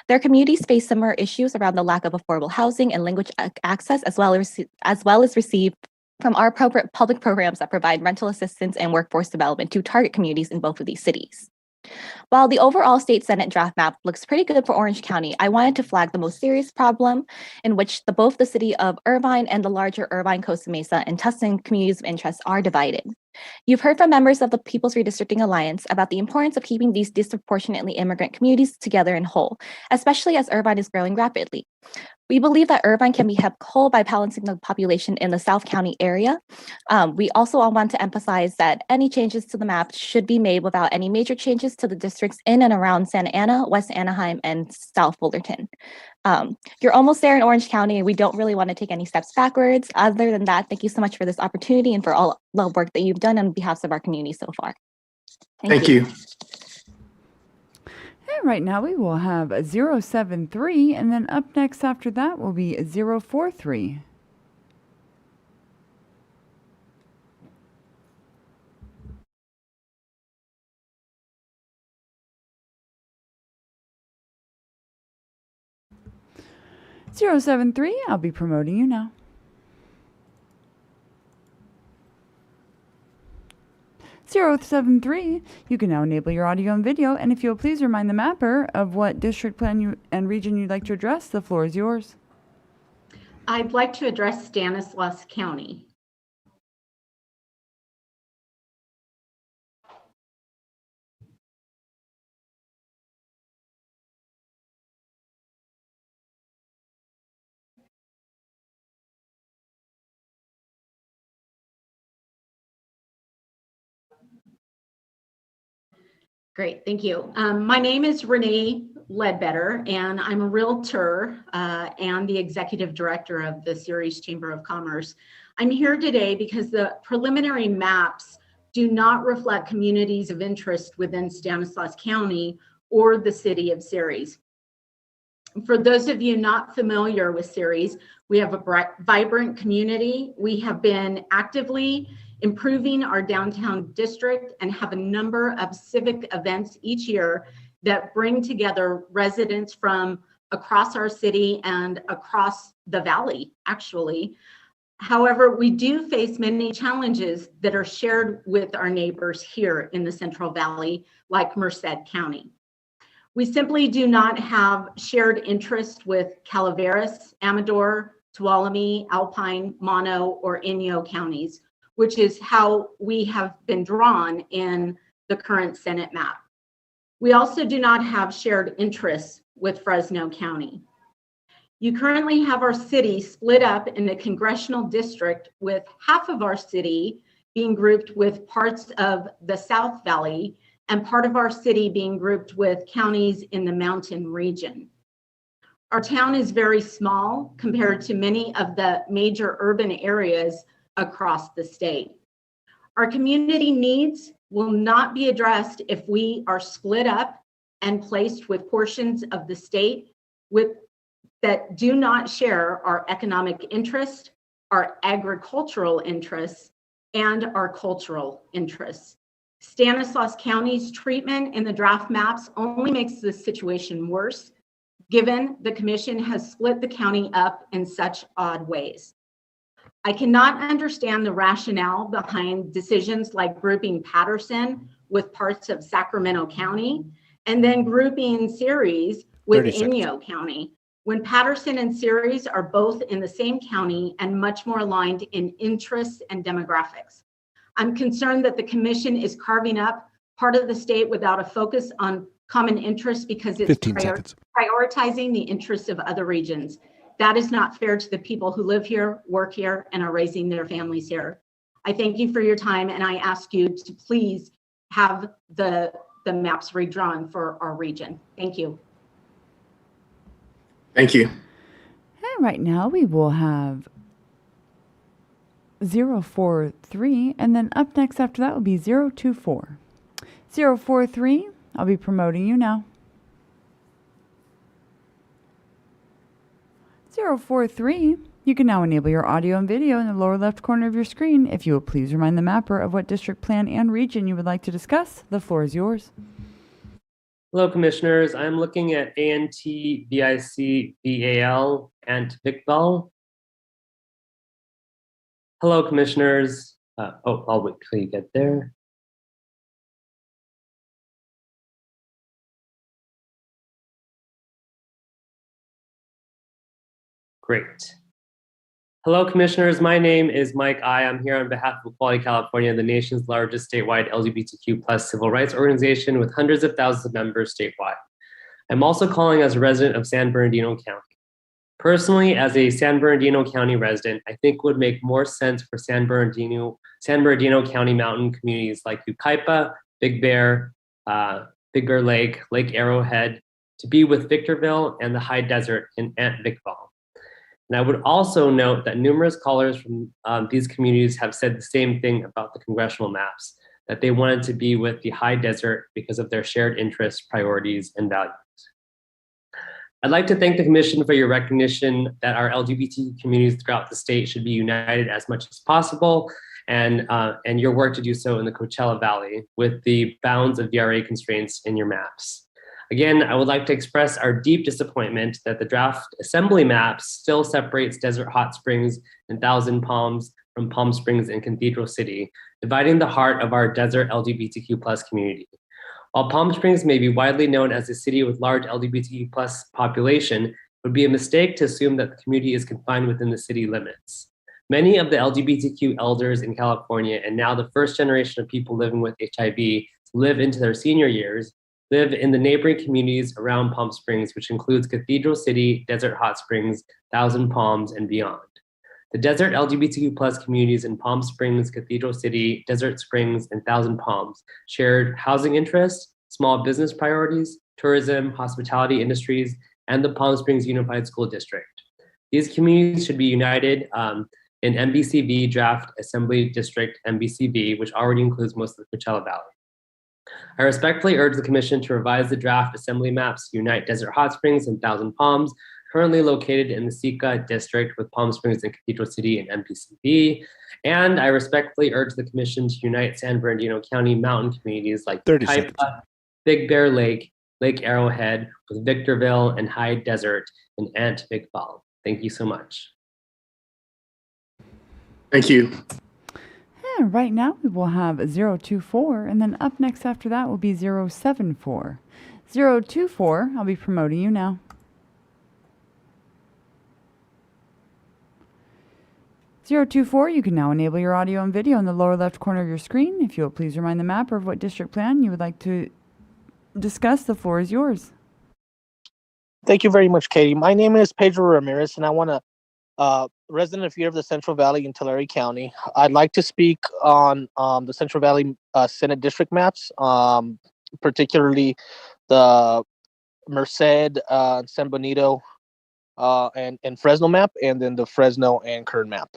Their communities face similar issues around the lack of affordable housing and language access, as well as receive from our public programs that provide rental assistance and workforce development to target communities in both of these cities. While the overall state senate draft map looks pretty good for Orange County, I wanted to flag the most serious problem in which both the city of Irvine and the larger Irvine, Costa Mesa, and Tustin communities of interest are divided. You've heard from members of the People's Redistricting Alliance about the importance of keeping these disproportionately immigrant communities together and whole, especially as Irvine is growing rapidly. We believe that Irvine can be kept whole by balancing the population in the South County area. We also want to emphasize that any changes to the map should be made without any major changes to the districts in and around Santa Ana, West Anaheim, and South Fullerton. You're almost there in Orange County, and we don't really want to take any steps backwards. Other than that, thank you so much for this opportunity and for all the work that you've done on behalf of our community so far. Thank you. And right now we will have 073, and then up next after that will be 043. Zero 073, I'll be promoting you now. 073, you can now enable your audio and video, and if you'll please remind the mapper of what district plan and region you'd like to address, the floor is yours. I'd like to address Stanislaus County. Great, thank you. My name is Renee Ledbetter, and I'm a realtor and the executive director of the Ceres Chamber of Commerce. I'm here today because the preliminary maps do not reflect communities of interest within Stanislaus County or the city of Ceres. For those of you not familiar with CERES, we have a vibrant community. We have been actively improving our downtown district and have a number of civic events each year that bring together residents from across our city and across the valley, actually. However, we do face many challenges that are shared with our neighbors here in the Central Valley, like Merced County. We simply do not have shared interest with Calaveras, Amador, Tuolumne, Alpine, Mono, or Inyo counties, which is how we have been drawn in the current Senate map. We also do not have shared interests with Fresno County. You currently have our city split up in a congressional district, with half of our city being grouped with parts of the South Valley and part of our city being grouped with counties in the mountain region. Our town is very small compared to many of the major urban areas across the state. Our community needs will not be addressed if we are split up and placed with portions of the state that do not share our economic interest, our agricultural interests, and our cultural interests. Stanislaus County's treatment in the draft maps only makes this situation worse, given the commission has split the county up in such odd ways. I cannot understand the rationale behind decisions like grouping Patterson with parts of Sacramento County and then grouping Ceres with Inyo County, when Patterson and Ceres are both in the same county and much more aligned in interests and demographics. I'm concerned that the commission is carving up part of the state without a focus on common interests because it's prioritizing the interests of other regions. That is not fair to the people who live here, work here, and are raising their families here. I thank you for your time, and I ask you to please have the maps redrawn for our region. Thank you. Thank you. And right now we will have 043, and then up next after that will be 024. 043, I'll be promoting you now. 043, you can now enable your audio and video in the lower left corner of your screen. If you will please remind the mapper of what district plan and region you would like to discuss. The floor is yours. Hello, commissioners. I'm looking at ANT, BIC, BAL, and VICBAL. Hello, commissioners. I'll wait till you get there. Great. Hello, commissioners. My name is Mike I. I'm here on behalf of Equality California, the nation's largest statewide LGBTQ+ civil rights organization with hundreds of thousands of members statewide. I'm also calling as a resident of San Bernardino County. Personally, as a San Bernardino County resident, I think it would make more sense for San Bernardino County mountain communities like Yucaipa, Big Bear Lake, Lake Arrowhead, to be with Victorville and the high desert in Aunt VicBal. And I would also note that numerous callers from these communities have said the same thing about the congressional maps, that they wanted to be with the high desert because of their shared interests, priorities, and values. I'd like to thank the Commission for your recognition that our LGBT communities throughout the state should be united as much as possible, and your work to do so in the Coachella Valley with the bounds of DRA constraints in your maps. Again, I would like to express our deep disappointment that the draft assembly map still separates Desert Hot Springs and Thousand Palms from Palm Springs and Cathedral City, dividing the heart of our desert LGBTQ+ community. While Palm Springs may be widely known as a city with large LGBTQ+ population, it would be a mistake to assume that the community is confined within the city limits. Many of the LGBTQ elders in California, and now the first generation of people living with HIV, live into their senior years, live in the neighboring communities around Palm Springs, which includes Cathedral City, Desert Hot Springs, Thousand Palms, and beyond. The desert LGBTQ+ communities in Palm Springs, Cathedral City, Desert Springs, and Thousand Palms shared housing interests, small business priorities, tourism, hospitality industries, and the Palm Springs Unified School District. These communities should be united in MBCV Draft Assembly District MBCV, which already includes most of the Coachella Valley. I respectfully urge the Commission to revise the draft assembly maps to unite Desert Hot Springs and Thousand Palms, currently located in the Sika district, with Palm Springs and Cathedral City and MPCB. And I respectfully urge the Commission to unite San Bernardino County mountain communities like 30 seconds. Taipa, Big Bear Lake, Lake Arrowhead, with Victorville and Hyde Desert, and Ant Big Fall. Thank you so much. Thank you. And right now we will have 024, and then up next after that will be 074. 024, I'll be promoting you now. Zero 24, you can now enable your audio and video in the lower left corner of your screen. If you will please remind the mapper of what district plan you would like to discuss, the floor is yours. Thank you very much, Katie. My name is Pedro Ramirez, and I want to resident of here of the Central Valley in Tulare County. I'd like to speak on the Central Valley Senate district maps, particularly the Merced, San Benito, and Fresno map, and then the Fresno and Kern map.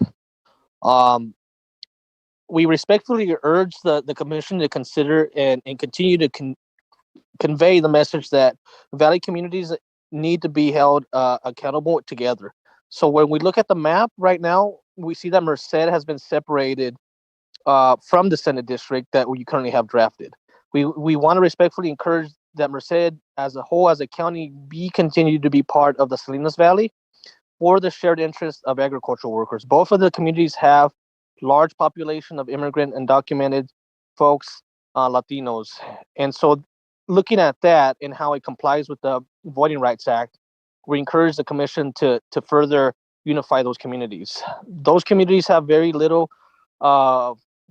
We respectfully urge the Commission to consider and continue to convey the message that Valley communities need to be held accountable together. So when we look at the map right now, we see that Merced has been separated from the Senate district that we currently have drafted. We want to respectfully encourage that Merced as a whole, as a county, continue to be part of the Salinas Valley for the shared interest of agricultural workers. Both of the communities have large population of immigrant and undocumented folks, Latinos. And so looking at that and how it complies with the Voting Rights Act, we encourage the Commission to further unify those communities. Those communities have very little,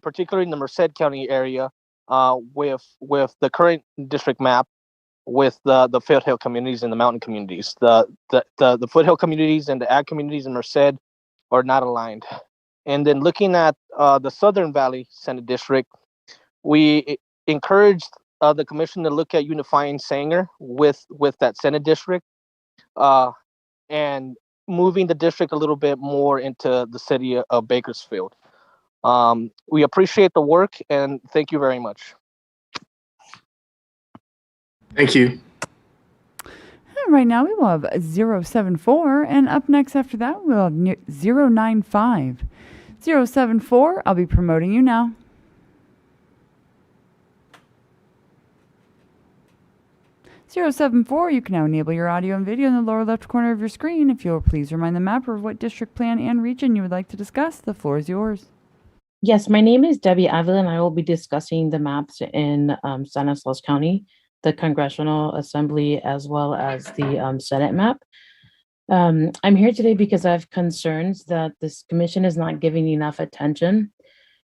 particularly in the Merced County area, with the current district map, with the foothill communities and the mountain communities. The foothill communities and the ag communities in Merced are not aligned. And then looking at the Southern Valley Senate District, we encouraged the Commission to look at unifying Sanger with that Senate District and moving the district a little bit more into the city of Bakersfield. We appreciate the work and thank you very much. Thank you. And right now we will have 074, and up next after that we'll have 095. 074, I'll be promoting you now. Zero 74, you can now enable your audio and video in the lower left corner of your screen. If you'll please remind the mapper of what district plan and region you would like to discuss, the floor is yours. Yes, my name is Debbie Avila, and I will be discussing the maps in Stanislaus County, the Congressional Assembly, as well as the Senate map. I'm here today because I have concerns that this Commission is not giving enough attention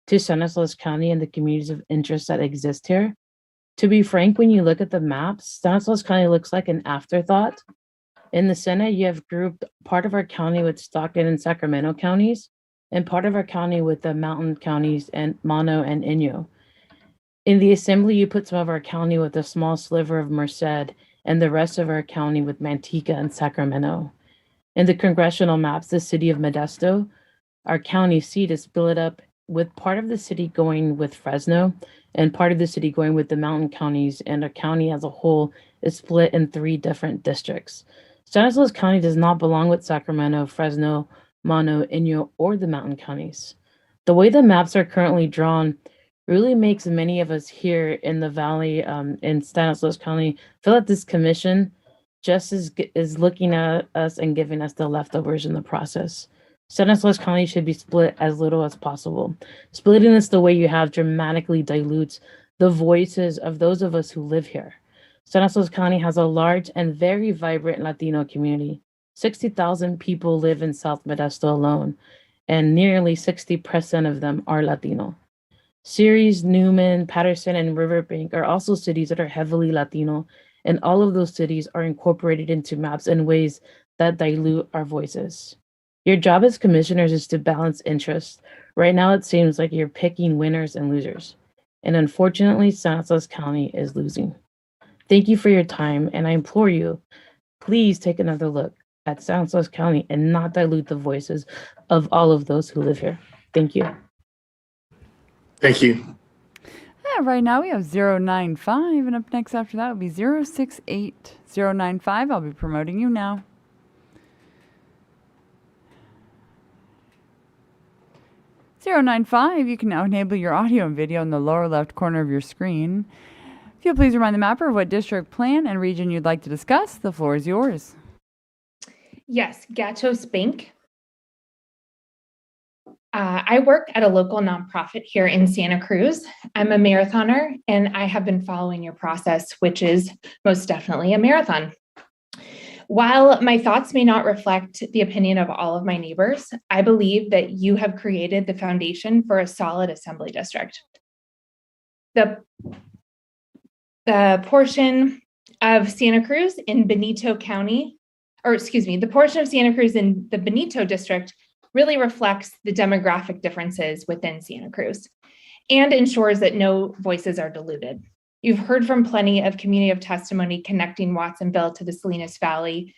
to Stanislaus County and the communities of interest that exist here. To be frank, when you look at the maps, Stanislaus County looks like an afterthought. In the Senate, you have grouped part of our county with Stockton and Sacramento counties, and part of our county with the mountain counties and Mono and Inyo. In the Assembly, you put some of our county with a small sliver of Merced and the rest of our county with Manteca and Sacramento. In the congressional maps, the city of Modesto, our county seat is split up with part of the city going with Fresno and part of the city going with the mountain counties, and our county as a whole is split in 3 different districts. Stanislaus County does not belong with Sacramento, Fresno, Mono, Inyo, or the mountain counties. The way the maps are currently drawn really makes many of us here in the valley in Stanislaus County feel that this commission just is looking at us and giving us the leftovers in the process. Stanislaus County should be split as little as possible. Splitting this the way you have dramatically dilutes the voices of those of us who live here. Stanislaus County has a large and very vibrant Latino community. 60,000 people live in South Modesto alone, and nearly 60% of them are Latino. Ceres, Newman, Patterson, and Riverbank are also cities that are heavily Latino, and all of those cities are incorporated into maps in ways that dilute our voices. Your job as commissioners is to balance interests. Right now, it seems like you're picking winners and losers. And unfortunately, Stanislaus County is losing. Thank you for your time, and I implore you, please take another look at Stanislaus County and not dilute the voices of all of those who live here. Thank you. Thank you. right now we have 095, and up next after that will be 068. 095, I'll be promoting you now. You can now enable your audio and video in the lower left corner of your screen. If you'll please remind the mapper of what district, plan, and region you'd like to discuss, the floor is yours. Yes, Gatos Bank. I work at a local nonprofit here in Santa Cruz. I'm a marathoner, and I have been following your process, which is most definitely a marathon. While my thoughts may not reflect the opinion of all of my neighbors, I believe that you have created the foundation for a solid assembly district. The portion of Santa Cruz in Benito County, the portion of Santa Cruz in the Benito district really reflects the demographic differences within Santa Cruz and ensures that no voices are diluted. You've heard from plenty of community of testimony connecting Watsonville to the Salinas Valley.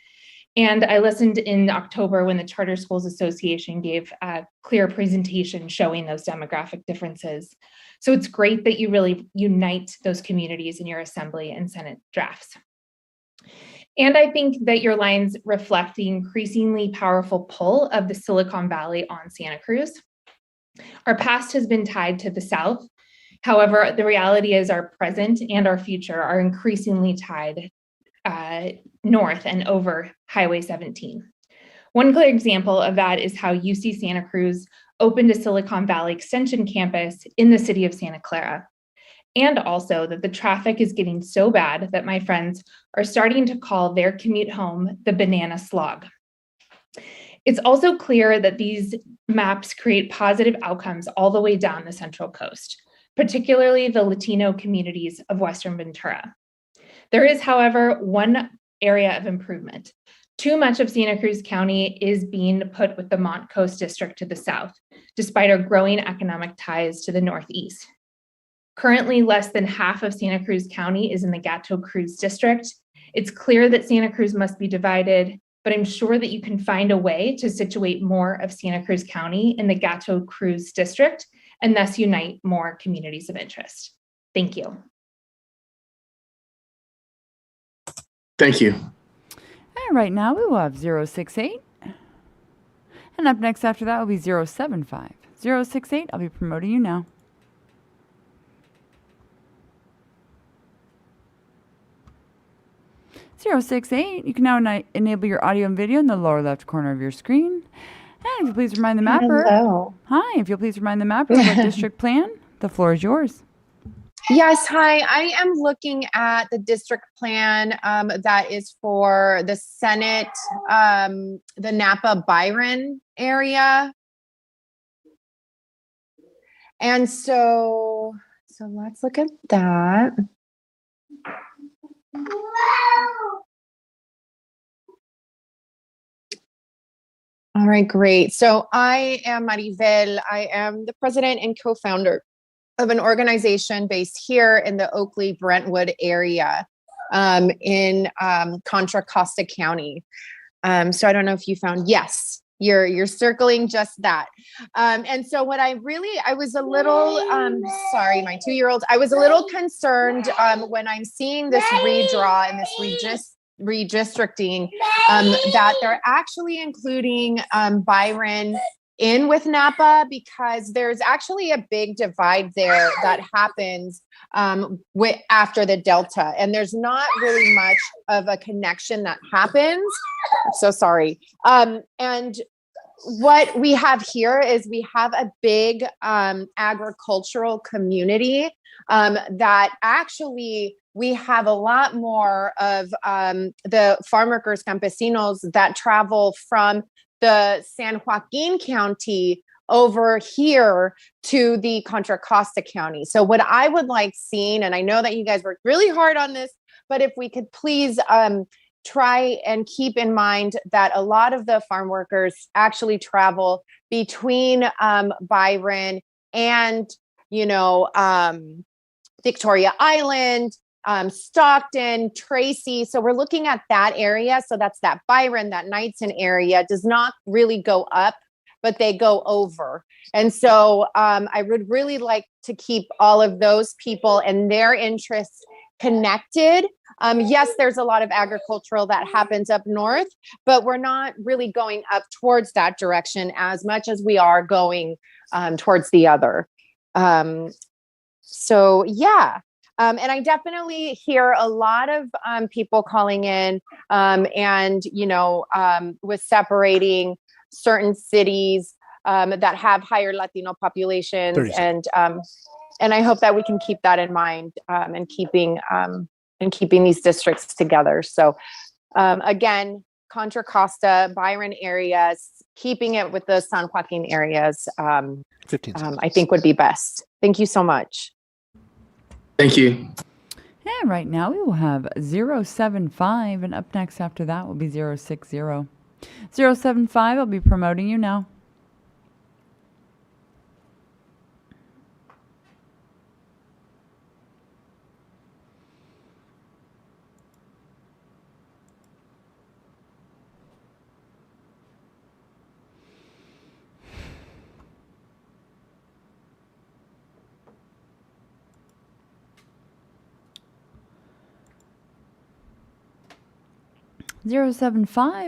And I listened in October when the Charter Schools Association gave a clear presentation showing those demographic differences. So it's great that you really unite those communities in your Assembly and Senate drafts. And I think that your lines reflect the increasingly powerful pull of the Silicon Valley on Santa Cruz. Our past has been tied to the South. However, the reality is our present and our future are increasingly tied north and over Highway 17. One clear example of that is how UC Santa Cruz opened a Silicon Valley Extension campus in the city of Santa Clara. And also that the traffic is getting so bad that my friends are starting to call their commute home the banana slog. It's also clear that these maps create positive outcomes all the way down the Central Coast, particularly the Latino communities of Western Ventura. There is, however, one area of improvement. Too much of Santa Cruz County is being put with the Mont Coast District to the south, despite our growing economic ties to the northeast. Currently, less than half of Santa Cruz County is in the Gato Cruz District. It's clear that Santa Cruz must be divided, but I'm sure that you can find a way to situate more of Santa Cruz County in the Gato Cruz District and thus unite more communities of interest. Thank you. Thank you. And right now we will have 068. And up next after that will be 075. 068, I'll be promoting you now. You can now enable your audio and video in the lower left corner of your screen. And if you please remind the mapper. Hello. Hi, if you'll please remind the mapper of what district plan, the floor is yours. Yes, hi. I am looking at the district plan that is for the Senate, the Napa Byron area. And so let's look at that. All right, great. So I am Maribel. I am the president and co-founder of an organization based here in the Oakley-Brentwood area in Contra Costa County. So I don't know if you found, yes, you're circling just that. And so what I was a little, sorry, my 2-year-old, I was a little concerned when I'm seeing this redraw and this redistricting that they're actually including Byron in with Napa, because there's actually a big divide there that happens after the Delta, and there's not really much of a connection that happens. I'm so sorry. And what we have here is we have a big agricultural community that actually we have a lot more of the farm workers campesinos that travel from the San Joaquin County over here to the Contra Costa County. So what I would like seeing, and I know that you guys worked really hard on this, but if we could please try and keep in mind that a lot of the farm workers actually travel between Byron and, Victoria Island, Stockton, Tracy. So we're looking at that area. So that's that Byron, that Knightson area does not really go up, but they go over. And so I would really like to keep all of those people and their interests connected. Yes, there's a lot of agricultural that happens up north, but we're not really going up towards that direction as much as we are going towards the other. So yeah. And I definitely hear a lot of people calling in and, with separating certain cities that have higher Latino populations. And I hope that we can keep that in mind and keeping these districts together. So again, Contra Costa, Byron areas, keeping it with the San Joaquin areas, 15 seconds. I think would be best. Thank you so much. Thank you. And right now we will have 075, and up next after that will be 060. 075, I'll be promoting you now.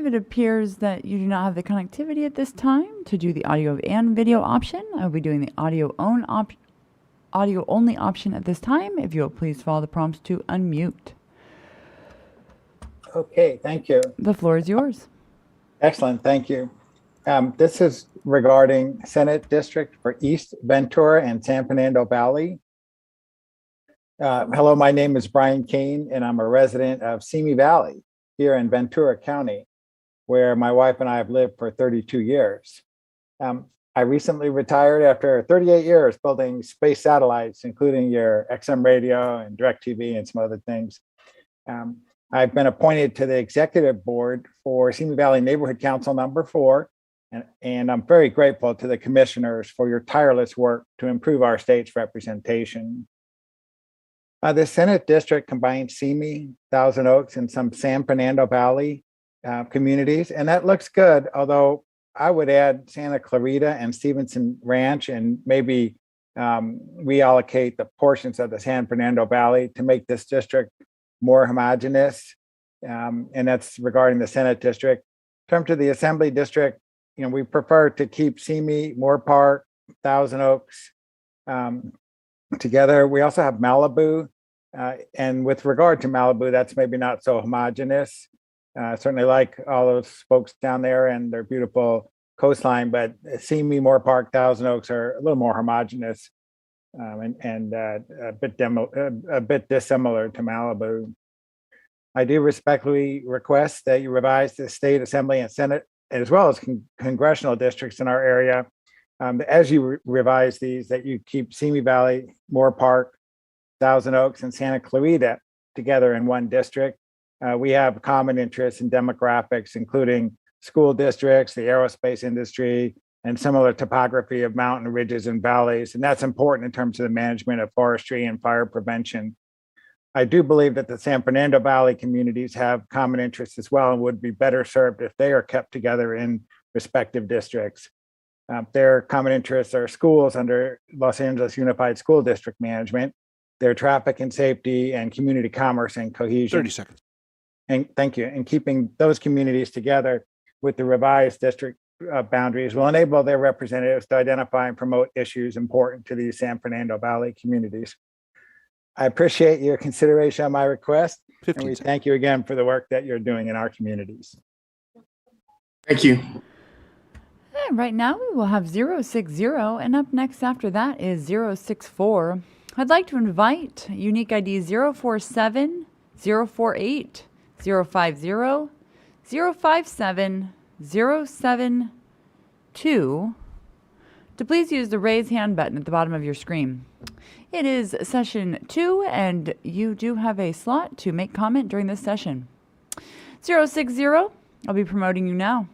It appears that you do not have the connectivity at this time to do the audio and video option. I will be doing the audio only option at this time. If you will please follow the prompts to unmute. Okay, thank you. The floor is yours. Excellent, thank you. This is regarding Senate District for East Ventura and San Fernando Valley. Hello, my name is Brian Kane, and I'm a resident of Simi Valley here in Ventura County, where my wife and I have lived for 32 years. I recently retired after 38 years building space satellites, including your XM radio and DirecTV and some other things. I've been appointed to the executive board for Simi Valley Neighborhood Council number 4, and I'm very grateful to the commissioners for your tireless work to improve our state's representation. The Senate district combines Simi, Thousand Oaks, and some San Fernando Valley communities, and that looks good, although I would add Santa Clarita and Stevenson Ranch and maybe reallocate the portions of the San Fernando Valley to make this district more homogeneous, and that's regarding the Senate district. In terms of the Assembly district, we prefer to keep Simi, Moore Park, Thousand Oaks together. We also have Malibu, and with regard to Malibu, that's maybe not so homogeneous. Certainly like all those folks down there and their beautiful coastline, but Simi, Moore Park, Thousand Oaks are a little more homogeneous and a bit dissimilar to Malibu. I do respectfully request that you revise the state assembly and Senate, as well as congressional districts in our area. As you revise these, that you keep Simi Valley, Moore Park, Thousand Oaks, and Santa Clarita together in one district. We have common interests and demographics, including school districts, the aerospace industry, and similar topography of mountain ridges and valleys. And that's important in terms of the management of forestry and fire prevention. I do believe that the San Fernando Valley communities have common interests as well and would be better served if they are kept together in respective districts. Their common interests are schools under Los Angeles Unified School District Management, their traffic and safety, and community commerce and cohesion. 30 seconds. And thank you. And keeping those communities together with the revised district boundaries will enable their representatives to identify and promote issues important to these San Fernando Valley communities. I appreciate your consideration on my request, and we thank you again for the work that you're doing in our communities. Thank you. And right now we will have 060, and up next after that is 064. I'd like to invite unique ID 047, 048, 050, 057, 072 to please use the raise hand button at the bottom of your screen. It is session 2, and you do have a slot to make comment during this session. 060, I'll be promoting you now.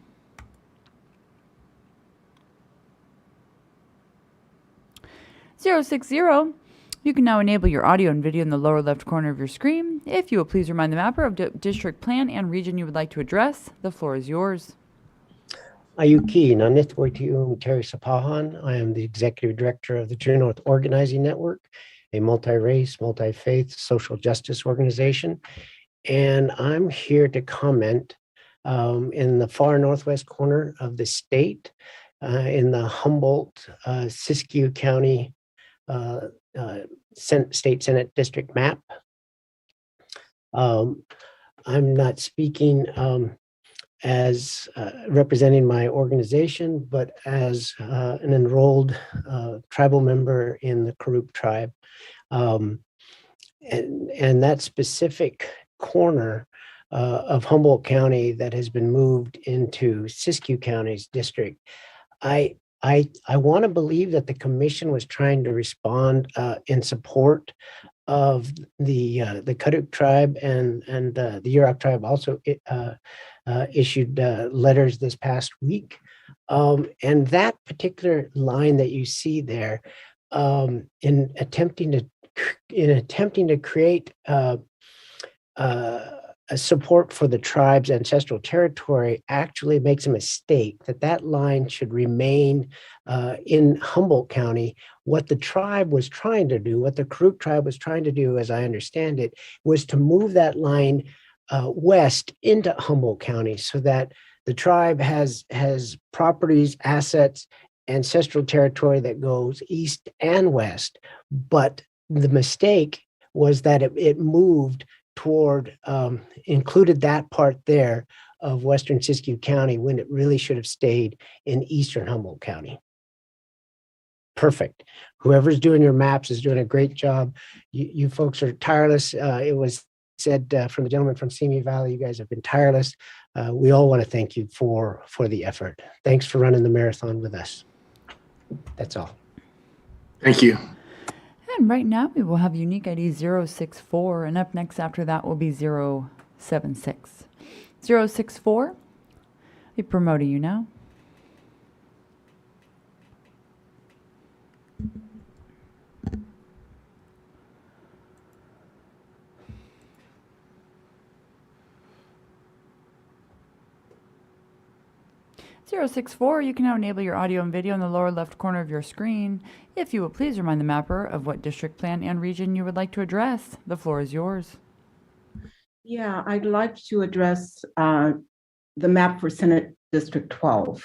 (060) You can now enable your audio and video in the lower left corner of your screen. If you will please remind the mapper of the district plan and region you would like to address. The floor is yours. Ayuki Nanithwaitu Terry Sapahan. I am the Executive Director of the True North Organizing Network, a multi-race, multi-faith social justice organization. And I'm here to comment in the far northwest corner of the state, in the Humboldt, Siskiyou County State Senate District map. I'm not speaking as representing my organization, but as an enrolled tribal member in the Karuk tribe. And that specific corner of Humboldt County that has been moved into Siskiyou County's district, I want to believe that the commission was trying to respond in support of the Karuk tribe, and the Yurok tribe also issued letters this past week. And that particular line that you see there, in attempting to create a support for the tribe's ancestral territory, actually makes a mistake. That line should remain in Humboldt County. What the tribe was trying to do, what the Karuk tribe was trying to do, as I understand it, was to move that line west into Humboldt County, so that the tribe has properties, assets, ancestral territory that goes east and west. But the mistake was that it moved toward, included that part there of western Siskiyou County when it really should have stayed in eastern Humboldt County. Perfect. Whoever's doing your maps is doing a great job. You folks are tireless. It was said from the gentleman from Simi Valley, you guys have been tireless. We all want to thank you for the effort. Thanks for running the marathon with us. That's all. Thank you. And right now we will have unique ID 064, and up next after that will be 076. 064, we're promoting you now. (064), you can now enable your audio and video in the lower left corner of your screen. If you will please remind the mapper of what district, plan, and region you would like to address. The floor is yours. Yeah, I'd like to address the map for Senate District 12.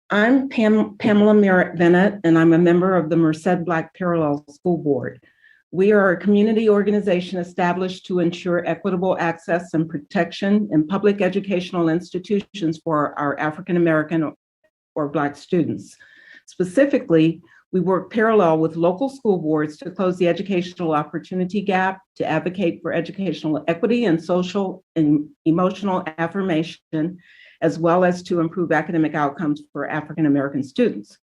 I'm Pamela Merritt Bennett, and I'm a member of the Merced Black Parallel School Board. We are a community organization established to ensure equitable access and protection in public educational institutions for our African American or Black students. Specifically, we work parallel with local school boards to close the educational opportunity gap, to advocate for educational equity and social and emotional affirmation, as well as to improve academic outcomes for African American students.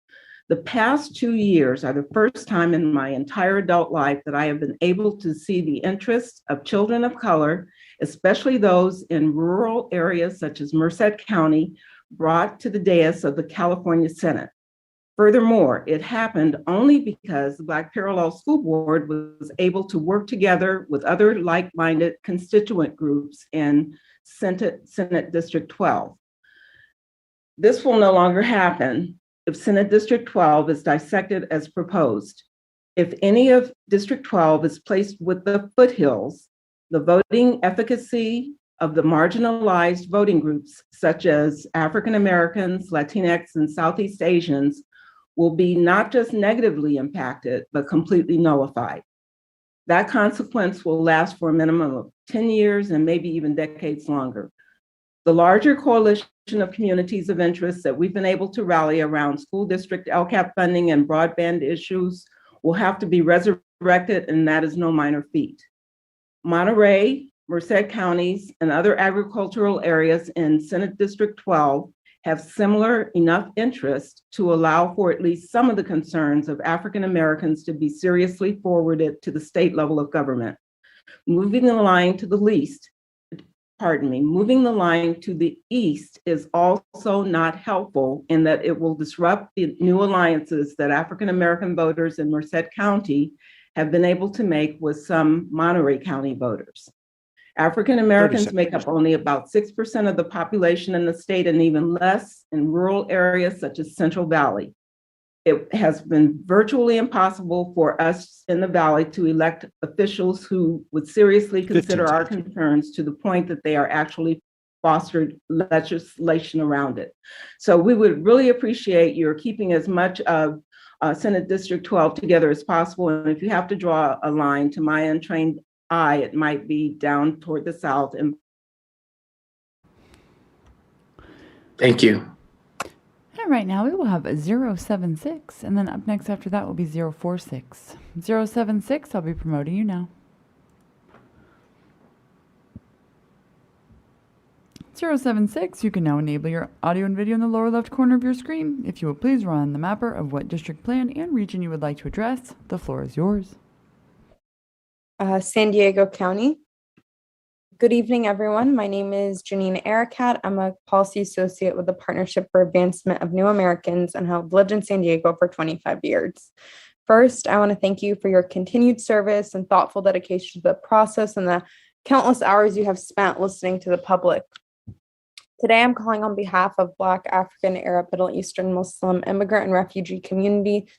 The past 2 years are the first time in my entire adult life that I have been able to see the interests of children of color, especially those in rural areas such as Merced County, brought to the dais of the California Senate. Furthermore, it happened only because the Black Parallel School Board was able to work together with other like-minded constituent groups in Senate District 12. This will no longer happen if Senate District 12 is dissected as proposed. If any of District 12 is placed with the foothills, the voting efficacy of the marginalized voting groups, such as African Americans, Latinx, and Southeast Asians, will be not just negatively impacted, but completely nullified. That consequence will last for a minimum of 10 years and maybe even decades longer. The larger coalition of communities of interest that we've been able to rally around school district LCAP funding and broadband issues will have to be resurrected, and that is no minor feat. Monterey, Merced counties, and other agricultural areas in Senate District 12 have similar enough interest to allow for at least some of the concerns of African Americans to be seriously forwarded to the state level of government. Moving the line to the east is also not helpful in that it will disrupt the new alliances that African American voters in Merced County have been able to make with some Monterey County voters. African Americans make up only about 6% of the population in the state and even less in rural areas such as Central Valley. It has been virtually impossible for us in the Valley to elect officials who would seriously consider our concerns to the point that they are actually fostered legislation around it. So we would really appreciate your keeping as much of Senate District 12 together as possible. And if you have to draw a line, to my untrained eye, it might be down toward the south. And thank you. And right now we will have 076, and then up next after that will be 046. 076, I'll be promoting you now. 076, you can now enable your audio and video in the lower left corner of your screen. If you will please run the mapper of what district plan and region you would like to address. The floor is yours. San Diego County. Good evening, everyone. My name is Janine Arakat. I'm a policy associate with the Partnership for Advancement of New Americans and have lived in San Diego for 25 years. First, I want to thank you for your continued service and thoughtful dedication to the process and the countless hours you have spent listening to the public. Today, I'm calling on behalf of Black, African, Arab, Middle Eastern, Muslim, immigrant, and refugee communities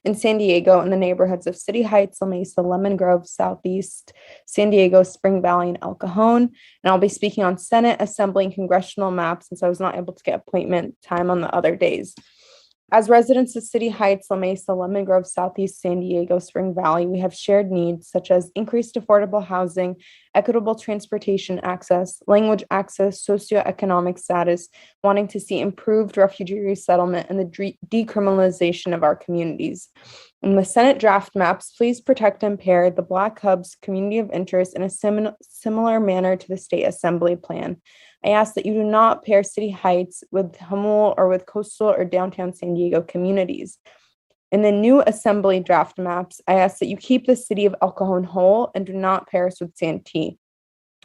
in San Diego in the neighborhoods of City Heights, La Mesa, Lemon Grove, Southeast, San Diego, Spring Valley, and El Cajon. And I'll be speaking on Senate, Assembly, and congressional maps since I was not able to get appointment time on the other days. As residents of City Heights, La Mesa, Lemon Grove, Southeast San Diego, Spring Valley, we have shared needs such as increased affordable housing, equitable transportation access, language access, socioeconomic status, wanting to see improved refugee resettlement, and the decriminalization of our communities. In the Senate draft maps, please protect and pair the Black Hub's community of interest in a similar manner to the State Assembly plan. I ask that you do not pair City Heights with Hummel or with coastal or downtown San Diego communities. In the new Assembly draft maps, I ask that you keep the city of El Cajon whole and do not pair us with Santee.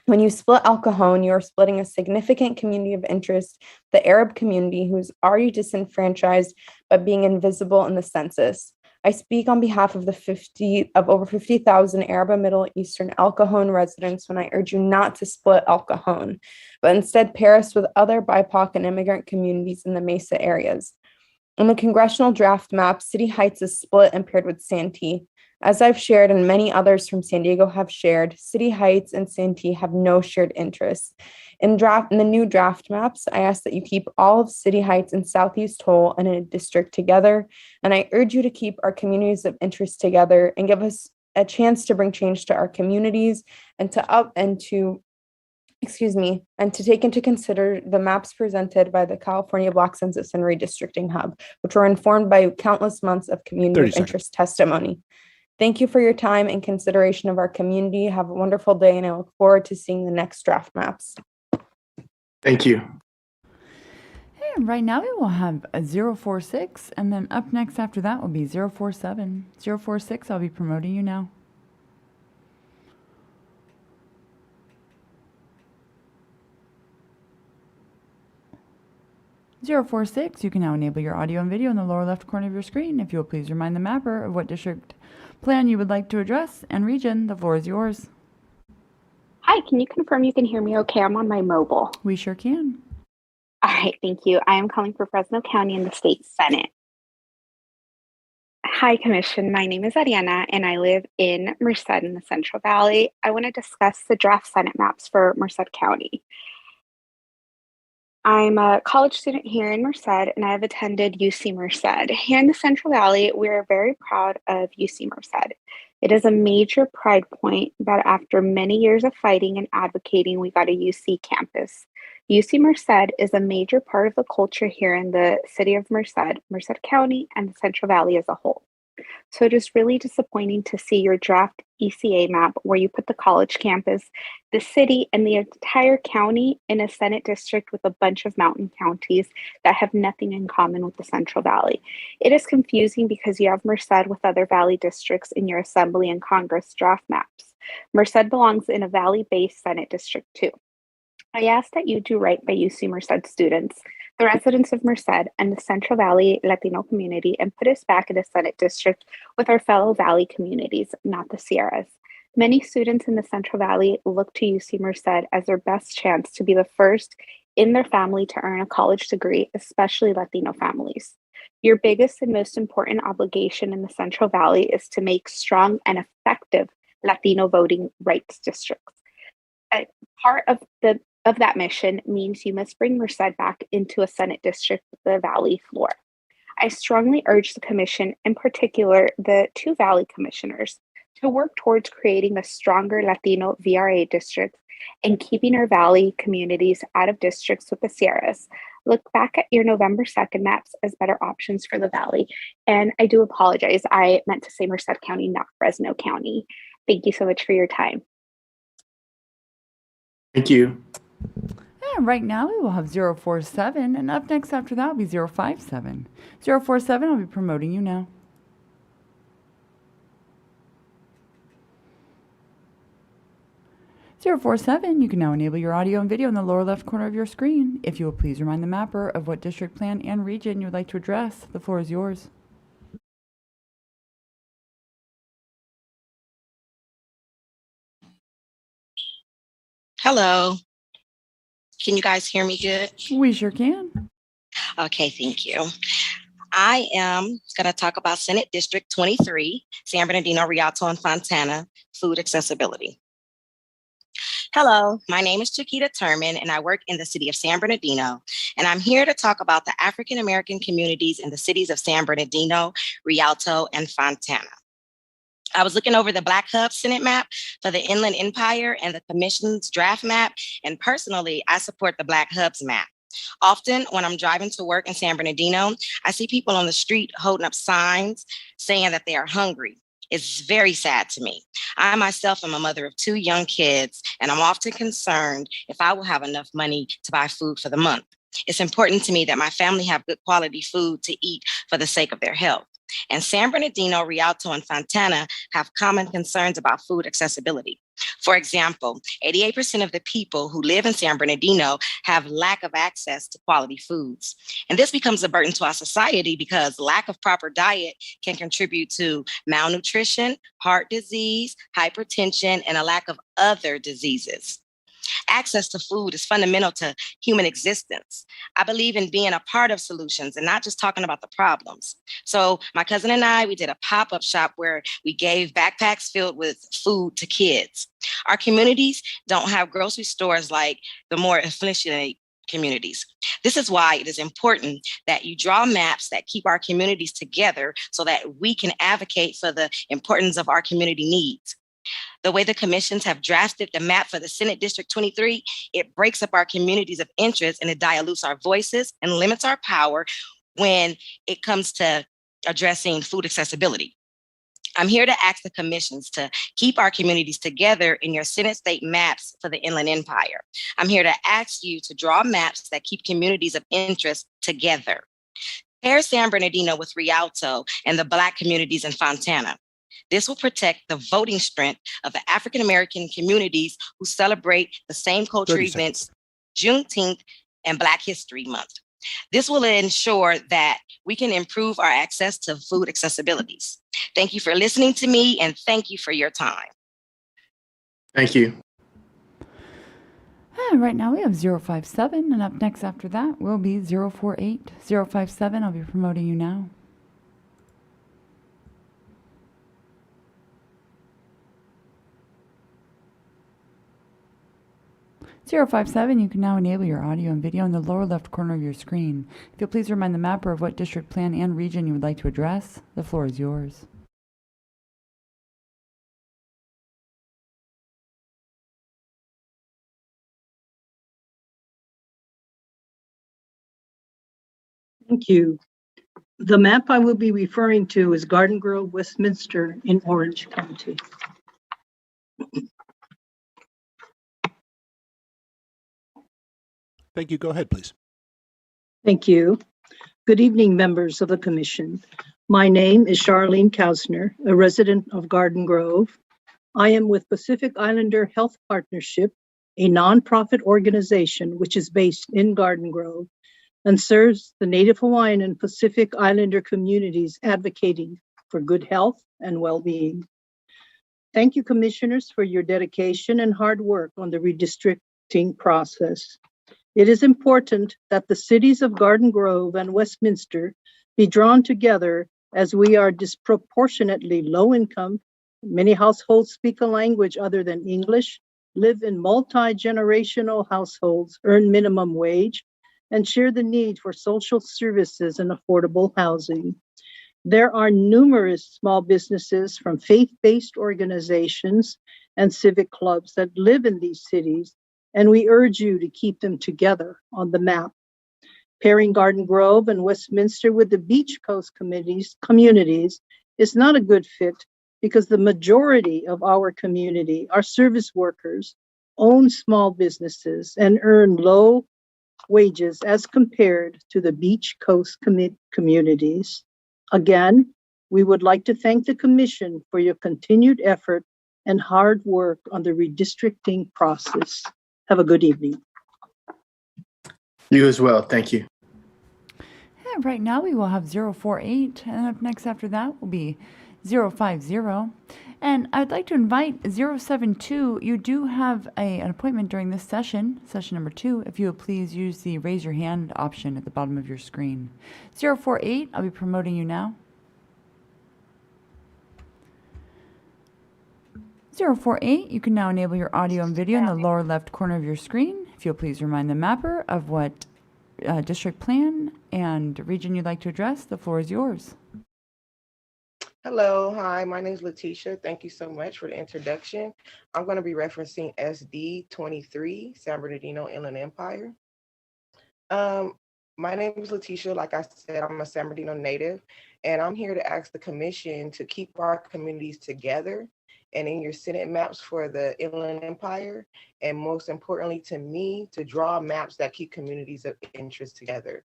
When you split El Cajon, you are splitting a significant community of interest, the Arab community, who is already disenfranchised by being invisible in the census. I speak on behalf of over 50,000 Arab and Middle Eastern El Cajon residents when I urge you not to split El Cajon, but instead pair us with other BIPOC and immigrant communities in the Mesa areas. In the congressional draft map, City Heights is split and paired with Santee. As I've shared and many others from San Diego have shared, City Heights and Santee have no shared interests. In the new draft maps, I ask that you keep all of City Heights and Southeast whole and in a district together. And I urge you to keep our communities of interest together and give us a chance to bring change to our communities and to take into consider the maps presented by the California Black Census and Redistricting Hub, which were informed by countless months of community of interest testimony. Thank you for your time and consideration of our community. Have a wonderful day, and I look forward to seeing the next draft maps. Thank you. And right now we will have a 046, and then up next after that will be 047. 046, I'll be promoting you now. (046), you can now enable your audio and video in the lower left corner of your screen. If you will please remind the mapper of what district plan you would like to address and region. The floor is yours. Hi, can you confirm you can hear me okay? I'm on my mobile. We sure can. All right, thank you. I am calling for Fresno County in the State Senate. Hi, Commission. My name is Ariana, and I live in Merced in the Central Valley. I want to discuss the draft Senate maps for Merced County. I'm a college student here in Merced, and I have attended UC Merced. Here in the Central Valley, we are very proud of UC Merced. It is a major pride point that after many years of fighting and advocating, we got a UC campus. UC Merced is a major part of the culture here in the city of Merced, Merced County, and the Central Valley as a whole. So it is really disappointing to see your draft ECA map where you put the college campus, the city, and the entire county in a Senate district with a bunch of mountain counties that have nothing in common with the Central Valley. It is confusing because you have Merced with other Valley districts in your Assembly and Congress draft maps. Merced belongs in a Valley-based Senate district too. I ask that you do right by UC Merced students. the residents of Merced, and the Central Valley Latino community and put us back in a Senate district with our fellow Valley communities, not the Sierras. Many students in the Central Valley look to UC Merced as their best chance to be the first in their family to earn a college degree, especially Latino families. Your biggest and most important obligation in the Central Valley is to make strong and effective Latino voting rights districts. Part of that mission means you must bring Merced back into a Senate district with the Valley floor. I strongly urge the Commission, in particular the two Valley Commissioners, to work towards creating a stronger Latino VRA district and keeping our Valley communities out of districts with the Sierras. Look back at your November 2nd maps as better options for the Valley. And I do apologize, I meant to say Merced County, not Fresno County. Thank you so much for your time. Thank you. And right now we will have 047, and up next after that will be 057. 047, I'll be promoting you now. (047), you can now enable your audio and video in the lower left corner of your screen. If you will please remind the mapper of what district plan and region you would like to address. The floor is yours. Hello. Can you guys hear me good? We sure can. Okay, thank you. I am going to talk about Senate District 23, San Bernardino, Rialto, and Fontana, food accessibility. Hello, my name is Chiquita Turman, and I work in the city of San Bernardino, and I'm here to talk about the African-American communities in the cities of San Bernardino, Rialto, and Fontana. I was looking over the Black Hub Senate map for the Inland Empire and the Commission's draft map, and personally, I support the Black Hubs map. Often when I'm driving to work in San Bernardino, I see people on the street holding up signs saying that they are hungry. It's very sad to me. I myself am a mother of 2 young kids, and I'm often concerned if I will have enough money to buy food for the month. It's important to me that my family have good quality food to eat for the sake of their health. And San Bernardino, Rialto, and Fontana have common concerns about food accessibility. For example, 88% of the people who live in San Bernardino have lack of access to quality foods. And this becomes a burden to our society because lack of proper diet can contribute to malnutrition, heart disease, hypertension, and a lack of other diseases. Access to food is fundamental to human existence. I believe in being a part of solutions and not just talking about the problems. So my cousin and I, we did a pop-up shop where we gave backpacks filled with food to kids. Our communities don't have grocery stores like the more affluent communities. This is why it is important that you draw maps that keep our communities together so that we can advocate for the importance of our community needs. The way the commissions have drafted the map for the Senate District 23, it breaks up our communities of interest and it dilutes our voices and limits our power when it comes to addressing food accessibility. I'm here to ask the commissions to keep our communities together in your Senate state maps for the Inland Empire. I'm here to ask you to draw maps that keep communities of interest together. Pair San Bernardino with Rialto and the Black communities in Fontana. This will protect the voting strength of the African-American communities who celebrate the same cultural events, Juneteenth and Black History Month. This will ensure that we can improve our access to food accessibilities. Thank you for listening to me and thank you for your time. Thank you. And right now we have 057, and up next after that will be 048. 057, I'll be promoting you now. (057), you can now enable your audio and video in the lower left corner of your screen. If you'll please remind the mapper of what district plan and region you would like to address, the floor is yours. Thank you. The map I will be referring to is Garden Grove, Westminster in Orange County. Thank you. Go ahead, please. Thank you. Good evening, members of the Commission. My name is Charlene Kausner, a resident of Garden Grove. I am with Pacific Islander Health Partnership, a nonprofit organization which is based in Garden Grove, and serves the Native Hawaiian and Pacific Islander communities advocating for good health and well-being. Thank you, Commissioners, for your dedication and hard work on the redistricting process. It is important that the cities of Garden Grove and Westminster be drawn together, as we are disproportionately low income. Many households speak a language other than English, live in multi-generational households, earn minimum wage, and share the need for social services and affordable housing. There are numerous small businesses from faith-based organizations and civic clubs that live in these cities, and we urge you to keep them together on the map. Pairing Garden Grove and Westminster with the Beach Coast communities is not a good fit, because the majority of our community are service workers, own small businesses, and earn low wages as compared to the Beach Coast communities. Again, we would like to thank the Commission for your continued effort and hard work on the redistricting process. Have a good evening. You as well. Thank you. And right now we will have 048, and up next after that will be 050. And I'd like to invite 072. You do have an appointment during this session number 2. If you would please use the raise your hand option at the bottom of your screen. 048, I'll be promoting you now. 048, you can now enable your audio and video in the lower left corner of your screen. If you'll please remind the mapper of what district plan and region you'd like to address, the floor is yours. Hello, hi, my name is Letitia. Thank you so much for the introduction. I'm going to be referencing SD 23, San Bernardino Inland Empire. My name is Letitia. Like I said, I'm a San Bernardino native, and I'm here to ask the Commission to keep our communities together and in your Senate maps for the Inland Empire, and most importantly to me, to draw maps that keep communities of interest together.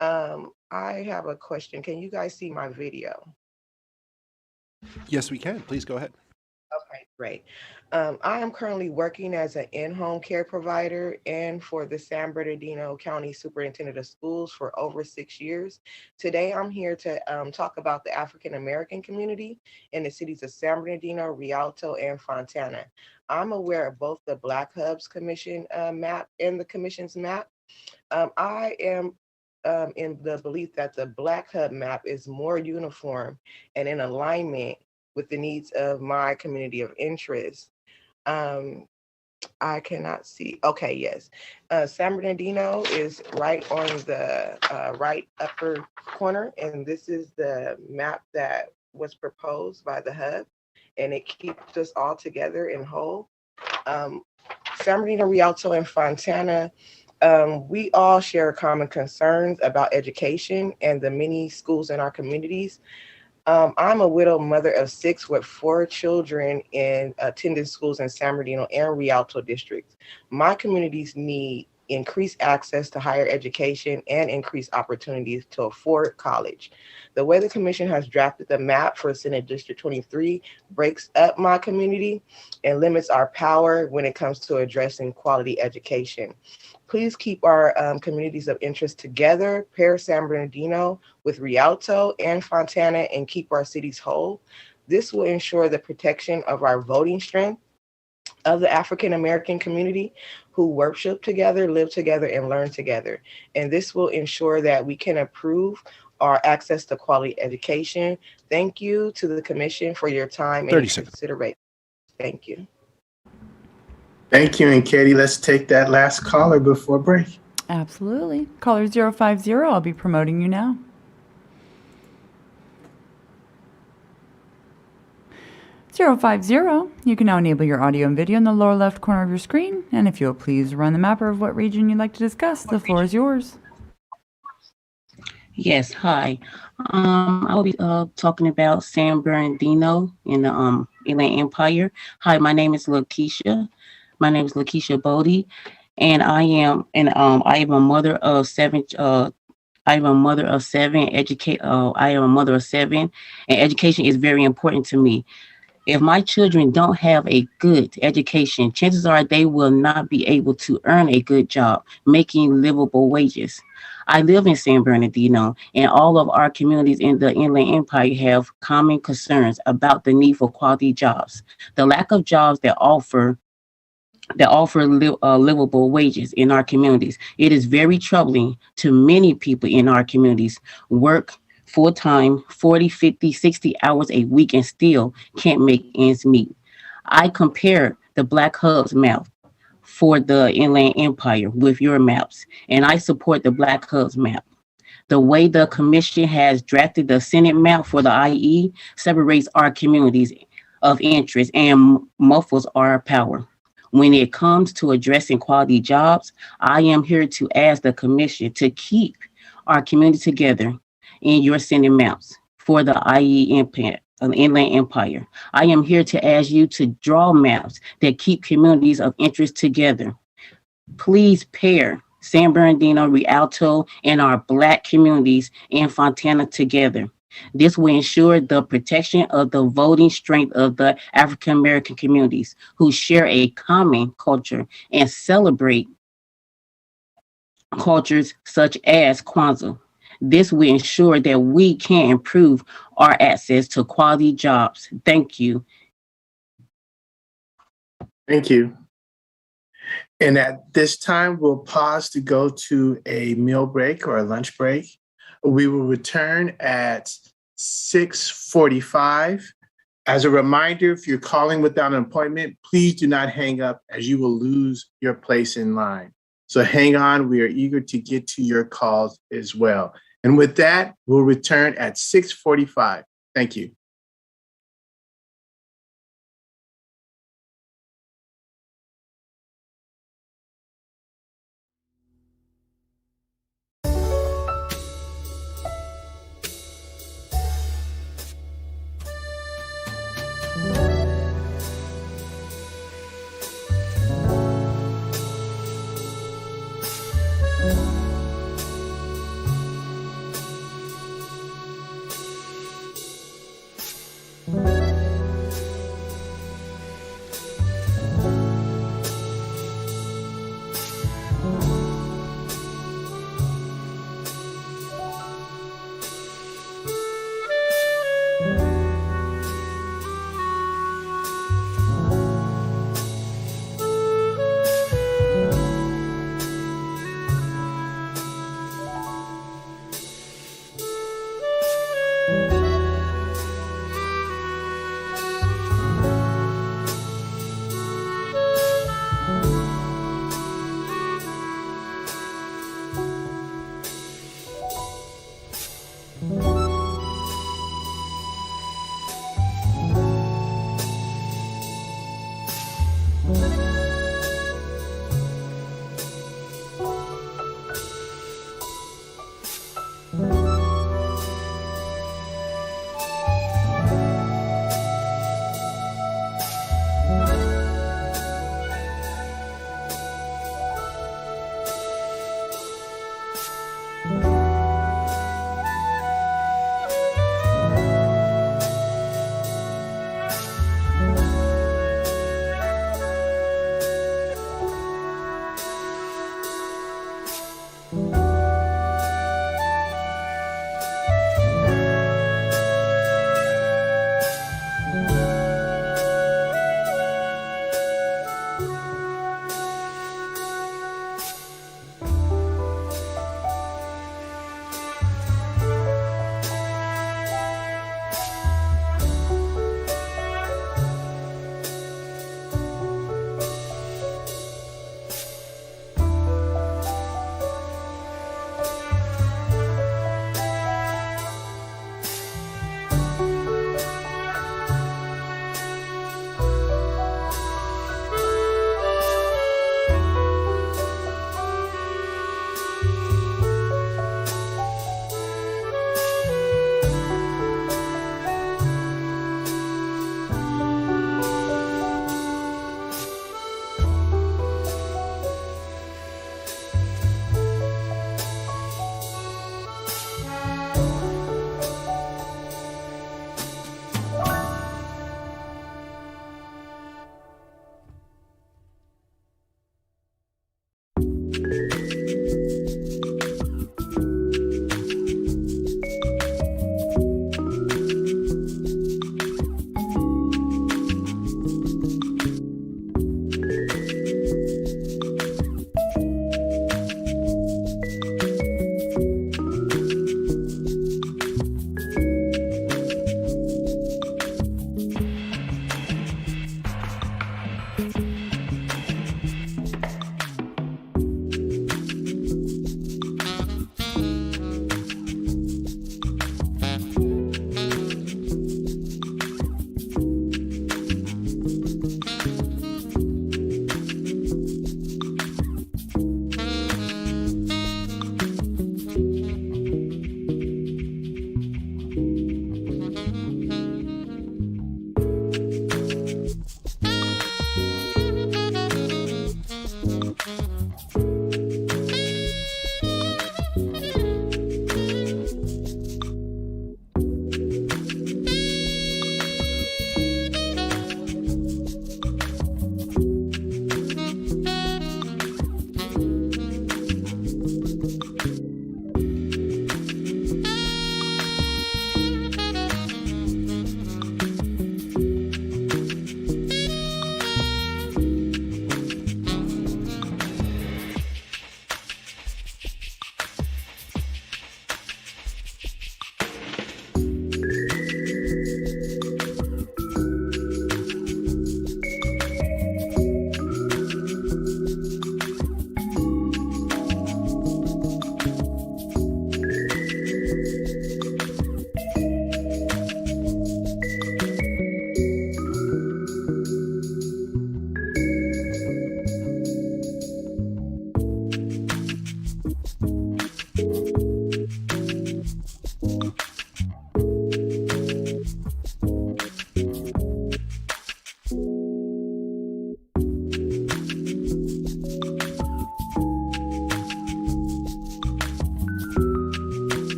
I have a question. Can you guys see my video? Yes, we can. Please go ahead. Okay, great. I am currently working as an in-home care provider and for the San Bernardino County Superintendent of Schools for over 6 years. Today, I'm here to talk about the African-American community in the cities of San Bernardino, Rialto, and Fontana. I'm aware of both the Black Hubs Commission map and the Commission's map. I am in the belief that the Black Hub map is more uniform and in alignment with the needs of my community of interest. I cannot see. Okay, yes. San Bernardino is right on the right upper corner, and this is the map that was proposed by the Hub, and it keeps us all together and whole. San Bernardino, Rialto, and Fontana, we all share common concerns about education and the many schools in our communities. I'm a widowed mother of 6 with 4 children in attending schools in San Bernardino and Rialto districts. My communities need increased access to higher education and increased opportunities to afford college. The way the Commission has drafted the map for Senate District 23 breaks up my community and limits our power when it comes to addressing quality education. Please keep our communities of interest together, pair San Bernardino with Rialto and Fontana, and keep our cities whole. This will ensure the protection of our voting strength of the African-American community who worship together, live together, and learn together. And this will ensure that we can improve our access to quality education. Thank you to the Commission for your time and consideration. Thank you. Thank you. And Katie, let's take that last caller before break. Absolutely. Caller 050, I'll be promoting you now. You can now enable your audio and video in the lower left corner of your screen. And if you'll please run the mapper of what region you'd like to discuss, the floor is yours. Yes, hi. I will be talking about San Bernardino in the Inland Empire. Hi, my name is Lakeisha. My name is Lakeisha Bodie, and I am a mother of 7. I am a mother of 7. I am a mother of 7, and education is very important to me. If my children don't have a good education, chances are they will not be able to earn a good job, making livable wages. I live in San Bernardino, and all of our communities in the Inland Empire have common concerns about the need for quality jobs, the lack of jobs that offer livable wages in our communities. It is very troubling to many people in our communities work full-time, 40, 50, 60 hours a week and still can't make ends meet. I compare the Black Hubs map for the Inland Empire with your maps, and I support the Black Hubs map. The way the commission has drafted the Senate map for the IE separates our communities of interest and muffles our power. When it comes to addressing quality jobs, I am here to ask the commission to keep our community together in your Senate maps for the IE Inland Empire. I am here to ask you to draw maps that keep communities of interest together. Please pair San Bernardino, Rialto, and our Black communities in Fontana together. This will ensure the protection of the voting strength of the African American communities who share a common culture and celebrate cultures such as Kwanzaa. This will ensure that we can improve our access to quality jobs. Thank you. Thank you. And at this time, we'll pause to go to a meal break or a lunch break. We will return at 6:45. As a reminder, if you're calling without an appointment, please do not hang up as you will lose your place in line. So hang on, we are eager to get to your calls as well. And with that, we'll return at 6:45. Thank you.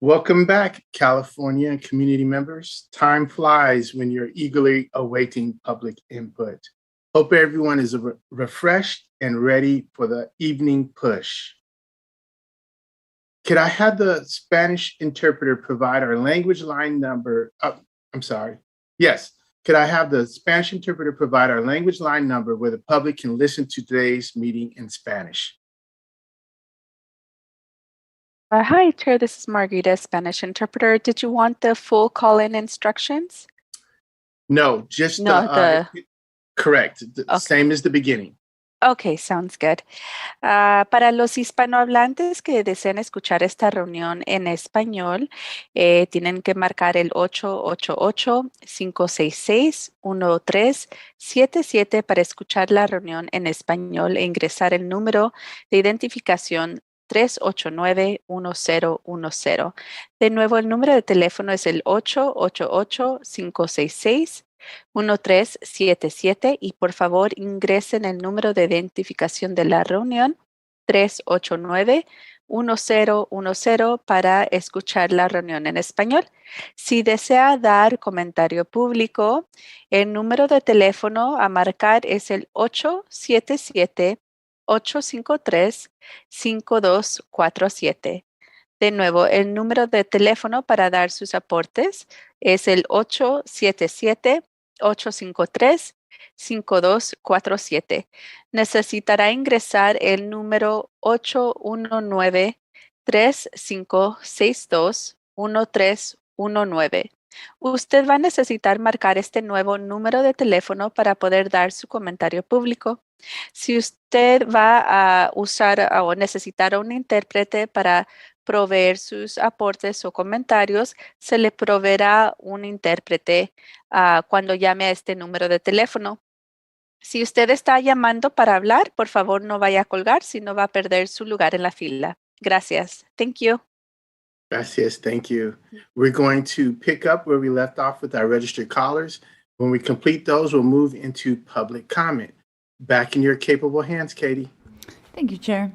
Welcome back, California and community members. Time flies when you're eagerly awaiting public input. Hope everyone is refreshed and ready for the evening push. Could I have the Spanish interpreter provide our language line number? I'm sorry. Yes. Could I have the Spanish interpreter provide our language line number where the public can listen to today's meeting in Spanish? Hi, Chair. This is Margarita, Spanish interpreter. Did you want the full call-in instructions? No, just correct. Okay. Same as the beginning. Okay, sounds good. Para los hispanohablantes que deseen escuchar esta reunión en español, tienen que marcar el 888-566-1377 para escuchar la reunión en español e ingresar el número de identificación 389-1010. De nuevo, el número de teléfono es el 888-566-1377 y por favor ingresen el número de identificación de la reunión 389-1010 para escuchar la reunión en español. Si desea dar comentario público, el número de teléfono a marcar es el 877-853-5247. De nuevo, el número de teléfono para dar sus aportes es el 877-853-5247. Necesitará ingresar el número 819-3562-1319. Usted va a necesitar marcar este nuevo número de teléfono para poder dar su comentario público. Si usted va a usar o necesitar un intérprete para proveer sus aportes o comentarios, se le proveerá un intérprete cuando llame a este número de teléfono. Si usted está llamando para hablar, por favor no vaya a colgar, sino va a perder su lugar en la fila. Gracias. Thank you. Gracias. Thank you. We're going to pick up where we left off with our registered callers. When we complete those, we'll move into public comment. Back in your capable hands, Katie. Thank you, Chair.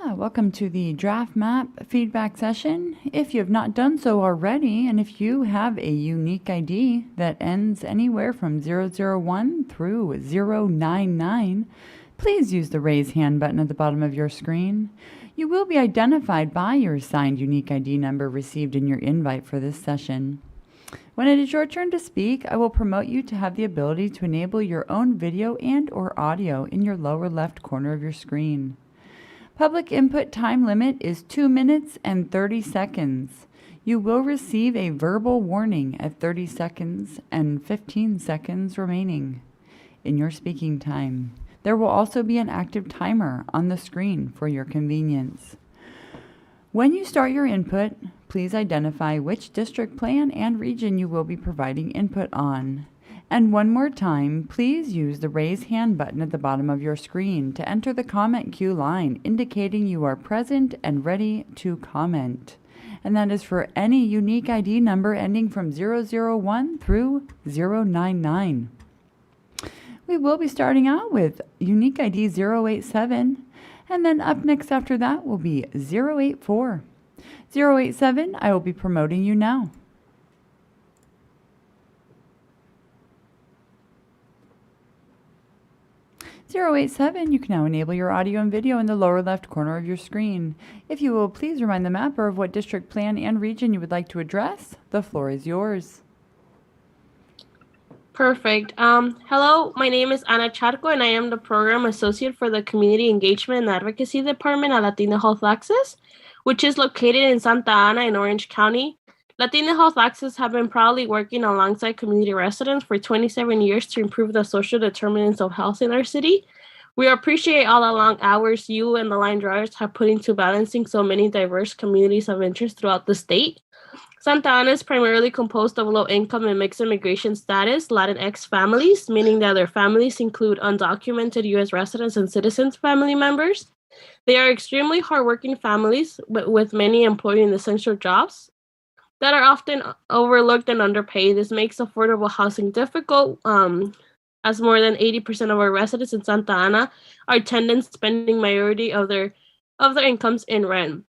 Welcome to the draft map feedback session. If you have not done so already, and if you have a unique ID that ends anywhere from 001 through 099, please use the raise hand button at the bottom of your screen. You will be identified by your assigned unique ID number received in your invite for this session. When it is your turn to speak, I will promote you to have the ability to enable your own video and/or audio in your lower left corner of your screen. Public input time limit is 2 minutes and 30 seconds. You will receive a verbal warning at 30 seconds and 15 seconds remaining in your speaking time. There will also be an active timer on the screen for your convenience. When you start your input, please identify which district plan and region you will be providing input on. And one more time, please use the raise hand button at the bottom of your screen to enter the comment queue line indicating you are present and ready to comment. And that is for any unique ID number ending from 001 through 099. We will be starting out with unique ID 087, and then up next after that will be 084. 087, I will be promoting you now. You can now enable your audio and video in the lower left corner of your screen. If you will please remind the mapper of what district plan and region you would like to address, the floor is yours. Perfect. Hello, my name is Ana Charco, and I am the Program Associate for the Community Engagement and Advocacy Department at Latino Health Access, which is located in Santa Ana in Orange County. Latino Health Access have been proudly working alongside community residents for 27 years to improve the social determinants of health in our city. We appreciate all the long hours you and the line drivers have put into balancing so many diverse communities of interest throughout the state. Santa Ana is primarily composed of low-income and mixed immigration status Latinx families, meaning that their families include undocumented U.S. residents and citizens family members. They are extremely hardworking families, but with many employed in essential jobs that are often overlooked and underpaid. This makes affordable housing difficult, as more than 80% of our residents in Santa Ana are tenants spending majority of their incomes in rent.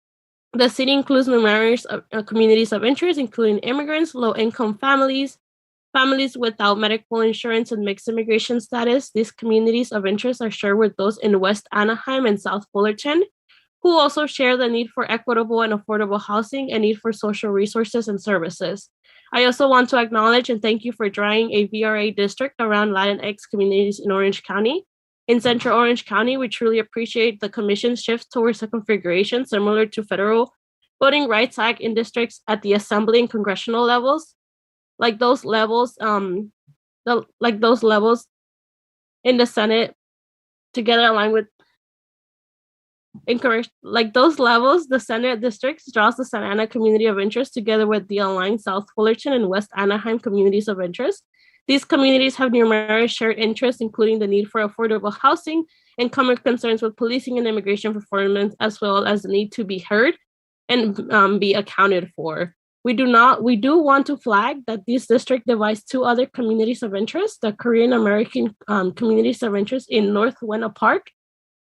The city includes numerous communities of interest, including immigrants, low-income families, families without medical insurance, and mixed immigration status. These communities of interest are shared with those in West Anaheim and South Fullerton, who also share the need for equitable and affordable housing and need for social resources and services. I also want to acknowledge and thank you for drawing a VRA district around Latinx communities in Orange County. In Central Orange County, we truly appreciate the Commission's shift towards a configuration similar to Federal Voting Rights Act in districts at the Assembly and congressional levels, like those levels in the Senate, together aligned with those levels, the Senate districts draws the Santa Ana community of interest together with the aligned South Fullerton and West Anaheim communities of interest. These communities have numerous shared interests, including the need for affordable housing and common concerns with policing and immigration performance, as well as the need to be heard and be accounted for. We do want to flag that this district divides two other communities of interest, the Korean American communities of interest in North Buena Park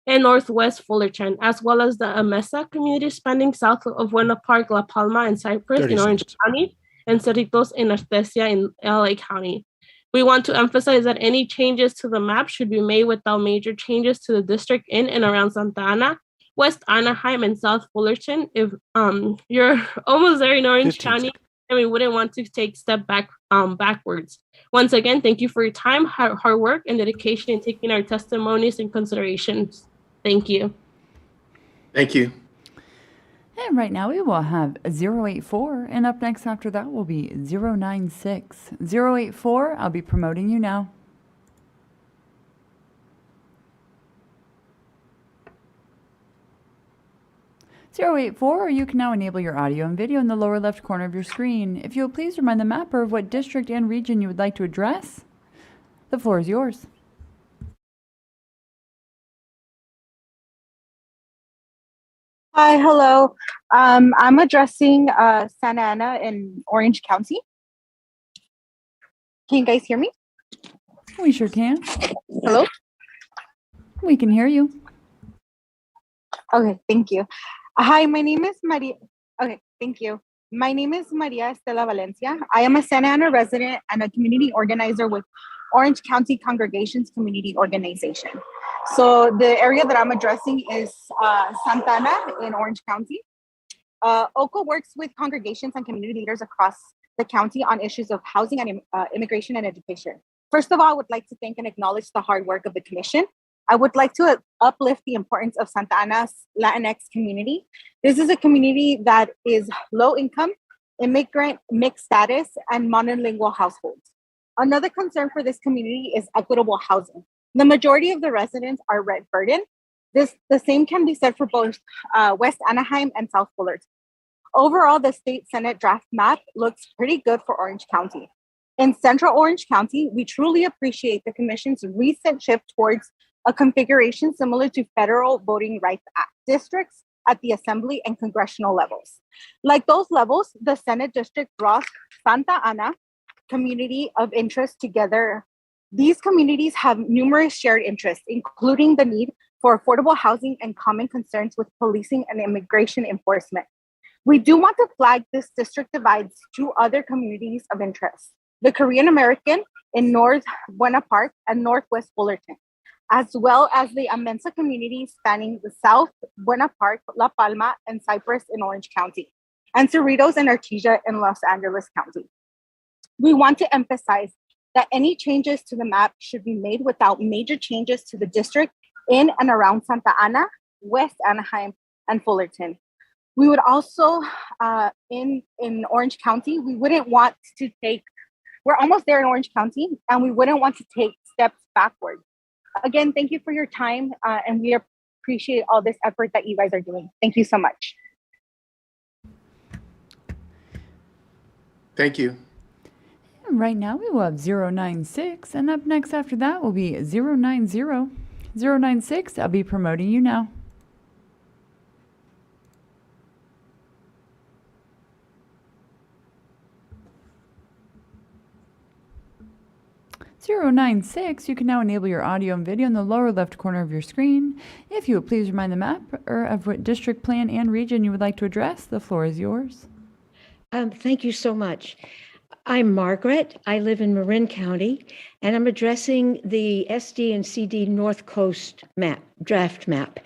and Northwest Fullerton, as well as the Amesa community spanning south of Buena Park, La Palma, and Cypress in Orange County, and Cerritos in Artesia in LA County. We want to emphasize that any changes to the map should be made without major changes to the district in and around Santa Ana, West Anaheim, and South Fullerton. If you're almost there in Orange County, and we wouldn't want to take step backwards. Once again, thank you for your time, hard work, and dedication in taking our testimonies and considerations. Thank you. Thank you. And right now we will have 084, and up next after that will be 096. 084, I'll be promoting you now. .084, you can now enable your audio and video in the lower left corner of your screen. If you'll please remind the mapper of what district and region you would like to address. The floor is yours. Hi, hello. I'm addressing Santa Ana in Orange County. Can you guys hear me? We sure can. Hello? We can hear you. Okay, thank you. Hi, my name is Maria. Okay, thank you. My name is Maria Estela Valencia. I am a Santa Ana resident and a community organizer with Orange County Congregations Community Organization. So the area that I'm addressing is Santa Ana in Orange County. OCO works with congregations and community leaders across the county on issues of housing and immigration and education. First of all, I would like to thank and acknowledge the hard work of the commission. I would like to uplift the importance of Santa Ana's Latinx community. This is a community that is low income, immigrant, mixed status, and monolingual households. Another concern for this community is equitable housing. The majority of the residents are rent burdened. The same can be said for both West Anaheim and South Fullerton. Overall, the state Senate draft map looks pretty good for Orange County. In Central Orange County, we truly appreciate the commission's recent shift towards a configuration similar to Federal Voting Rights Act districts at the Assembly and congressional levels. Like those levels, the Senate district draws Santa Ana community of interest together. These communities have numerous shared interests, including the need for affordable housing and common concerns with policing and immigration enforcement. We do want to flag this district divides two other communities of interest, the Korean American in North Buena Park and Northwest Fullerton, as well as the Amensa community spanning the South Buena Park, La Palma, and Cypress in Orange County, and Cerritos and Artesia in Los Angeles County. We want to emphasize that any changes to the map should be made without major changes to the district in and around Santa Ana, West Anaheim, and Fullerton. We would also, in Orange County, we wouldn't want to take, we're almost there in Orange County, and we wouldn't want to take steps backward. Again, thank you for your time, and we appreciate all this effort that you guys are doing. Thank you so much. Thank you. And right now we will have 096, and up next after that will be 090. 096, I'll be promoting you now. 096, you can now enable your audio and video in the lower left corner of your screen. If you would please remind the map of what district, plan, and region you would like to address, the floor is yours. Thank you so much. I'm Margaret. I live in Marin County, and I'm addressing the SD and CD North Coast draft map.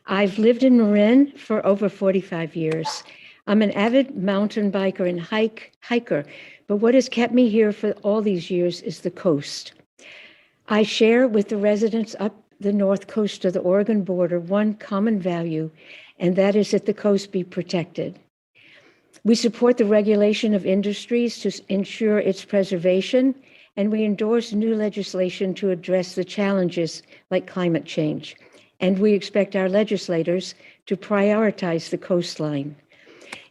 I've lived in Marin for over 45 years. I'm an avid mountain biker and hiker, but what has kept me here for all these years is the coast. I share with the residents up the north coast of the Oregon border one common value, and that is that the coast be protected. We support the regulation of industries to ensure its preservation, and we endorse new legislation to address the challenges like climate change. And we expect our legislators to prioritize the coastline.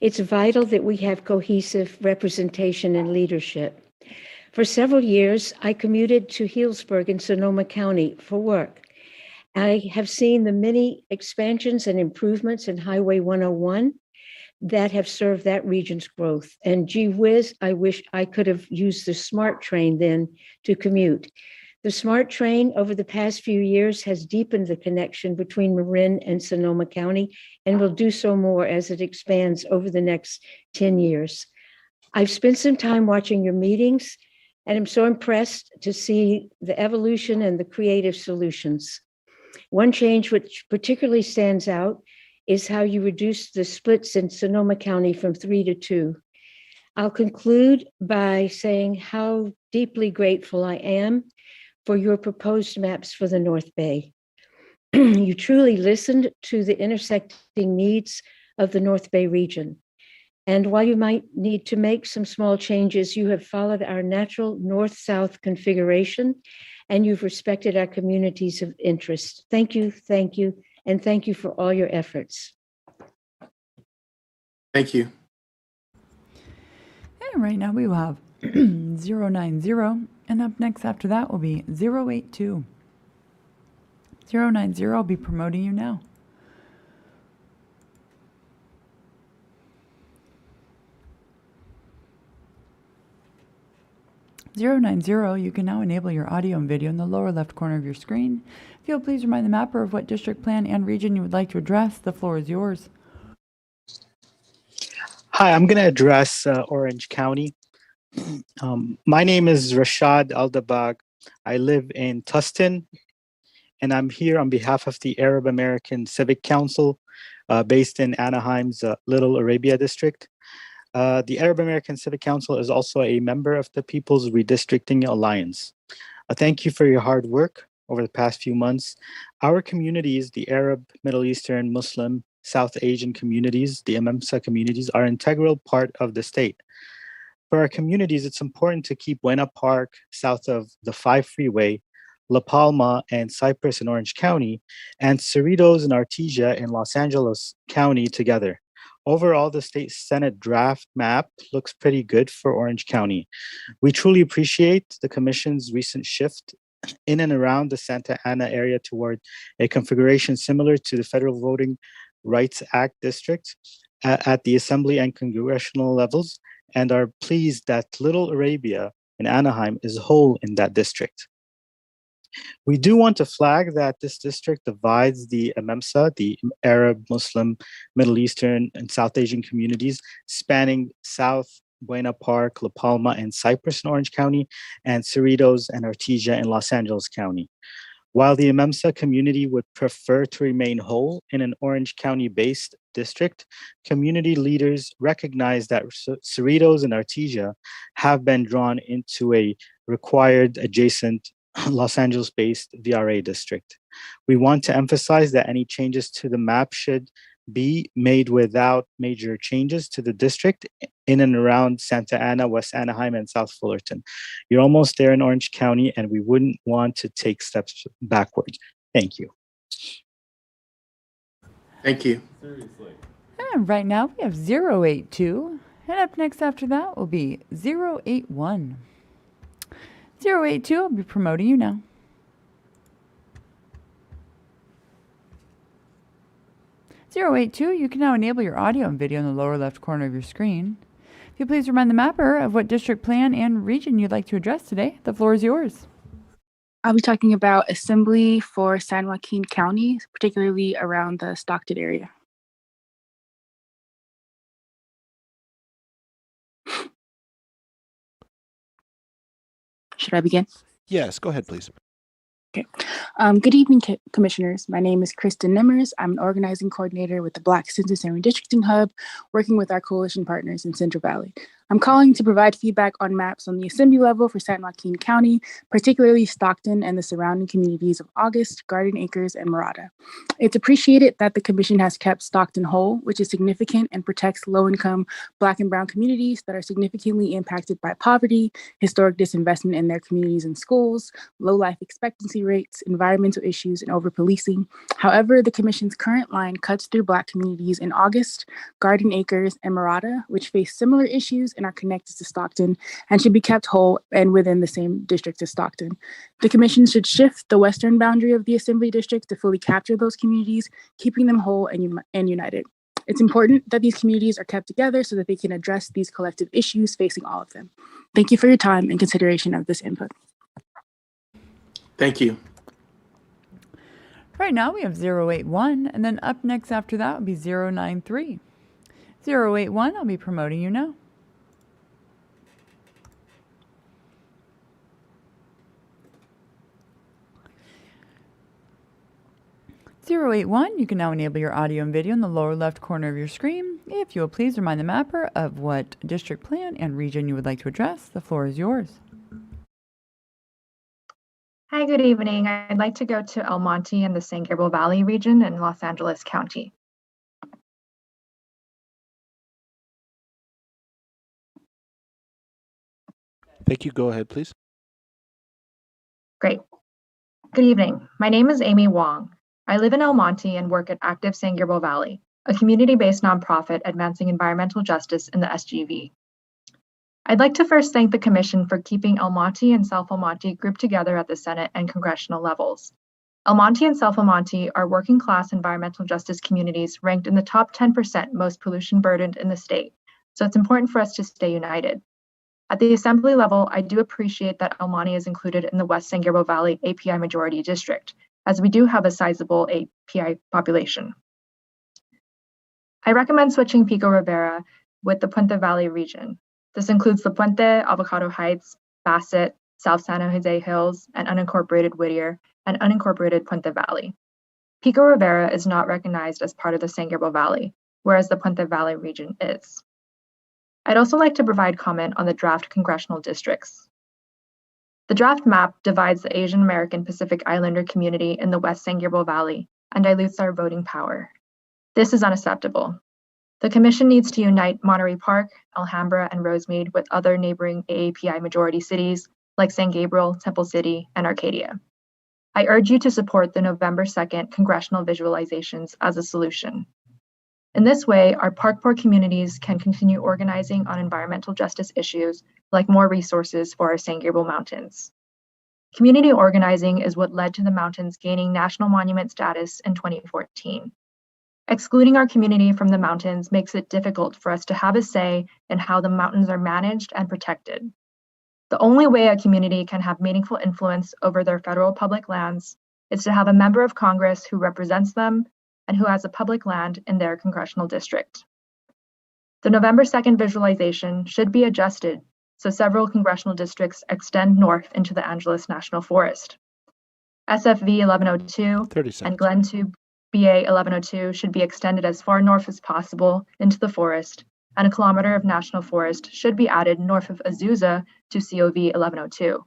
It's vital that we have cohesive representation and leadership. For several years, I commuted to Healdsburg in Sonoma County for work. I have seen the many expansions and improvements in Highway 101 that have served that region's growth. And gee whiz, I wish I could have used the SMART train then to commute. The SMART train over the past few years has deepened the connection between Marin and Sonoma County and will do so more as it expands over the next 10 years. I've spent some time watching your meetings, and I'm so impressed to see the evolution and the creative solutions. One change which particularly stands out is how you reduced the splits in Sonoma County from 3 to 2. I'll conclude by saying how deeply grateful I am for your proposed maps for the North Bay. You truly listened to the intersecting needs of the North Bay region. And while you might need to make some small changes, you have followed our natural north-south configuration, and you've respected our communities of interest. Thank you, and thank you for all your efforts. Thank you. And right now we will have 090, and up next after that will be 082. 090, I'll be promoting you now. You can now enable your audio and video in the lower left corner of your screen. If you'll please remind the mapper of what district, plan, and region you would like to address, the floor is yours. Hi, I'm going to address Orange County. My name is Rashad Aldabag. I live in Tustin, and I'm here on behalf of the Arab American Civic Council based in Anaheim's Little Arabia district. The Arab American Civic Council is also a member of the People's Redistricting Alliance. Thank you for your hard work over the past few months. Our communities, the Arab, Middle Eastern, Muslim, South Asian communities, the MMSA communities, are an integral part of the state. For our communities, it's important to keep Buena Park south of the 5 freeway, La Palma and Cypress in Orange County, and Cerritos and Artesia in Los Angeles County together. Overall, the state Senate draft map looks pretty good for Orange County. We truly appreciate the Commission's recent shift in and around the Santa Ana area toward a configuration similar to the Federal Voting Rights Act district at the Assembly and Congressional levels, and are pleased that Little Arabia in Anaheim is whole in that district. We do want to flag that this district divides the MMSA, the Arab, Muslim, Middle Eastern, and South Asian communities, spanning South Buena Park, La Palma, and Cypress in Orange County, and Cerritos and Artesia in Los Angeles County. While the MMSA community would prefer to remain whole in an Orange County-based district, community leaders recognize that Cerritos and Artesia have been drawn into a required adjacent Los Angeles-based VRA district. We want to emphasize that any changes to the map should be made without major changes to the district in and around Santa Ana, West Anaheim, and South Fullerton. You're almost there in Orange County, and we wouldn't want to take steps backward. Thank you. Thank you. And right now we have 082, and up next after that will be 081. 082, I'll be promoting you now. 082, you can now enable your audio and video in the lower left corner of your screen. If you please remind the mapper of what district, plan, and region you'd like to address today, the floor is yours. I'll be talking about assembly for San Joaquin County, particularly around the Stockton area. Should I begin? Yes, go ahead, please. Okay. Good evening, commissioners. My name is Kristen Nimmers. I'm an organizing coordinator with the Black Census and Redistricting Hub, working with our coalition partners in Central Valley. I'm calling to provide feedback on maps on the assembly level for San Joaquin County, particularly Stockton and the surrounding communities of August, Garden Acres, and Murata. It's appreciated that the commission has kept Stockton whole, which is significant and protects low-income Black and Brown communities that are significantly impacted by poverty, historic disinvestment in their communities and schools, low life expectancy rates, environmental issues, and over-policing. However, the commission's current line cuts through Black communities in August, Garden Acres, and Murata, which face similar issues and are connected to Stockton and should be kept whole and within the same district as Stockton. The commission should shift the western boundary of the assembly district to fully capture those communities, keeping them whole and united. It's important that these communities are kept together so that they can address these collective issues facing all of them. Thank you for your time and consideration of this input. Thank you. Right now we have 081, and then up next after that will be 093. 081, I'll be promoting you now. You can now enable your audio and video in the lower left corner of your screen. If you will please remind the mapper of what district plan and region you would like to address. The floor is yours. Hi, good evening. I'd like to go to El Monte in the San Gabriel Valley region in Los Angeles County. Thank you. Go ahead, please. Great. Good evening. My name is Amy Wong. I live in El Monte and work at Active San Gabriel Valley, a community-based nonprofit advancing environmental justice in the SGV. I'd like to first thank the Commission for keeping El Monte and South El Monte grouped together at the Senate and congressional levels. El Monte and South El Monte are working-class environmental justice communities ranked in the top 10% most pollution burdened in the state, so it's important for us to stay united. At the Assembly level, I do appreciate that El Monte is included in the West San Gabriel Valley API Majority District, as we do have a sizable API population. I recommend switching Pico Rivera with the Puente Valley region. This includes the Puente, Avocado Heights, Bassett, South San Jose Hills, and unincorporated Whittier, and unincorporated Puente Valley. Pico Rivera is not recognized as part of the San Gabriel Valley, whereas the Puente Valley region is. I'd also like to provide comment on the draft congressional districts. The draft map divides the Asian American Pacific Islander community in the West San Gabriel Valley and dilutes our voting power. This is unacceptable. The Commission needs to unite Monterey Park, Alhambra, and Rosemead with other neighboring AAPI majority cities like San Gabriel, Temple City, and Arcadia. I urge you to support the November 2nd congressional visualizations as a solution. In this way, our park poor communities can continue organizing on environmental justice issues like more resources for our San Gabriel Mountains. Community organizing is what led to the mountains gaining national monument status in 2014. Excluding our community from the mountains makes it difficult for us to have a say in how the mountains are managed and protected. The only way a community can have meaningful influence over their federal public lands is to have a member of Congress who represents them and who has a public land in their congressional district. The November 2nd visualization should be adjusted so several congressional districts extend north into the Angeles National Forest. SFV 1102 and Glen Tube BA 1102 should be extended as far north as possible into the forest, and a kilometer of national forest should be added north of Azusa to COV 1102.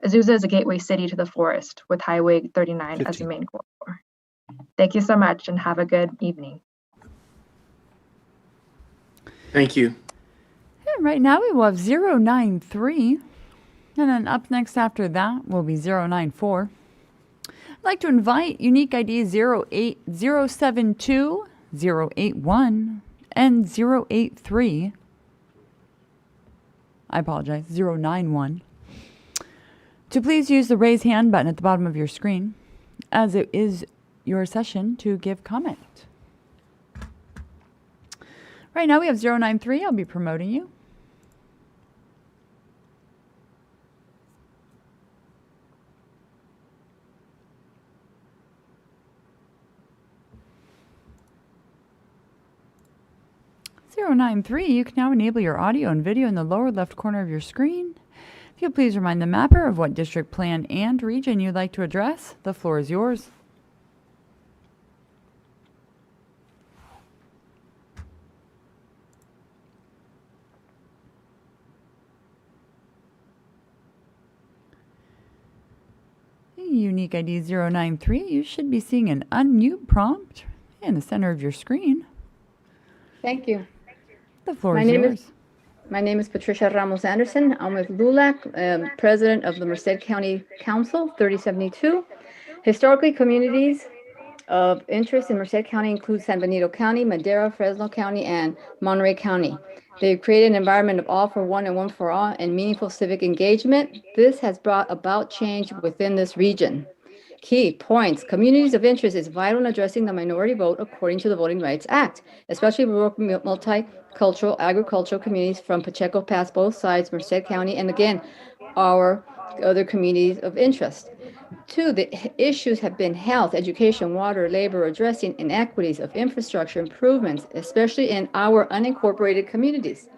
Azusa is a gateway city to the forest, with Highway 39 as the main corridor. Thank you so much and have a good evening. Thank you. And right now we will have 093, and then up next after that will be 094. I'd like to invite unique ID 08072, 081, and 083. I apologize, 091. To please use the raise hand button at the bottom of your screen, as it is your session to give comment. Right now we have 093. I'll be promoting you. 093, you can now enable your audio and video in the lower left corner of your screen. If you'll please remind the mapper of what district plan and region you'd like to address, the floor is yours. Unique ID 093, you should be seeing an unmute prompt in the center of your screen. Thank you. The floor is yours. My name is Patricia Ramos Anderson. I'm with LULAC, president of the Merced County Council 3072. Historically, communities of interest in Merced County include San Benito County, Madera, Fresno County, and Monterey County. They've created an environment of all for one and one for all and meaningful civic engagement. This has brought about change within this region. Key points. Communities of interest is vital in addressing the minority vote according to the Voting Rights Act, especially rural multicultural agricultural communities from Pacheco Pass, both sides, Merced County, and again, our other communities of interest. 2, the issues have been health, education, water, labor, addressing inequities of infrastructure improvements, especially in our unincorporated communities.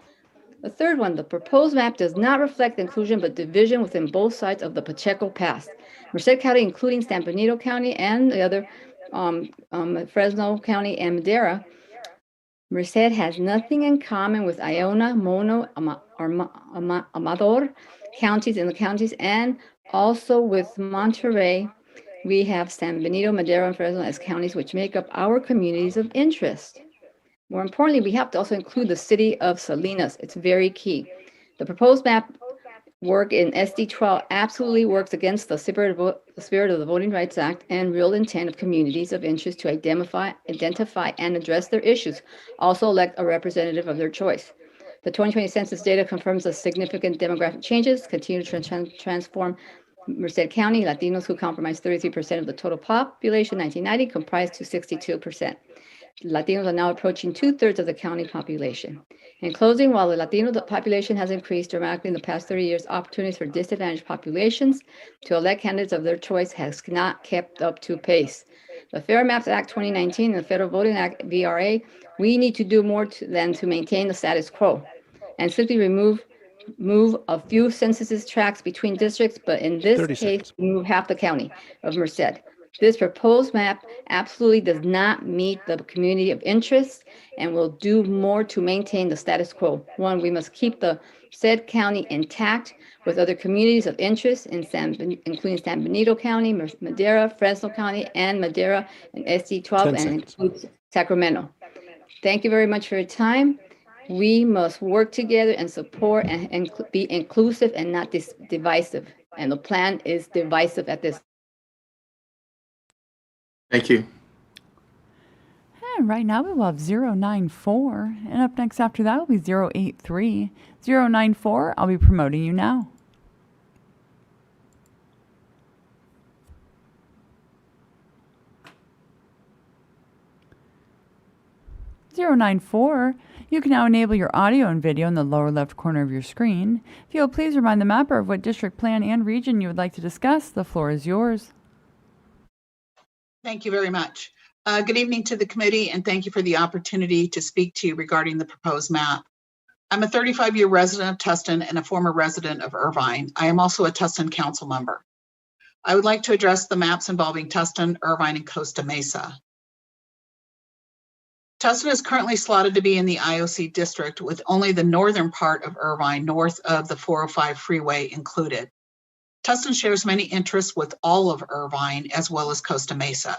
The 3rd one, the proposed map does not reflect inclusion but division within both sides of the Pacheco Pass. Merced County, including San Benito County and the other Fresno County and Madera, Merced has nothing in common with Iona, Mono, Amador counties in the counties, and also with Monterey. We have San Benito, Madera, and Fresno as counties which make up our communities of interest. More importantly, we have to also include the city of Salinas. It's very key. The proposed map work in SD 12 absolutely works against the spirit of the Voting Rights Act and real intent of communities of interest to identify and address their issues. Also elect a representative of their choice. The 2020 census data confirms the significant demographic changes continue to transform Merced County. Latinos, who comprise 33% of the total population, 1990 comprised to 62%. Latinos are now approaching 2/3 of the county population. In closing, while the Latino population has increased dramatically in the past 30 years, opportunities for disadvantaged populations to elect candidates of their choice has not kept up to pace. The Fair Maps Act 2019 and the Federal Voting Act, VRA, we need to do more than to maintain the status quo and simply move a few census tracts between districts, but in this case, move half the county of Merced. This proposed map absolutely does not meet the community of interest and will do more to maintain the status quo. 1, we must keep the said county intact with other communities of interest, including San Benito County, Madera, Fresno County, and Madera, and SD 12, and includes Sacramento. Thank you very much for your time. We must work together and support and be inclusive and not divisive. And the plan is divisive at this. Thank you. And right now we will have 094. And up next after that will be 083. 094, I'll be promoting you now. (094). You can now enable your audio and video in the lower left corner of your screen. If you'll please remind the mapper of what district plan and region you would like to discuss, the floor is yours. Thank you very much. Good evening to the committee, and thank you for the opportunity to speak to you regarding the proposed map. I'm a 35-year resident of Tustin and a former resident of Irvine. I am also a Tustin council member. I would like to address the maps involving Tustin, Irvine, and Costa Mesa. Tustin is currently slotted to be in the IOC district with only the northern part of Irvine north of the 405 freeway included. Tustin shares many interests with all of Irvine as well as Costa Mesa.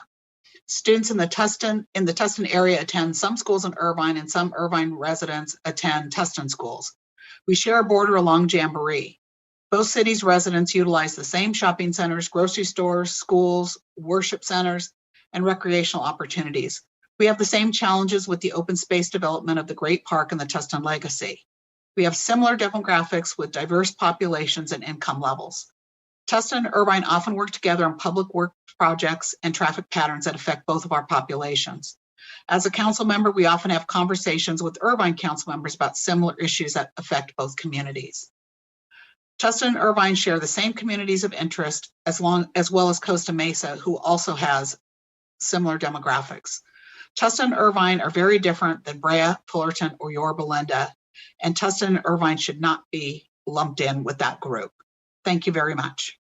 Students in the Tustin area attend some schools in Irvine, and some Irvine residents attend Tustin schools. We share a border along Jamboree. Both cities' residents utilize the same shopping centers, grocery stores, schools, worship centers, and recreational opportunities. We have the same challenges with the open space development of the Great Park and the Tustin Legacy. We have similar demographics with diverse populations and income levels. Tustin and Irvine often work together on public work projects and traffic patterns that affect both of our populations. As a council member, we often have conversations with Irvine council members about similar issues that affect both communities. Tustin and Irvine share the same communities of interest as well as Costa Mesa, who also has similar demographics. Tustin and Irvine are very different than Brea, Fullerton, or Yorba Linda, and Tustin and Irvine should not be lumped in with that group. Thank you very much.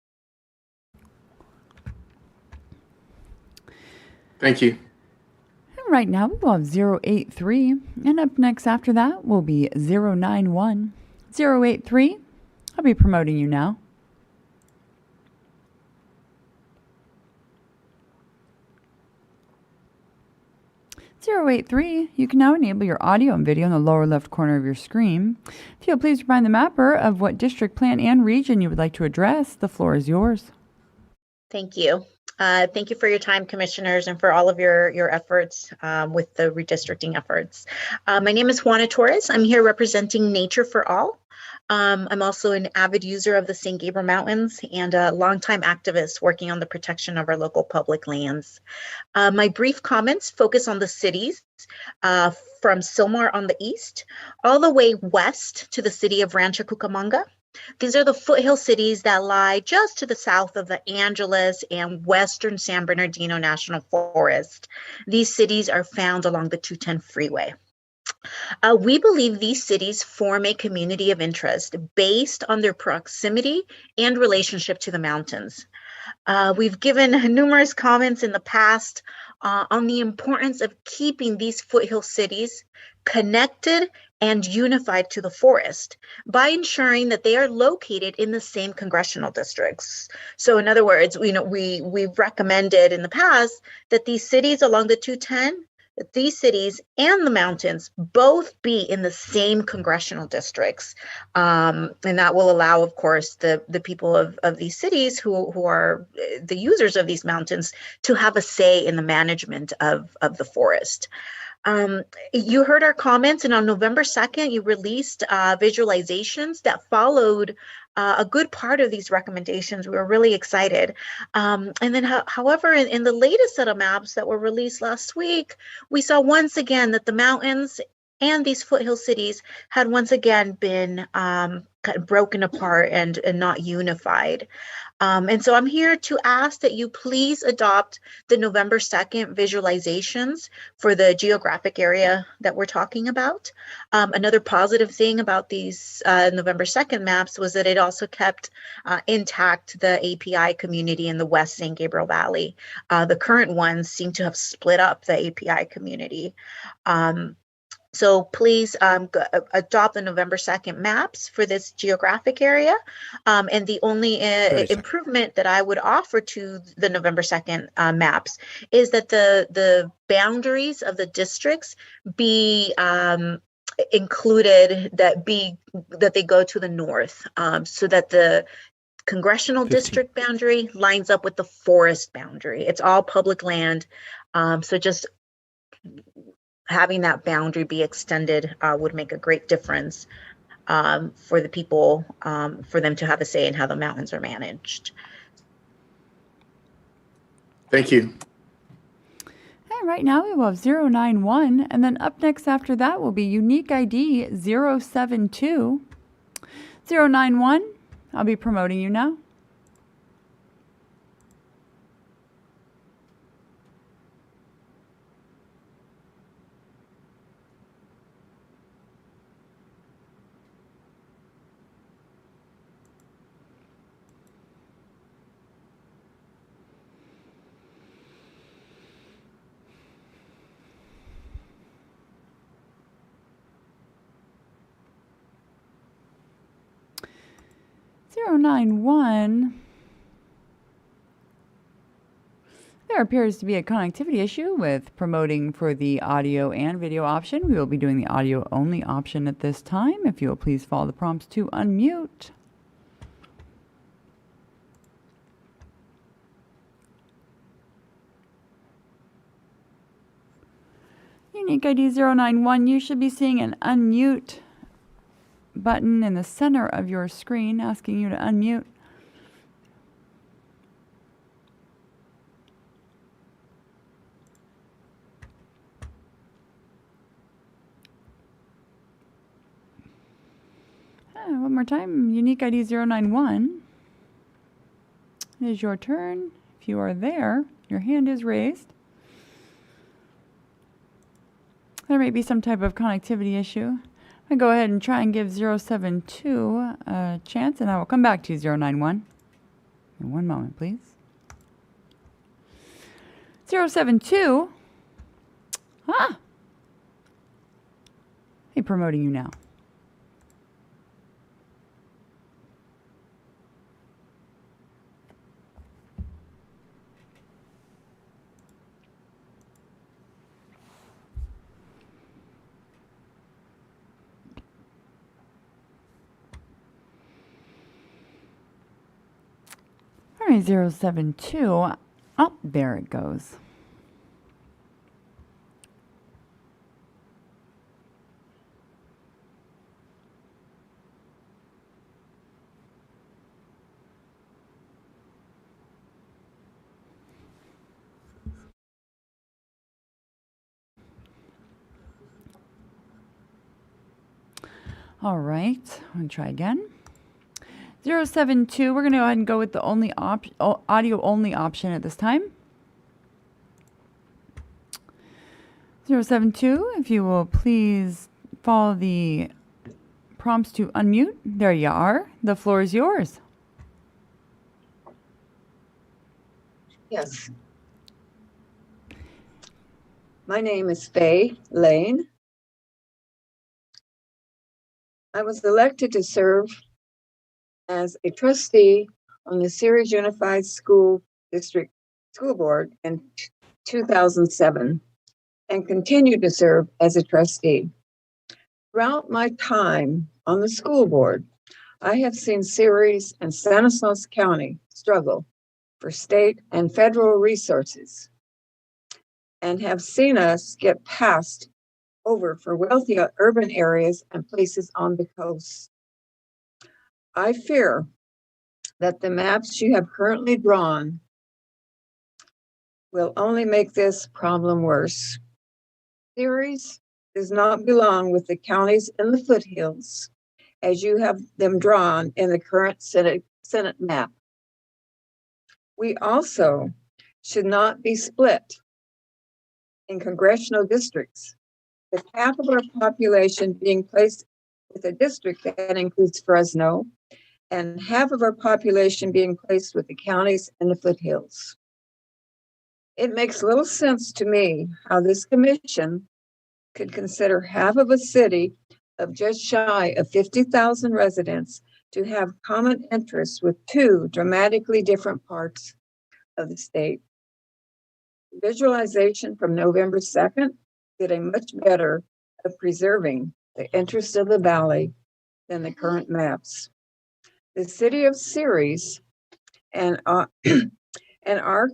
Thank you. And right now we will have 083, and up next after that will be 091. 083, I'll be promoting you now. 083, you can now enable your audio and video in the lower left corner of your screen. If you'll please remind the mapper of what district, plan, and region you would like to address, the floor is yours. Thank you. Thank you for your time, commissioners, and for all of your efforts with the redistricting efforts. My name is Juana Torres. I'm here representing Nature for All. I'm also an avid user of the St. Gabriel Mountains and a longtime activist working on the protection of our local public lands. My brief comments focus on the cities from Sylmar on the east, all the way west to the city of Rancho Cucamonga. These are the foothill cities that lie just to the south of the Angeles and western San Bernardino National Forest. These cities are found along the 210 freeway. We believe these cities form a community of interest based on their proximity and relationship to the mountains. We've given numerous comments in the past on the importance of keeping these foothill cities connected and unified to the forest by ensuring that they are located in the same congressional districts. So in other words, we've recommended in the past that these cities along the 210, these cities and the mountains both be in the same congressional districts. And that will allow, of course, the people of these cities who are the users of these mountains to have a say in the management of the forest. You heard our comments, and on November 2nd, you released visualizations that followed a good part of these recommendations. We were really excited. And then, however, in the latest set of maps that were released last week, we saw once again that the mountains and these foothill cities had once again been kind of broken apart and not unified. And so I'm here to ask that you please adopt the November 2nd visualizations for the geographic area that we're talking about. Another positive thing about these November 2nd maps was that it also kept intact the API community in the West San Gabriel Valley. The current ones seem to have split up the API community. So please adopt the November 2nd maps for this geographic area. And the only improvement that I would offer to the November 2nd maps is that the boundaries of the districts be included, that they go to the north, so that the congressional district boundary lines up with the forest boundary. It's all public land. So just having that boundary be extended would make a great difference for the people, for them to have a say in how the mountains are managed. Thank you. And right now we will have 091, and then up next after that will be unique ID 072. 091, I'll be promoting you now. Zero 091. There appears to be a connectivity issue with promoting for the audio and video option. We will be doing the audio only option at this time. If you will please follow the prompts to unmute. Unique ID 091, you should be seeing an unmute button in the center of your screen asking you to unmute. One more time, unique ID 091. It is your turn. If you are there, your hand is raised. There may be some type of connectivity issue. I'm going to go ahead and try and give 072 a chance, and I will come back to you, 091. In one moment, please. 072. Ah! Hey, promoting you now. All right, 072. Oh, there it goes. All right, I'm going to try again. 072, we're going to go ahead and go with the audio only option at this time. 072, if you will please follow the prompts to unmute. There you are. The floor is yours. Yes. My name is Faye Lane. I was elected to serve as a trustee on the Ceres Unified School District School Board in 2007 and continue to serve as a trustee. Throughout my time on the school board, I have seen Ceres and Stanislaus County struggle for state and federal resources and have seen us get passed over for wealthy urban areas and places on the coast. I fear that the maps you have currently drawn will only make this problem worse. Ceres does not belong with the counties in the foothills as you have them drawn in the current Senate map. We also should not be split in congressional districts, with half of our population being placed with a district that includes Fresno and half of our population being placed with the counties in the foothills. It makes little sense to me how this commission could consider half of a city of just shy of 50,000 residents to have common interests with two dramatically different parts of the state. Visualization from November 2nd did a much better of preserving the interest of the valley than the current maps. The city of Ceres and our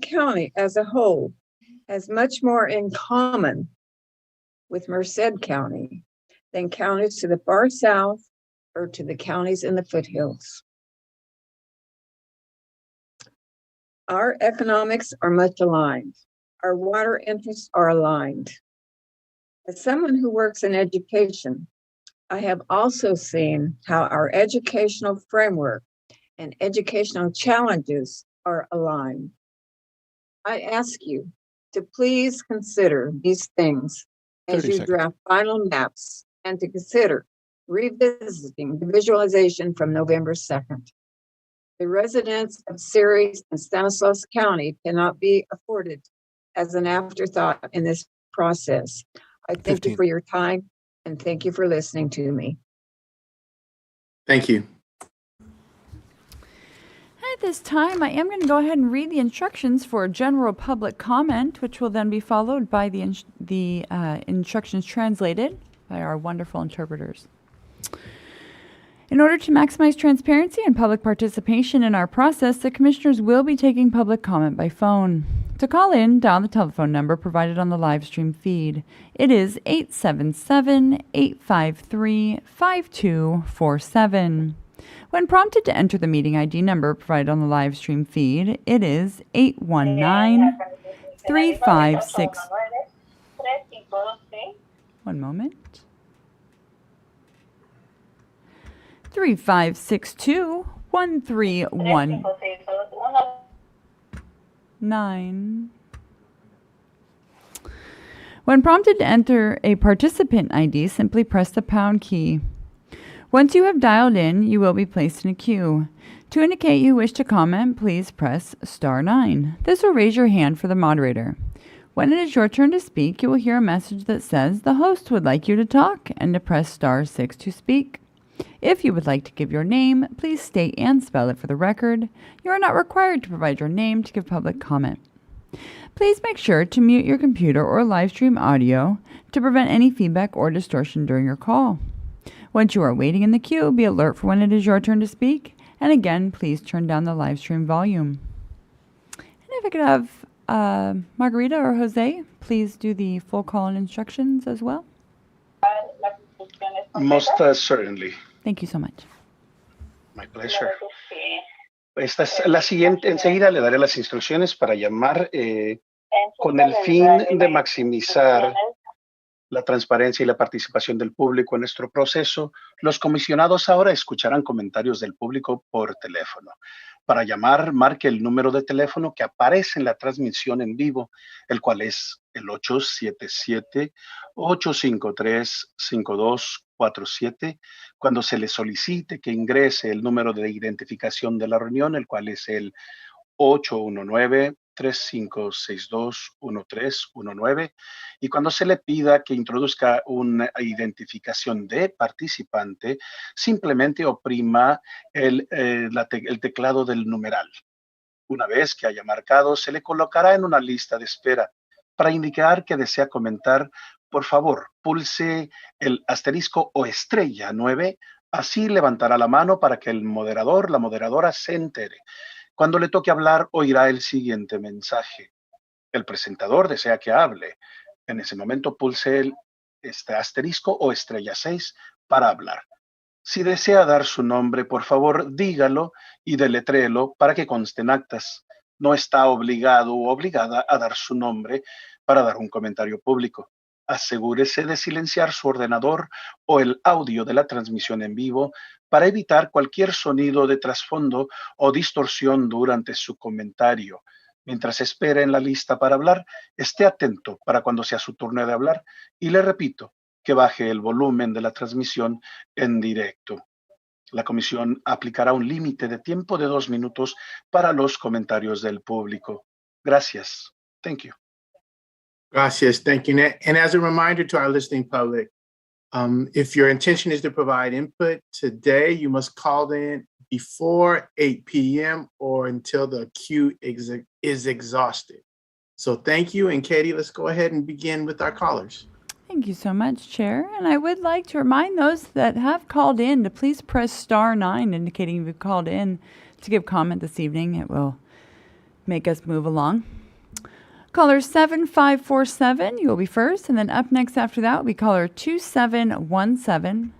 county as a whole has much more in common with Merced County than counties to the far south or to the counties in the foothills. Our economics are much aligned. Our water interests are aligned. As someone who works in education, I have also seen how our educational framework and educational challenges are aligned. I ask you to please consider these things as you draft final maps and to consider revisiting the visualization from November 2nd. The residents of Ceres and Stanislaus County cannot be afforded as an afterthought in this process. I thank you for your time and thank you for listening to me. Thank you. At this time, I am going to go ahead and read the instructions for general public comment, which will then be followed by the instructions translated by our wonderful interpreters. In order to maximize transparency and public participation in our process, the commissioners will be taking public comment by phone. To call in, dial the telephone number provided on the live stream feed. It is 877-853-5247. When prompted to enter the meeting ID number provided on the live stream feed, it is 819-356. One moment. 3562-1319. When prompted to enter a participant ID, simply press the pound key. Once you have dialed in, you will be placed in a queue. To indicate you wish to comment, please press *9. This will raise your hand for the moderator. When it is your turn to speak, you will hear a message that says the host would like you to talk and to press *6 to speak. If you would like to give your name, please state and spell it for the record. You are not required to provide your name to give public comment. Please make sure to mute your computer or live stream audio to prevent any feedback or distortion during your call. Once you are waiting in the queue, be alert for when it is your turn to speak. And again, please turn down the live stream volume. And if I could have Margarita or Jose, please do the full call and instructions as well. Most certainly. Thank you so much. My pleasure. Esta es la siguiente. Enseguida le daré las instrucciones para llamar con el fin de maximizar la transparencia y la participación del público en nuestro proceso. Los comisionados ahora escucharán comentarios del público por teléfono. Para llamar, marque el número de teléfono que aparece en la transmisión en vivo, el cual es el 877-853-5247. Cuando se le solicite que ingrese el número de identificación de la reunión, el cual es el 819-3562-1319. Y cuando se le pida que introduzca una identificación de participante, simplemente oprima el teclado del numeral. Una vez que haya marcado, se le colocará en una lista de espera. Para indicar que desea comentar, por favor, pulse el asterisco o estrella 9. Así levantará la mano para que el moderador, la moderadora se entere. Cuando le toque hablar, oirá el siguiente mensaje. El presentador desea que hable. En ese momento pulse el asterisco o estrella 6 para hablar. Si desea dar su nombre, por favor, dígalo y deletréelo para que conste en actas. No está obligado o obligada a dar su nombre para dar un comentario público. Asegúrese de silenciar su ordenador o el audio de la transmisión en vivo para evitar cualquier sonido de trasfondo o distorsión durante su comentario. Mientras espera en la lista para hablar, esté atento para cuando sea su turno de hablar y le repito que baje el volumen de la transmisión en directo. La comisión aplicará un límite de tiempo de 2 minutos para los comentarios del público. Gracias. Thank you. Gracias. Thank you. And as a reminder to our listening public, if your intention is to provide input today, you must call in before 8 p.m. or until the queue is exhausted. So thank you. And Katie, let's go ahead and begin with our callers. Thank you so much, Chair. And I would like to remind those that have called in to please press *9, indicating you've called in to give comment this evening. It will make us move along. Caller 7547, you will be first. And then up next after that will be caller 2717.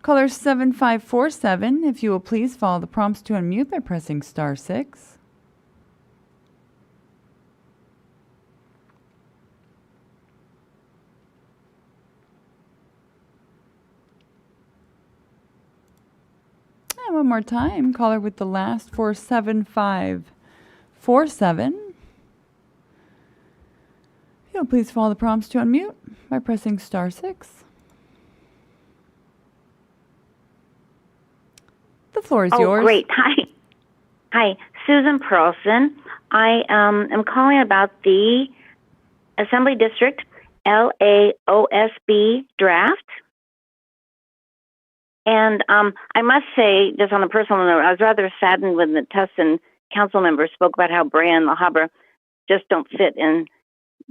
Caller 7547, if you will please follow the prompts to unmute by pressing *6. And one more time, caller with the last 47547. If you'll please follow the prompts to unmute by pressing *6. The floor is yours. Great. Hi, Susan Perlson. I am calling about the Assembly District LAOSB draft. And I must say, just on a personal note, I was rather saddened when the Tustin council members spoke about how Brea and La Habra just don't fit in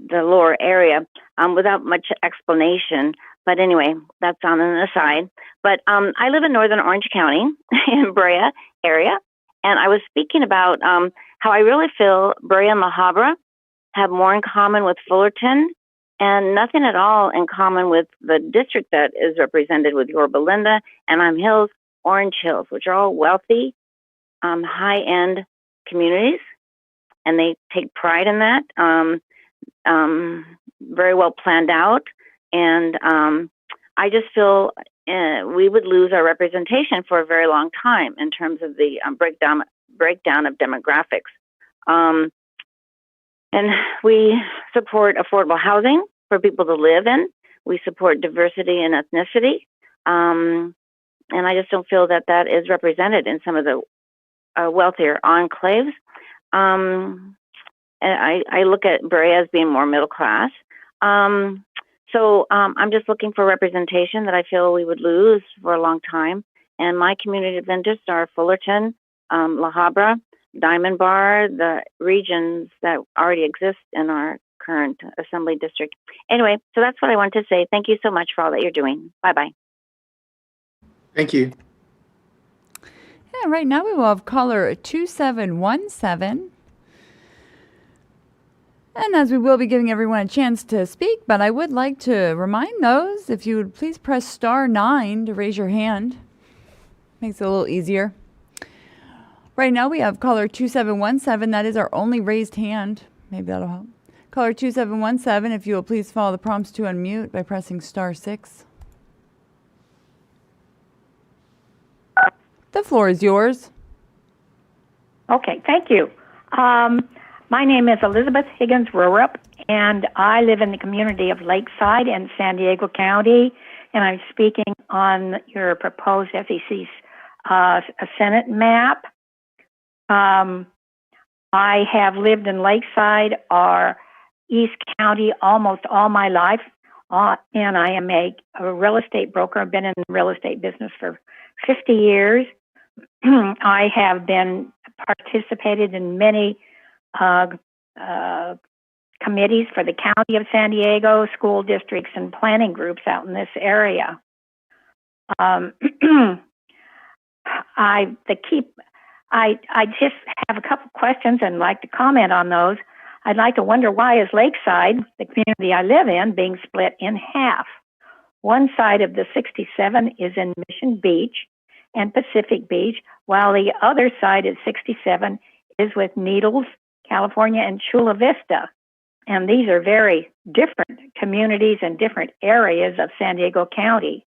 the lower area without much explanation. But anyway, that's on an aside. But I live in northern Orange County in Brea area, and I was speaking about how I really feel Brea and La Habra have more in common with Fullerton and nothing at all in common with the district that is represented with Yorba Linda, Anaheim Hills, Orange Hills, which are all wealthy, high-end communities, and they take pride in that. Very well planned out, and I just feel we would lose our representation for a very long time in terms of the breakdown of demographics. And we support affordable housing for people to live in. We support diversity and ethnicity. And I just don't feel that that is represented in some of the wealthier enclaves. And I look at Brea as being more middle class. So I'm just looking for representation that I feel we would lose for a long time. And my community of interest are Fullerton, La Habra, Diamond Bar, the regions that already exist in our current assembly district. Anyway, so that's what I wanted to say. Thank you so much for all that you're doing. Bye-bye. Thank you. Yeah, right now we will have caller 2717. And as we will be giving everyone a chance to speak, but I would like to remind those, if you would please press *9 to raise your hand. Makes it a little easier. Right now we have caller 2717. That is our only raised hand. Maybe that'll help. Caller 2717, if you will please follow the prompts to unmute by pressing *6. The floor is yours. Okay, thank you. My name is Elizabeth Higgins Rurup, and I live in the community of Lakeside in San Diego County, and I'm speaking on your proposed FEC's Senate map. I have lived in Lakeside or East County almost all my life, and I am a real estate broker. I've been in the real estate business for 50 years. I have been participated in many committees for the County of San Diego, school districts, and planning groups out in this area. I just have a couple questions and like to comment on those. I'd like to wonder, why is Lakeside, the community I live in, being split in half? One side of the 67 is in Mission Beach and Pacific Beach, while the other side of 67 is with Needles, California, and Chula Vista. And these are very different communities and different areas of San Diego County.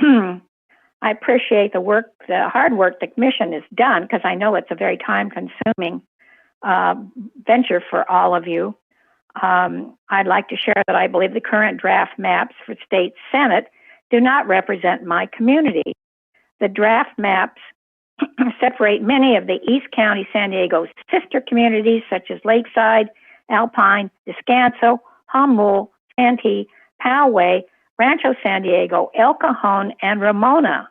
I appreciate the hard work the commission has done, because I know it's a very time-consuming venture for all of you. I'd like to share that I believe the current draft maps for state Senate do not represent my community. The draft maps separate many of the East County San Diego's sister communities, such as Lakeside, Alpine, Descanso, Jamul, Santee, Poway, Rancho San Diego, El Cajon, and Ramona.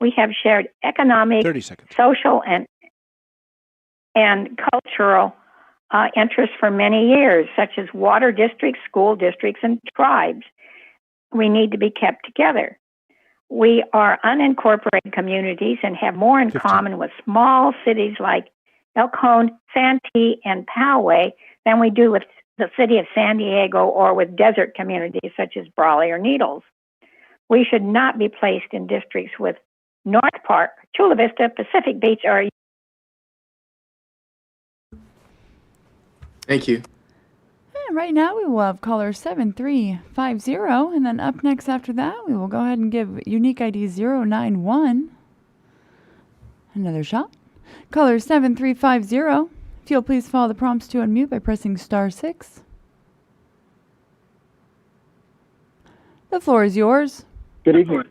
We have shared economic, social, and cultural interests for many years, such as water districts, school districts, and tribes. We need to be kept together. We are unincorporated communities and have more in common with small cities like El Cajon, Santee, and Poway than we do with the city of San Diego or with desert communities such as Brawley or Needles. We should not be placed in districts with North Park, Chula Vista, Pacific Beach, or... Thank you. And right now we will have caller 7350, and then up next after that we will go ahead and give unique ID 091 another shot. Caller 7350, if you'll please follow the prompts to unmute by pressing *6. The floor is yours. Good evening.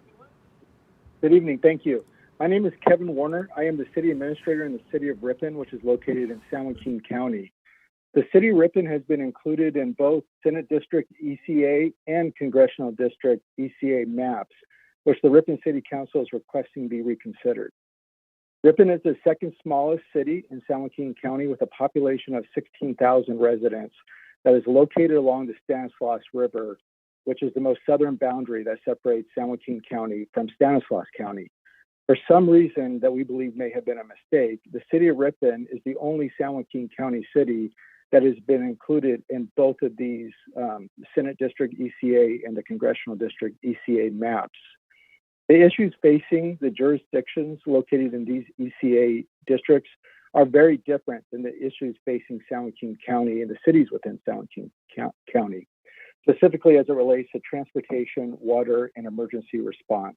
Good evening. Thank you. My name is Kevin Warner. I am the city administrator in the city of Ripon, which is located in San Joaquin County. The city of Ripon has been included in both Senate District ECA and Congressional District ECA maps, which the Ripon City Council is requesting be reconsidered. Ripon is the second smallest city in San Joaquin County with a population of 16,000 residents that is located along the Stanislaus River, which is the most southern boundary that separates San Joaquin County from Stanislaus County. For some reason that we believe may have been a mistake, the city of Ripon is the only San Joaquin County city that has been included in both of these Senate District ECA and the Congressional District ECA maps. The issues facing the jurisdictions located in these ECA districts are very different than the issues facing San Joaquin County and the cities within San Joaquin County, specifically as it relates to transportation, water, and emergency response.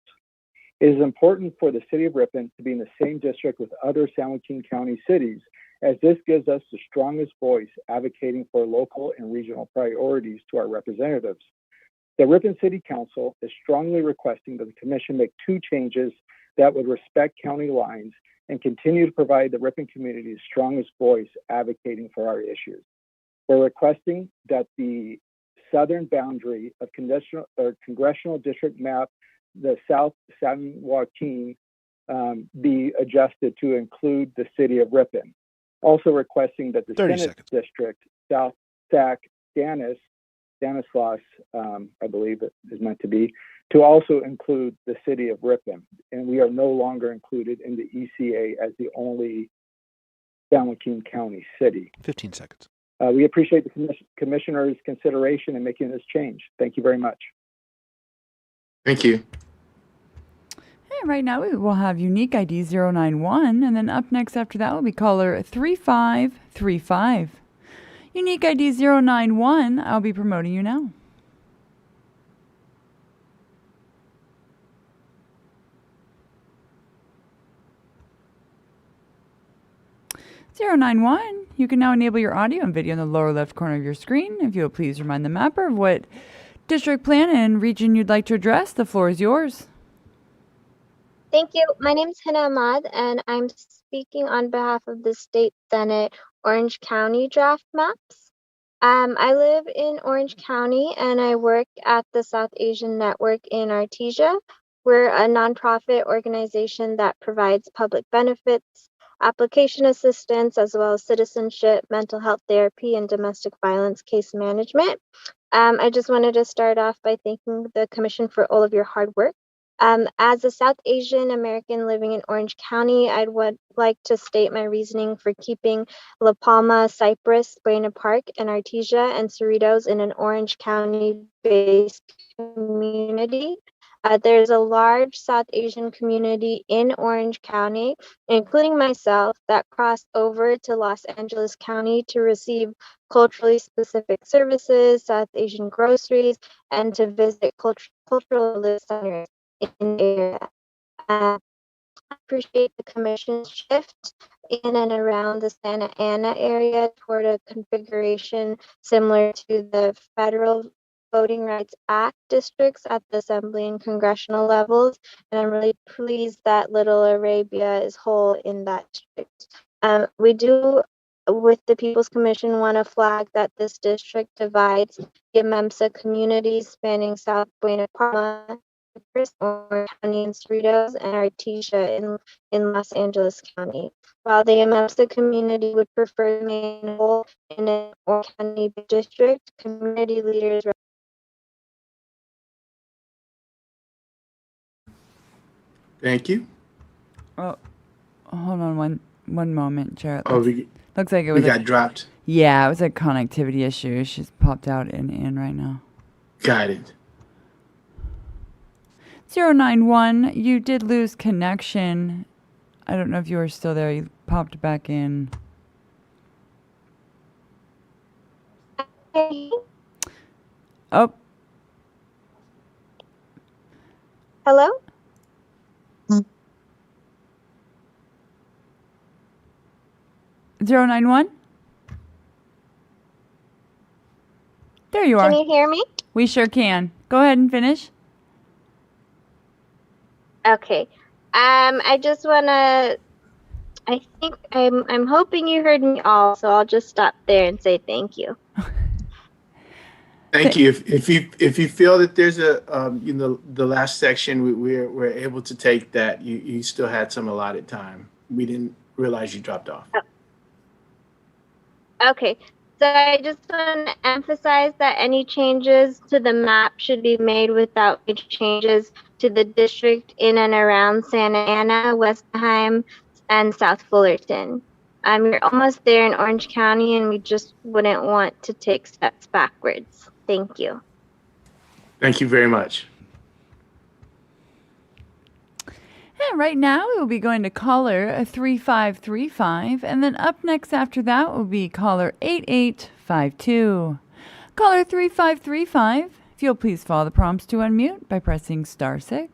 It is important for the city of Ripon to be in the same district with other San Joaquin County cities as this gives us the strongest voice advocating for local and regional priorities to our representatives. The Ripon City Council is strongly requesting that the Commission make 2 changes that would respect county lines and continue to provide the Ripon community the strongest voice advocating for our issues. We're requesting that the southern boundary of congressional district map, the South San Joaquin, be adjusted to include the city of Ripon. Also requesting that the Senate district, South Sac Stanislaus, I believe it is meant to be, to also include the city of Ripon. And we are no longer included in the ECA as the only San Joaquin County city. 15 seconds. We appreciate the commissioner's consideration in making this change. Thank you very much. Thank you. And right now we will have unique ID 091, and then up next after that will be caller 3535. Unique ID 091, I'll be promoting you now. (091). You can now enable your audio and video in the lower left corner of your screen. If you'll please remind the mapper of what district plan and region you'd like to address, the floor is yours. Thank you. My name is Hina Ahmad, and I'm speaking on behalf of the State Senate Orange County draft maps. I live in Orange County, and I work at the South Asian Network in Artesia. We're a nonprofit organization that provides public benefits, application assistance, as well as citizenship, mental health therapy, and domestic violence case management. I just wanted to start off by thanking the Commission for all of your hard work. As a South Asian American living in Orange County, I would like to state my reasoning for keeping La Palma, Cypress, Buena Park, and Artesia and Cerritos in an Orange County-based community. There's a large South Asian community in Orange County, including myself, that crossed over to Los Angeles County to receive culturally specific services, South Asian groceries, and to visit cultural centers in the area. I appreciate the Commission's shift in and around the Santa Ana area toward a configuration similar to the federal Voting Rights Act districts at the Assembly and Congressional levels, and I'm really pleased that Little Arabia is whole in that district. We do, with the People's Commission, want to flag that this district divides the MEMSA communities spanning South Buena Park, Orange County, and Cerritos, and Artesia in Los Angeles County. While the MEMSA community would prefer to remain whole in an Orange County district, community leaders. Thank you. Oh, hold on one moment, Chair. Oh, looks like it was. We got dropped. Yeah, it was a connectivity issue. She's popped out and in right now. Got it. 091, you did lose connection. I don't know if you were still there. You popped back in. Oh. Hello? 091? There you are. Can you hear me? We sure can. Go ahead and finish. Okay. I just wanna. I think I'm hoping you heard me all, so I'll just stop there and say thank you. Thank you. If you feel that there's a the last section we're able to take that, you still had some allotted time. We didn't realize you dropped off. Okay. So I just want to emphasize that any changes to the map should be made without major changes to the district in and around Santa Ana, Westheim, and South Fullerton. You're almost there in Orange County, and we just wouldn't want to take steps backwards. Thank you. Thank you very much. And right now we will be going to caller 3535, and then up next after that will be caller 8852. Caller 3535, if you'll please follow the prompts to unmute by pressing *6.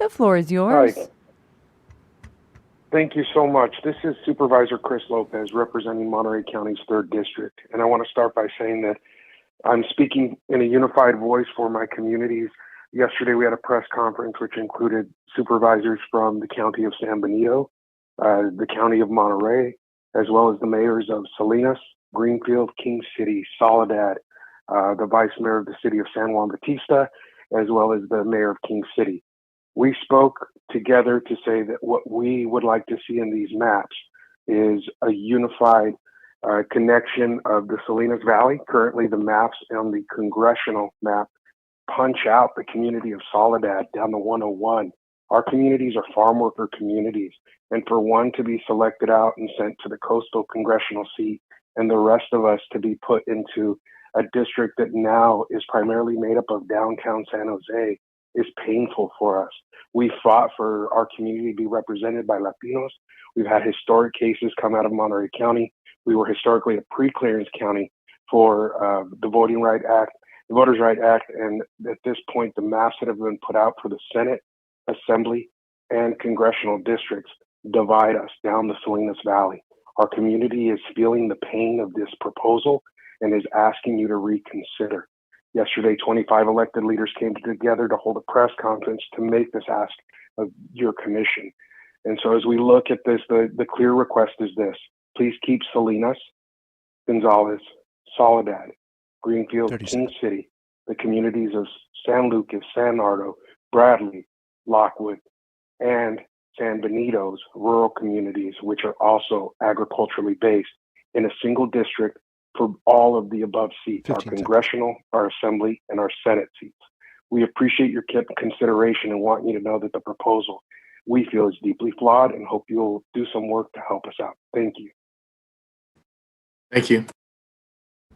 The floor is yours. Hi. Thank you so much. This is Supervisor Chris Lopez representing Monterey County's 3rd District. And I want to start by saying that I'm speaking in a unified voice for my communities. Yesterday, we had a press conference which included supervisors from the County of San Benito, the County of Monterey, as well as the mayors of Salinas, Greenfield, King City, Soledad, the Vice Mayor of the City of San Juan Bautista, as well as the Mayor of King City. We spoke together to say that what we would like to see in these maps is a unified connection of the Salinas Valley. Currently, the maps on the congressional map punch out the community of Soledad down to 101. Our communities are farm worker communities, and for one to be selected out and sent to the coastal congressional seat and the rest of us to be put into a district that now is primarily made up of downtown San Jose is painful for us. We fought for our community to be represented by Latinos. We've had historic cases come out of Monterey County. We were historically a pre-clearance county for the Voting Right Act, the Voters' Right Act, and at this point, the maps that have been put out for the Senate, Assembly, and congressional districts divide us down the Salinas Valley. Our community is feeling the pain of this proposal and is asking you to reconsider. Yesterday, 25 elected leaders came together to hold a press conference to make this ask of your commission. And so as we look at this, the clear request is this: please keep Salinas, Gonzales, Soledad, Greenfield, King City, the communities of San Lucas, San Nardo, Bradley, Lockwood, and San Benito's rural communities, which are also agriculturally based, in a single district for all of the above seats, our congressional, our assembly, and our Senate seats. We appreciate your consideration and want you to know that the proposal we feel is deeply flawed and hope you'll do some work to help us out. Thank you. Thank you.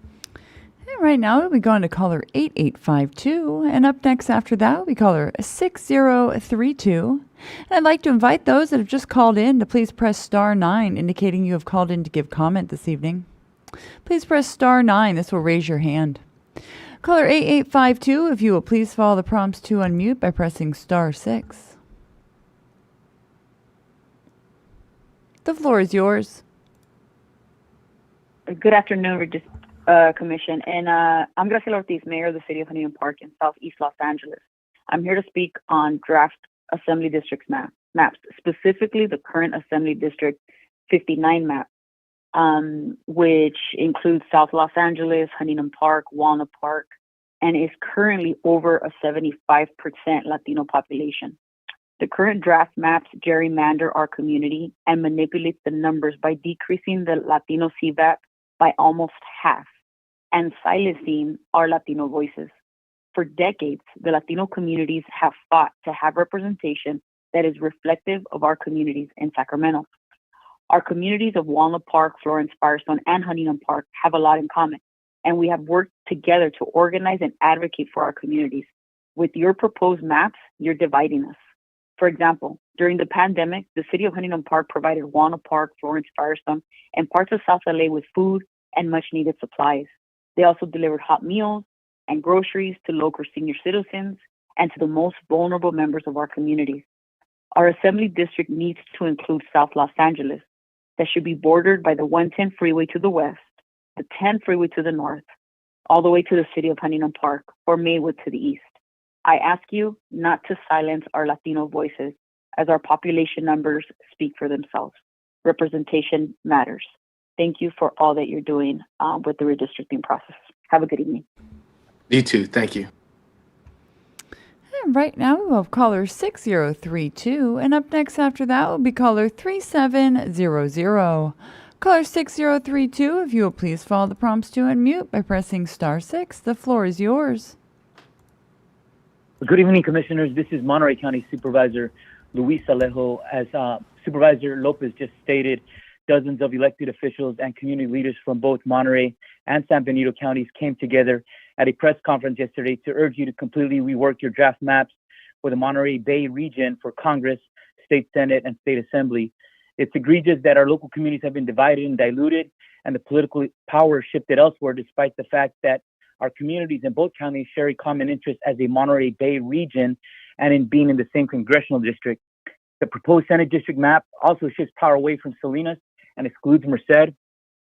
And right now, we go on to caller 8852, and up next after that will be caller 6032. And I'd like to invite those that have just called in to please press star 9, indicating you have called in to give comment this evening. Please press star 9. This will raise your hand. Caller 8852, if you will please follow the prompts to unmute by pressing star 6. The floor is yours. Good afternoon, Commission. And I'm Graciela Ortiz, Mayor of the City of Huntington Park in Southeast Los Angeles. I'm here to speak on draft Assembly Districts maps, specifically the current Assembly District 59 map, which includes South Los Angeles, Huntington Park, Walnut Park, and is currently over a 75% Latino population. The current draft maps gerrymander our community and manipulate the numbers by decreasing the Latino CVAP by almost half and silencing our Latino voices. For decades, the Latino communities have fought to have representation that is reflective of our communities in Sacramento. Our communities of Walnut Park, Florence, Firestone, and Huntington Park have a lot in common, and we have worked together to organize and advocate for our communities. With your proposed maps, you're dividing us. For example, during the pandemic, the City of Huntington Park provided Walnut Park, Florence, Firestone, and parts of South LA with food and much-needed supplies. They also delivered hot meals and groceries to local senior citizens and to the most vulnerable members of our communities. Our Assembly District needs to include South Los Angeles, that should be bordered by the 110 freeway to the west, the 10 freeway to the north, all the way to the City of Huntington Park, or Maywood to the east. I ask you not to silence our Latino voices, as our population numbers speak for themselves. Representation matters. Thank you for all that you're doing with the redistricting process. Have a good evening. You too. Thank you. And right now, we will have caller 6032, and up next after that will be caller 3700. Caller 6032, if you will please follow the prompts to unmute by pressing star 6. The floor is yours. Good evening, Commissioners. This is Monterey County Supervisor Luis Alejo. As Supervisor Lopez just stated, dozens of elected officials and community leaders from both Monterey and San Benito counties came together at a press conference yesterday to urge you to completely rework your draft maps for the Monterey Bay region for Congress, State Senate, and State Assembly. It's egregious that our local communities have been divided and diluted and the political power shifted elsewhere, despite the fact that our communities in both counties share a common interest as a Monterey Bay region, and in being in the same congressional district. The proposed Senate district map also shifts power away from Salinas and excludes Merced.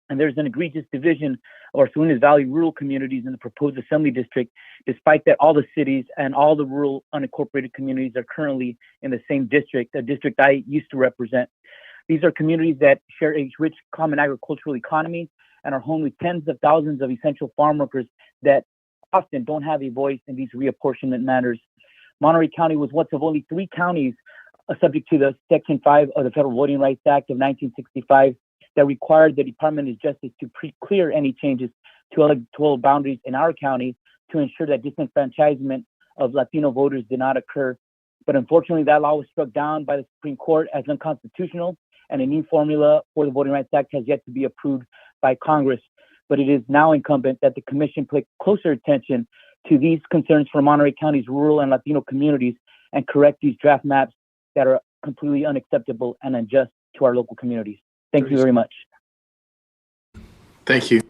And there's an egregious division of our Salinas Valley rural communities in the proposed assembly district, despite that all the cities and all the rural unincorporated communities are currently in the same district, a district I used to represent. These are communities that share a rich common agricultural economy and are home to tens of thousands of essential farm workers that often don't have a voice in these reapportionment matters. Monterey County was one of only 3 counties subject to the Section 5 of the Federal Voting Rights Act of 1965 that required the Department of Justice to pre-clear any changes to electoral boundaries in our county to ensure that disenfranchisement of Latino voters did not occur. But unfortunately, that law was struck down by the Supreme Court as unconstitutional, and a new formula for the Voting Rights Act has yet to be approved by Congress. But it is now incumbent that the Commission pay closer attention to these concerns for Monterey County's rural and Latino communities and correct these draft maps that are completely unacceptable and unjust to our local communities. Thank you very much. Thank you.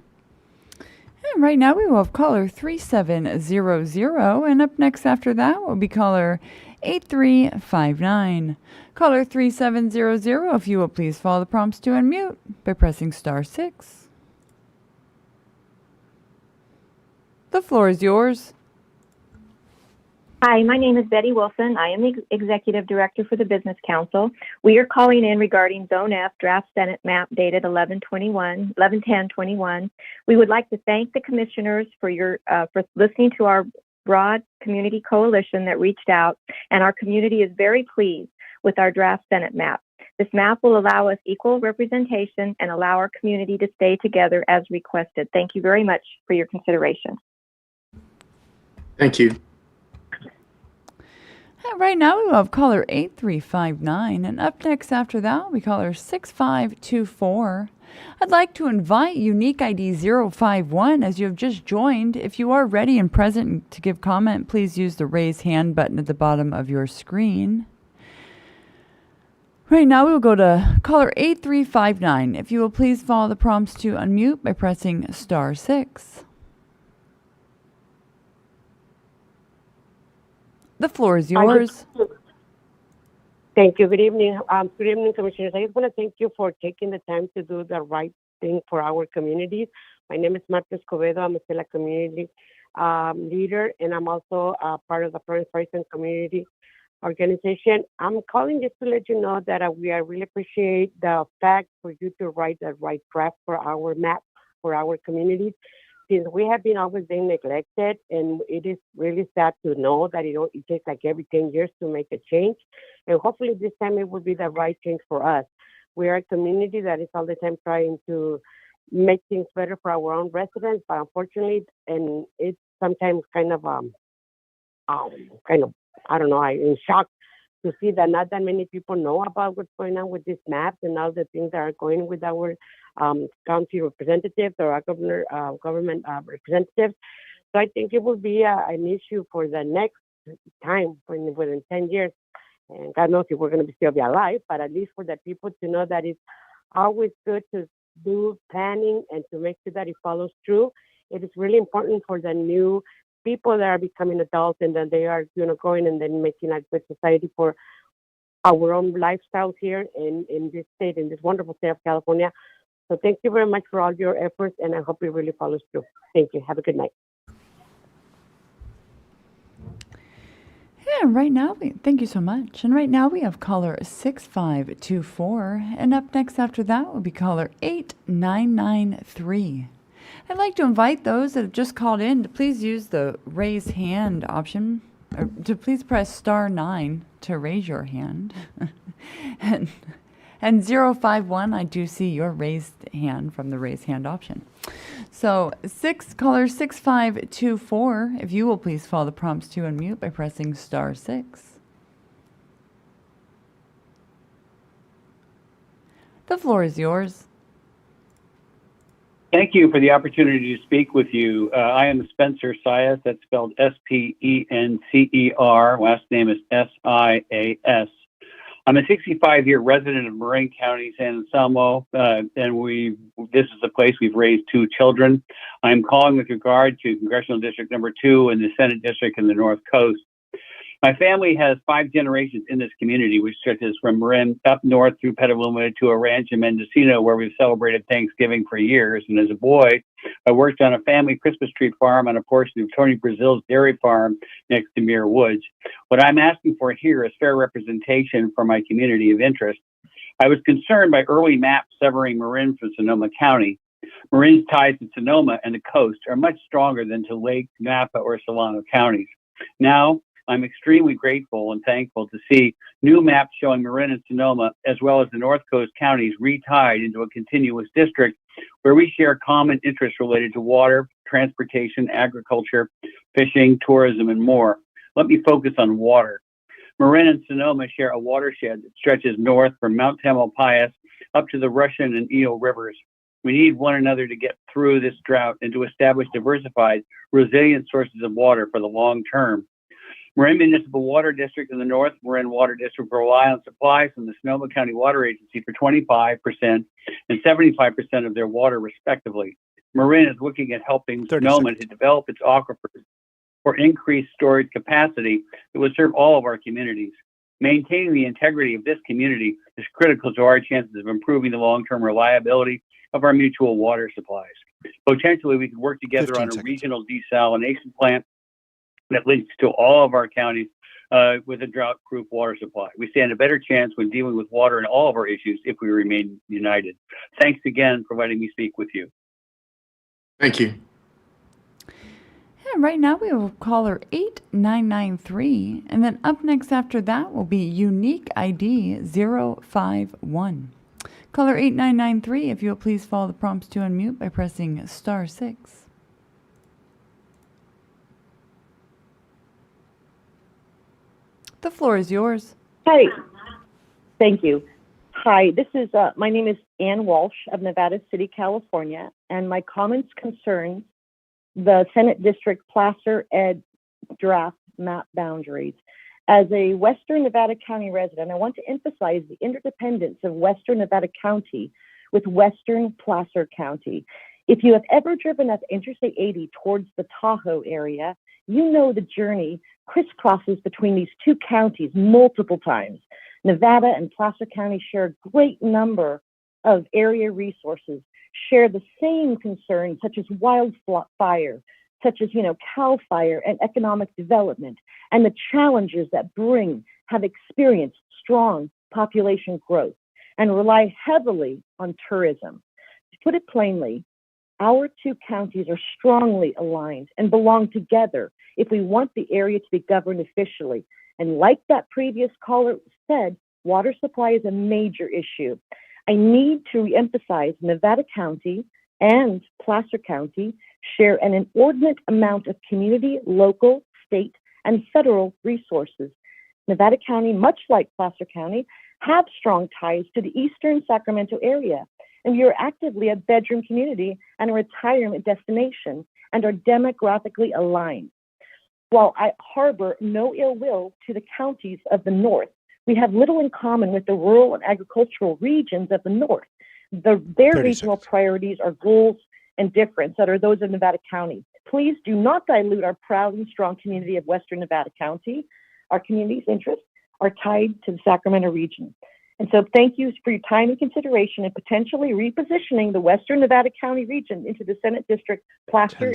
And right now we will have caller 3700, and up next after that will be caller 8359. Caller 3700, if you will please follow the prompts to unmute by pressing *6. The floor is yours. Hi, my name is Betty Wilson. I am the Executive Director for the Business Council. We are calling in regarding Zone F Draft Senate Map dated 11/10/21. We would like to thank the commissioners for listening to our broad community coalition that reached out, and our community is very pleased with our draft Senate map. This map will allow us equal representation and allow our community to stay together as requested. Thank you very much for your consideration. Thank you. And right now we will have caller 8359, and up next after that will be caller 6524. I'd like to invite unique ID 051 as you have just joined. If you are ready and present to give comment, please use the raise hand button at the bottom of your screen. Right now we will go to caller 8359. If you will please follow the prompts to unmute by pressing *6. The floor is yours. Thank you. Good evening. Good evening, Commissioners. I just want to thank you for taking the time to do the right thing for our communities. My name is Marta Escobedo. I'm a Stella community leader, and I'm also part of the Florence Horizon Community Organization. I'm calling just to let you know that we really appreciate the fact for you to write the right draft for our map for our communities. Since we have been always being neglected, and it is really sad to know that it takes like every 10 years to make a change. And hopefully this time it will be the right change for us. We are a community that is all the time trying to make things better for our own residents, but unfortunately, and it's sometimes kind of I don't know, I'm in shock to see that not that many people know about what's going on with these maps and all the things that are going with our county representatives or our government representatives. So I think it will be an issue for the next time within 10 years. And God knows if we're going to still be alive, but at least for the people to know that it's always good to do planning and to make sure that it follows through. It is really important for the new people that are becoming adults and then they are, going and then making a good society for our own lifestyles here in this state, in this wonderful state of California. So thank you very much for all your efforts, and I hope it really follows through. Thank you. Have a good night. Yeah, right now, thank you so much. And right now we have caller 6524, and up next after that will be caller 8993. I'd like to invite those that have just called in to please use the raise hand option, or to please press *9 to raise your hand. and 051, I do see your raised hand from the raise hand option. So caller 6524, if you will please follow the prompts to unmute by pressing *6. The floor is yours. Thank you for the opportunity to speak with you. I am Spencer Sias, that's spelled S-P-E-N-C-E-R. Last name is S-I-A-S. I'm a 65-year resident of Marin County, San Anselmo, and this is the place we've raised 2 children. I'm calling with regard to Congressional District Number 2 and the Senate District in the North Coast. My family has 5 generations in this community, which stretches from Marin up north through Petaluma to a ranch in Mendocino, where we've celebrated Thanksgiving for years. And as a boy, I worked on a family Christmas tree farm on a portion of Tony Brazil's dairy farm next to Muir Woods. What I'm asking for here is fair representation for my community of interest. I was concerned by early maps severing Marin from Sonoma County. Marin's ties to Sonoma and the coast are much stronger than to Lake, Napa, or Solano counties. Now, I'm extremely grateful and thankful to see new maps showing Marin and Sonoma, as well as the North Coast counties, retied into a continuous district where we share common interests related to water, transportation, agriculture, fishing, tourism, and more. Let me focus on water. Marin and Sonoma share a watershed that stretches north from Mount Tamalpais up to the Russian and Eel rivers. We need one another to get through this drought and to establish diversified, resilient sources of water for the long term. Marin Municipal Water District in the north, Marin Water District rely on supplies from the Sonoma County Water Agency for 25% and 75% of their water, respectively. Marin is looking at helping Sonoma to develop its aquifers for increased storage capacity that would serve all of our communities. Maintaining the integrity of this community is critical to our chances of improving the long-term reliability of our mutual water supplies. Potentially, we could work together on a regional desalination plant that links to all of our counties with a drought-proof water supply. We stand a better chance when dealing with water and all of our issues if we remain united. Thanks again for letting me speak with you. Thank you. And right now we have caller 8993, and then up next after that will be unique ID 051. Caller 8993, if you'll please follow the prompts to unmute by pressing *6. The floor is yours. Hi. Thank you. Hi, this is my name is Ann Walsh of Nevada City, California, and my comments concern the Senate District Placer Ed draft map boundaries. As a Western Nevada County resident, I want to emphasize the interdependence of Western Nevada County with Western Placer County. If you have ever driven up Interstate 80 towards the Tahoe area, you know the journey crisscrosses between these two counties multiple times. Nevada and Placer County share a great number of area resources, share the same concerns such as wildfire, such as, CAL FIRE and economic development, and the challenges that have experienced strong population growth and rely heavily on tourism. To put it plainly, our two counties are strongly aligned and belong together if we want the area to be governed officially. And like that previous caller said, water supply is a major issue. I need to reemphasize Nevada County and Placer County share an inordinate amount of community, local, state, and federal resources. Nevada County, much like Placer County, have strong ties to the eastern Sacramento area, and we are actively a bedroom community and a retirement destination and are demographically aligned. While I harbor no ill will to the counties of the north, we have little in common with the rural and agricultural regions of the north. Their regional priorities are goals and difference that are those of Nevada County. Please do not dilute our proud and strong community of Western Nevada County. Our community's interests are tied to the Sacramento region. And so thank you for your time and consideration in potentially repositioning the Western Nevada County region into the Senate District Placer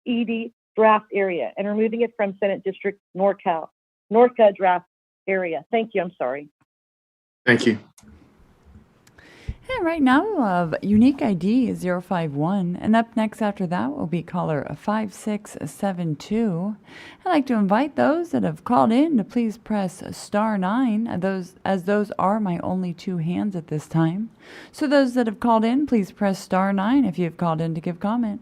ED draft area and removing it from Senate District Norca draft area. Thank you. I'm sorry. Thank you. And right now we'll have unique ID 051, and up next after that will be caller 5672. I'd like to invite those that have called in to please press *9, as those are my only two hands at this time. So those that have called in, please press *9 if you have called in to give comment.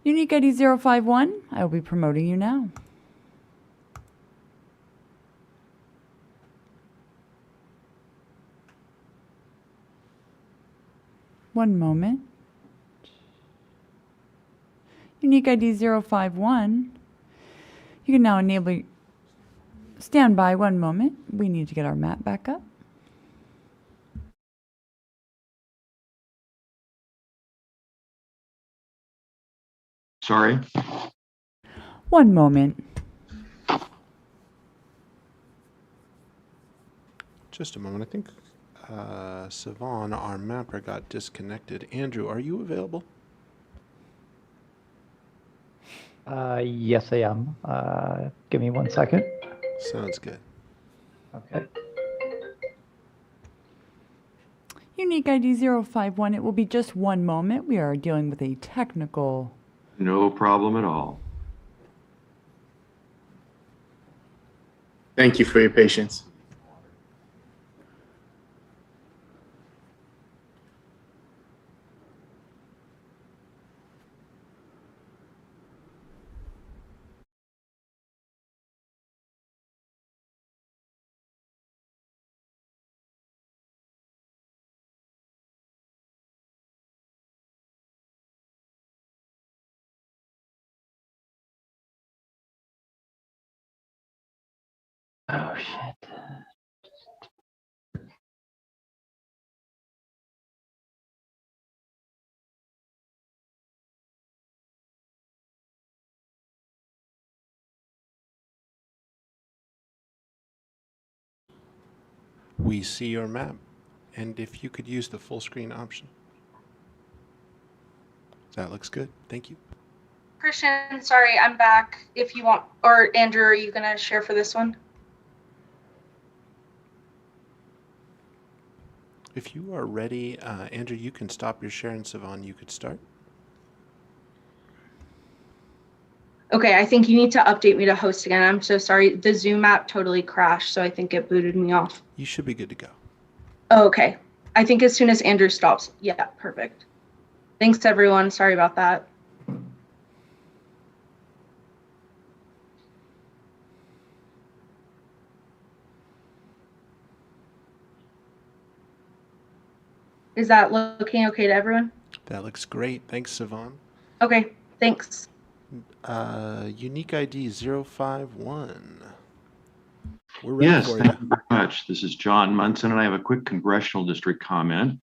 Unique ID 051, I will be promoting you now. One moment. Unique ID 051. You can now enable. Stand by 1 moment. We need to get our map back up. Sorry. 1 moment. Just a moment. I think Savon, our mapper, got disconnected. Andrew, are you available? Yes, I am. Give me 1 second. Sounds good. Okay. Unique ID 051, it will be just 1 moment. We are dealing with a technical. No problem at all. Thank you for your patience. Oh, shit. We see your map, and if you could use the full screen option. That looks good. Thank you. Christian, sorry, I'm back. If you want, or Andrew, are you going to share for this one? If you are ready, Andrew, you can stop your share, and Savon, you could start. Okay, I think you need to update me to host again. I'm so sorry. The Zoom app totally crashed, so I think it booted me off. You should be good to go. Oh, okay. I think as soon as Andrew stops. Yeah, perfect. Thanks, everyone. Sorry about that. Is that looking okay to everyone? That looks great. Thanks, Savon. Okay, thanks. Unique ID 051. We're ready Yes, for thank you. you very much. This is John Munson, and I have a quick congressional district comment.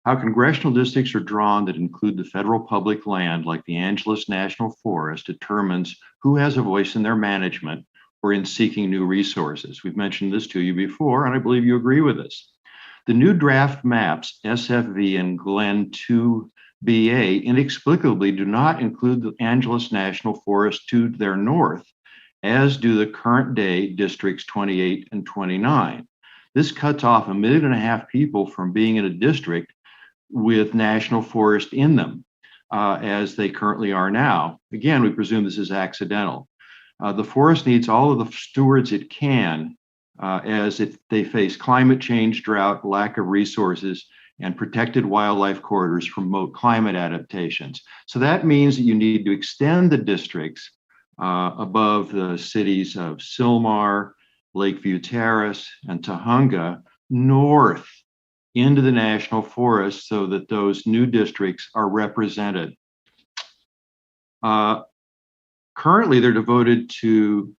How congressional districts are drawn that include the federal public land, like the Angeles National Forest, determines who has a voice in their management or in seeking new resources. We've mentioned this to you before, and I believe you agree with us. The new draft maps, SFV and Glen 2BA, inexplicably do not include the Angeles National Forest to their north, as do the current day districts 28 and 29. This cuts off 1.5 million people from being in a district with national forest in them, as they currently are now. Again, we presume this is accidental. The forest needs all of the stewards it can as they face climate change, drought, lack of resources, and protected wildlife corridors promote climate adaptations. So that means that you need to extend the districts above the cities of Sylmar, Lakeview Terrace, and Tujunga north into the national forest so that those new districts are represented. Currently, they're devoted to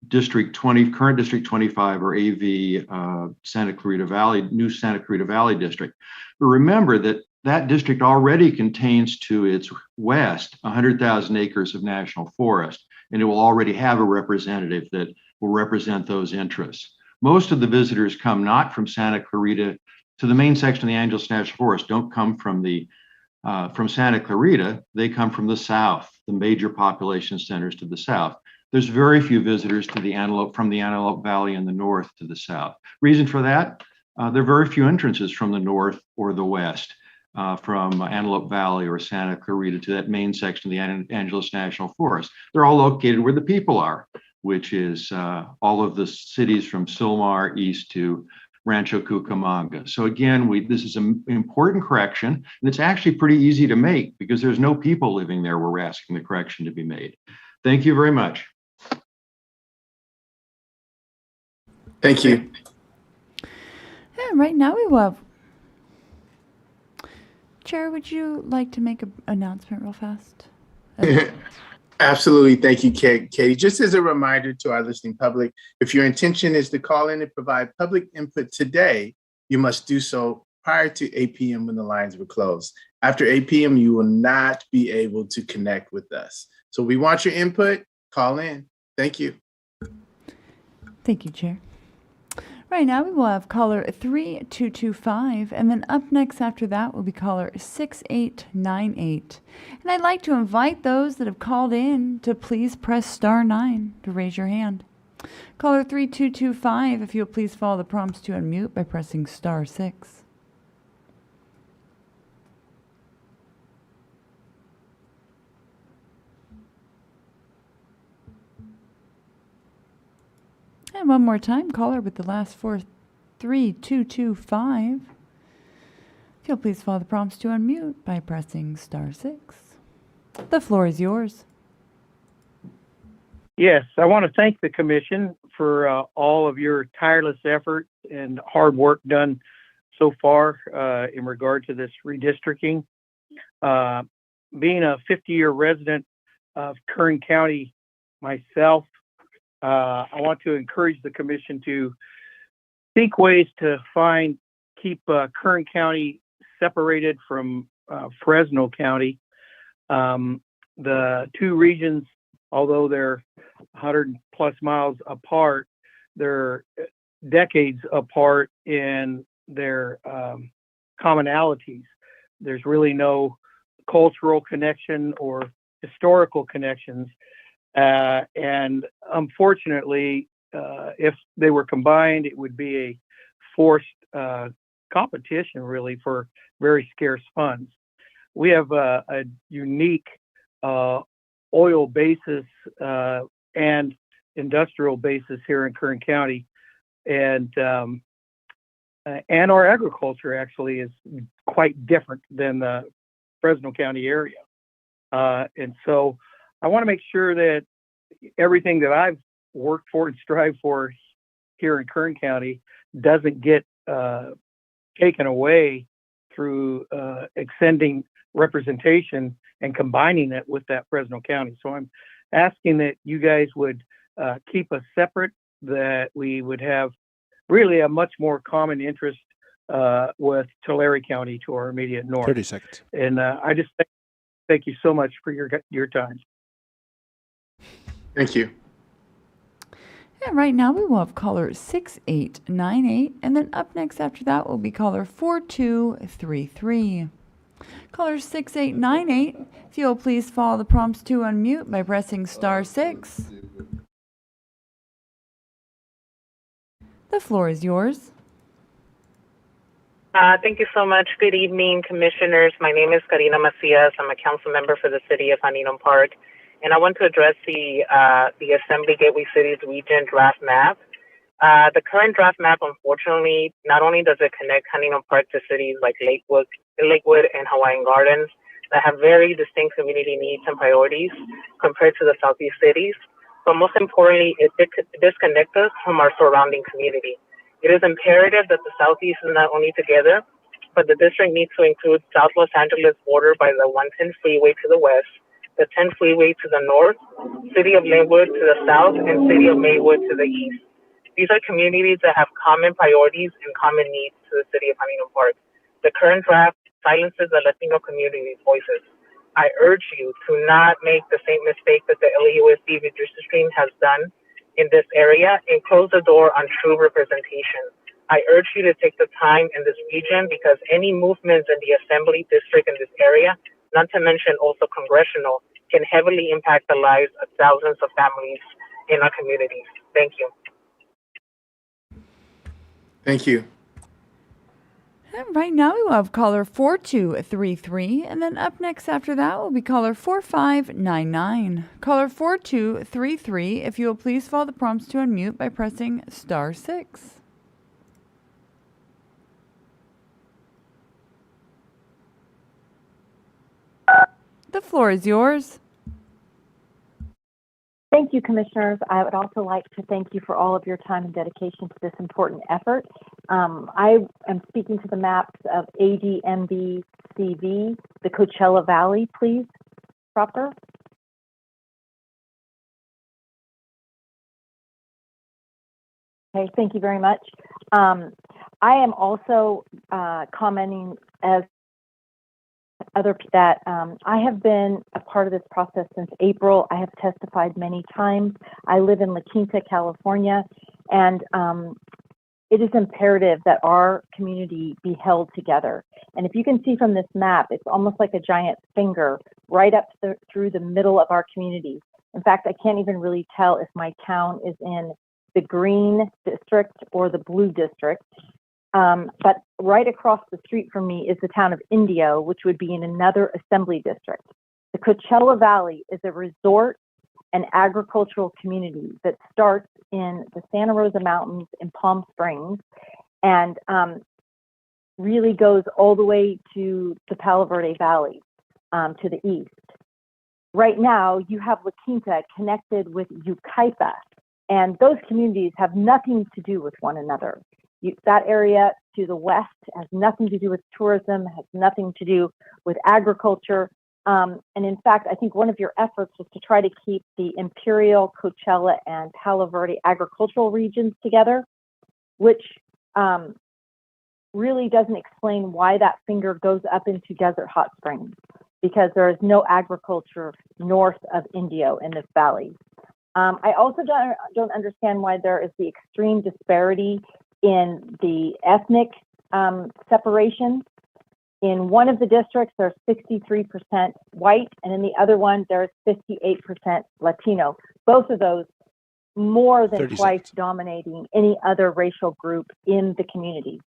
District 20, current District 25 or AV Santa Clarita Valley, new Santa Clarita Valley District. But remember that that district already contains to its west 100,000 acres of national forest, and it will already have a representative that will represent those interests. Most of the visitors come not from Santa Clarita to the main section of the Angeles National Forest, don't come from the from Santa Clarita, they come from the south, the major population centers to the south. There's very few visitors to the from the Antelope Valley in the north to the south. Reason for that? There are very few entrances from the north or the west, from Antelope Valley or Santa Clarita to that main section of the Angeles National Forest. They're all located where the people are, which is all of the cities from Sylmar east to Rancho Cucamonga. So again, this is an important correction, and it's actually pretty easy to make because there's no people living there where we're asking the correction to be made. Thank you very much. Thank you. And right now we will have. Chair, would you like to make an announcement real fast? Absolutely. Thank you, Katie. Just as a reminder to our listening public, if your intention is to call in and provide public input today, you must do so prior to 8 p.m. when the lines were closed. After 8 p.m., you will not be able to connect with us. So we want your input. Call in. Thank you. Thank you, Chair. Right now we will have caller 3225, and then up next after that will be caller 6898. And I'd like to invite those that have called in to please press star 9 to raise your hand. Caller 3225, if you'll please follow the prompts to unmute by pressing star 6. And one more time, caller with the last 43225. If you'll please follow the prompts to unmute by pressing star 6. The floor is yours. Yes, I want to thank the commission for all of your tireless effort and hard work done so far in regard to this redistricting. Being a 50-year resident of Kern County myself, I want to encourage the commission to seek ways to keep Kern County separated from Fresno County. The two regions, although they're 100 plus miles apart, they're decades apart in their commonalities. There's really no cultural connection or historical connections. And unfortunately, if they were combined, it would be a forced competition, really, for very scarce funds. We have a unique oil basis and industrial basis here in Kern County, and our agriculture actually is quite different than the Fresno County area. And so I want to make sure that everything that I've worked for and strived for here in Kern County doesn't get taken away through extending representation and combining it with that Fresno County. So I'm asking that you guys would keep us separate, that we would have really a much more common interest with Tulare County to our immediate north. 30 seconds. And I just thank you so much for your time. Thank you. And right now we will have caller 6898, and then up next after that will be caller 4233. Caller 6898, if you'll please follow the prompts to unmute by pressing star 6. The floor is yours. Thank you so much. Good evening, commissioners. My name is Karina Macias. I'm a council member for the city of Huntington Park, and I want to address the Assembly Gateway Cities region draft map. The current draft map, unfortunately, not only does it connect Huntington Park to cities like Lakewood and Hawaiian Gardens that have very distinct community needs and priorities compared to the Southeast cities, but most importantly, it disconnects us from our surrounding community. It is imperative that the Southeast is not only together, but the district needs to include South Los Angeles bordered by the 110 freeway to the west, the 10 freeway to the north, City of Linwood to the south, and City of Maywood to the east. These are communities that have common priorities and common needs to the city of Huntington Park. The current draft silences the Latino community's voices. I urge you to not make the same mistake that the LAUSD redistricting has done in this area and close the door on true representation. I urge you to take the time in this region because any movements in the assembly district in this area, not to mention also congressional, can heavily impact the lives of thousands of families in our communities. Thank you. Thank you. And right now we will have caller 4233, and then up next after that will be caller 4599. Caller 4233, if you will please follow the prompts to unmute by pressing star 6. The floor is yours. Thank you, Commissioners. I would also like to thank you for all of your time and dedication to this important effort. I am speaking to the maps of ADMBCV, the Coachella Valley, please, proper. Okay, thank you very much. I am also commenting as I have been a part of this process since April. I have testified many times. I live in La Quinta, California, and it is imperative that our community be held together. And if you can see from this map, it's almost like a giant finger right up through the middle of our community. In fact, I can't even really tell if my town is in the green district or the blue district. But right across the street from me is the town of Indio, which would be in another assembly district. The Coachella Valley is a resort and agricultural community that starts in the Santa Rosa Mountains in Palm Springs and really goes all the way to the Palo Verde Valley to the east. Right now, you have La Quinta connected with Yucaipa, and those communities have nothing to do with one another. That area to the west has nothing to do with tourism, has nothing to do with agriculture. And in fact, I think one of your efforts was to try to keep the Imperial, Coachella, and Palo Verde agricultural regions together, which really doesn't explain why that finger goes up into Desert Hot Springs, because there is no agriculture north of Indio in this valley. I also don't understand why there is the extreme disparity in the ethnic separation. In one of the districts, there's 63% white, and in the other one, there's 58% Latino. Both of those more than twice dominating any other racial group in the community.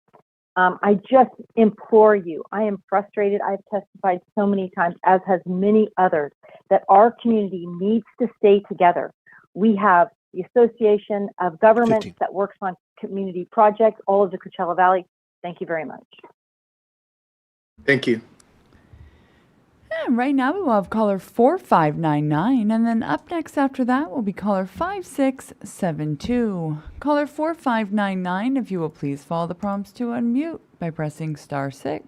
I just implore you, I am frustrated. I've testified so many times, as has many others, that our community needs to stay together. We have the Association of Governments that works on community projects, all of the Coachella Valley. Thank you very much. Thank you. And right now we will have caller 4599, and then up next after that will be caller 5672. Caller 4599, if you will please follow the prompts to unmute by pressing *6.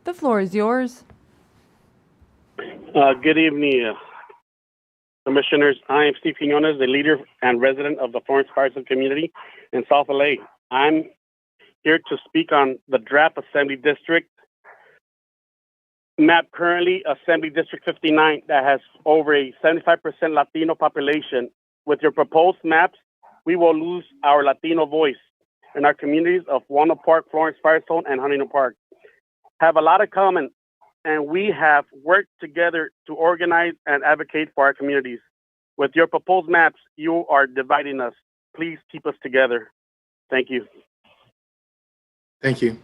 The floor is yours. Good evening, Commissioners. I am Steve Quinones, the leader and resident of the Florence Carson community in South LA. I'm here to speak on the draft Assembly District map, currently Assembly District 59, that has over a 75% Latino population. With your proposed maps, we will lose our Latino voice in our communities of Walnut Park, Florence Firestone, and Huntington Park. Have a lot of common, and we have worked together to organize and advocate for our communities. With your proposed maps, you are dividing us. Please keep us together. Thank you. Thank you.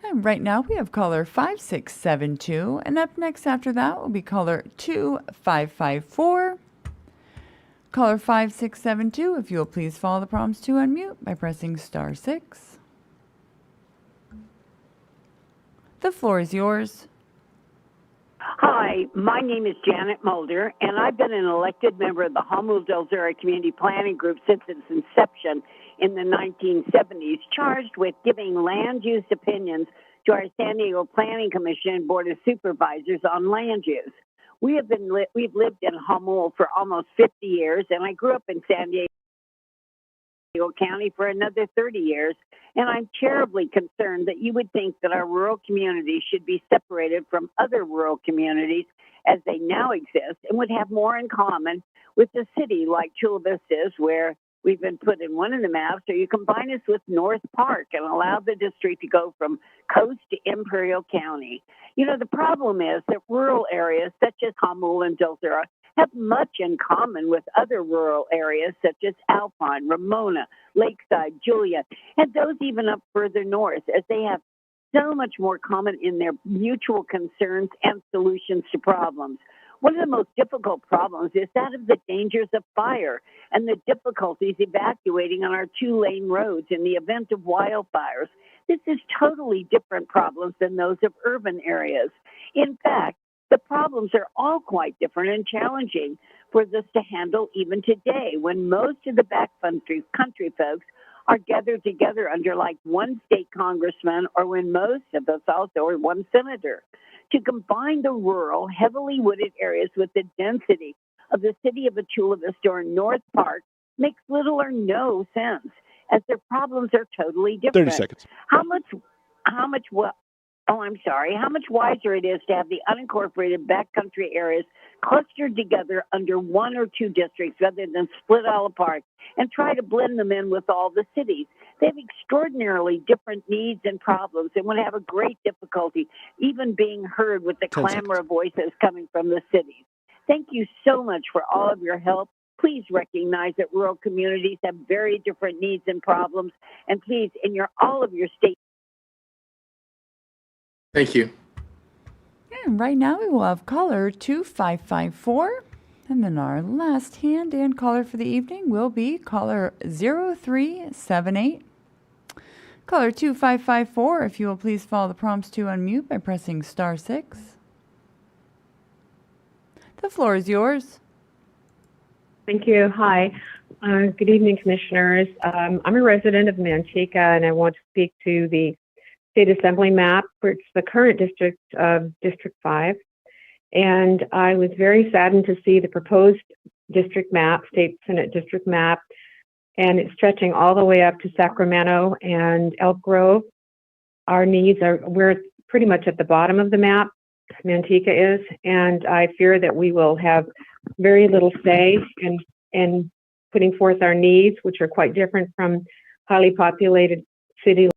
And right now we have caller 5672, and up next after that will be caller 2554. Caller 5672, if you will please follow the prompts to unmute by pressing *6. The floor is yours. Hi, my name is Janet Mulder, and I've been an elected member of the Jamul del Zura Community Planning Group since its inception in the 1970s, charged with giving land use opinions to our San Diego Planning Commission and Board of Supervisors on land use. We've lived in Jamul for almost 50 years, and I grew up in San Diego County for another 30 years, and I'm terribly concerned that you would think that our rural communities should be separated from other rural communities as they now exist and would have more in common with the city like Chula Vista is, where we've been put in one of the maps, or you combine us with North Park and allow the district to go from coast to Imperial County. You know, the problem is that rural areas such as Jamul and Del Zura have much in common with other rural areas such as Alpine, Ramona, Lakeside, Julia, and those even up further north, as they have so much more common in their mutual concerns and solutions to problems. One of the most difficult problems is that of the dangers of fire and the difficulties evacuating on our 2-lane roads in the event of wildfires. This is totally different problems than those of urban areas. In fact, the problems are all quite different and challenging for us to handle even today, when most of the backcountry folks are gathered together under like one state congressman, or when most of us also are one senator. To combine the rural, heavily wooded areas with the density of the city of Chula Vista or North Park makes little or no sense, as their problems are totally different. 30 seconds. How much wiser it is to have the unincorporated backcountry areas clustered together under one or two districts rather than split all apart and try to blend them in with all the cities. They have extraordinarily different needs and problems and would have a great difficulty even being heard with the clamor of voices coming from the cities. Thank you so much for all of your help. Please recognize that rural communities have very different needs and problems, and please, in all of your states. Thank you. And right now we will have caller 2554. And then our last hand and caller for the evening will be caller 0378. Caller 2554, if you will please follow the prompts to unmute by pressing *6. The floor is yours. Thank you. Hi. Good evening, commissioners. I'm a resident of Manteca, and I want to speak to the State Assembly map, which is the current district of District 5. And I was very saddened to see the proposed district map, State Senate district map, and it's stretching all the way up to Sacramento and Elk Grove. Our needs we're pretty much at the bottom of the map, Manteca is, and I fear that we will have very little say in putting forth our needs, which are quite different from highly populated city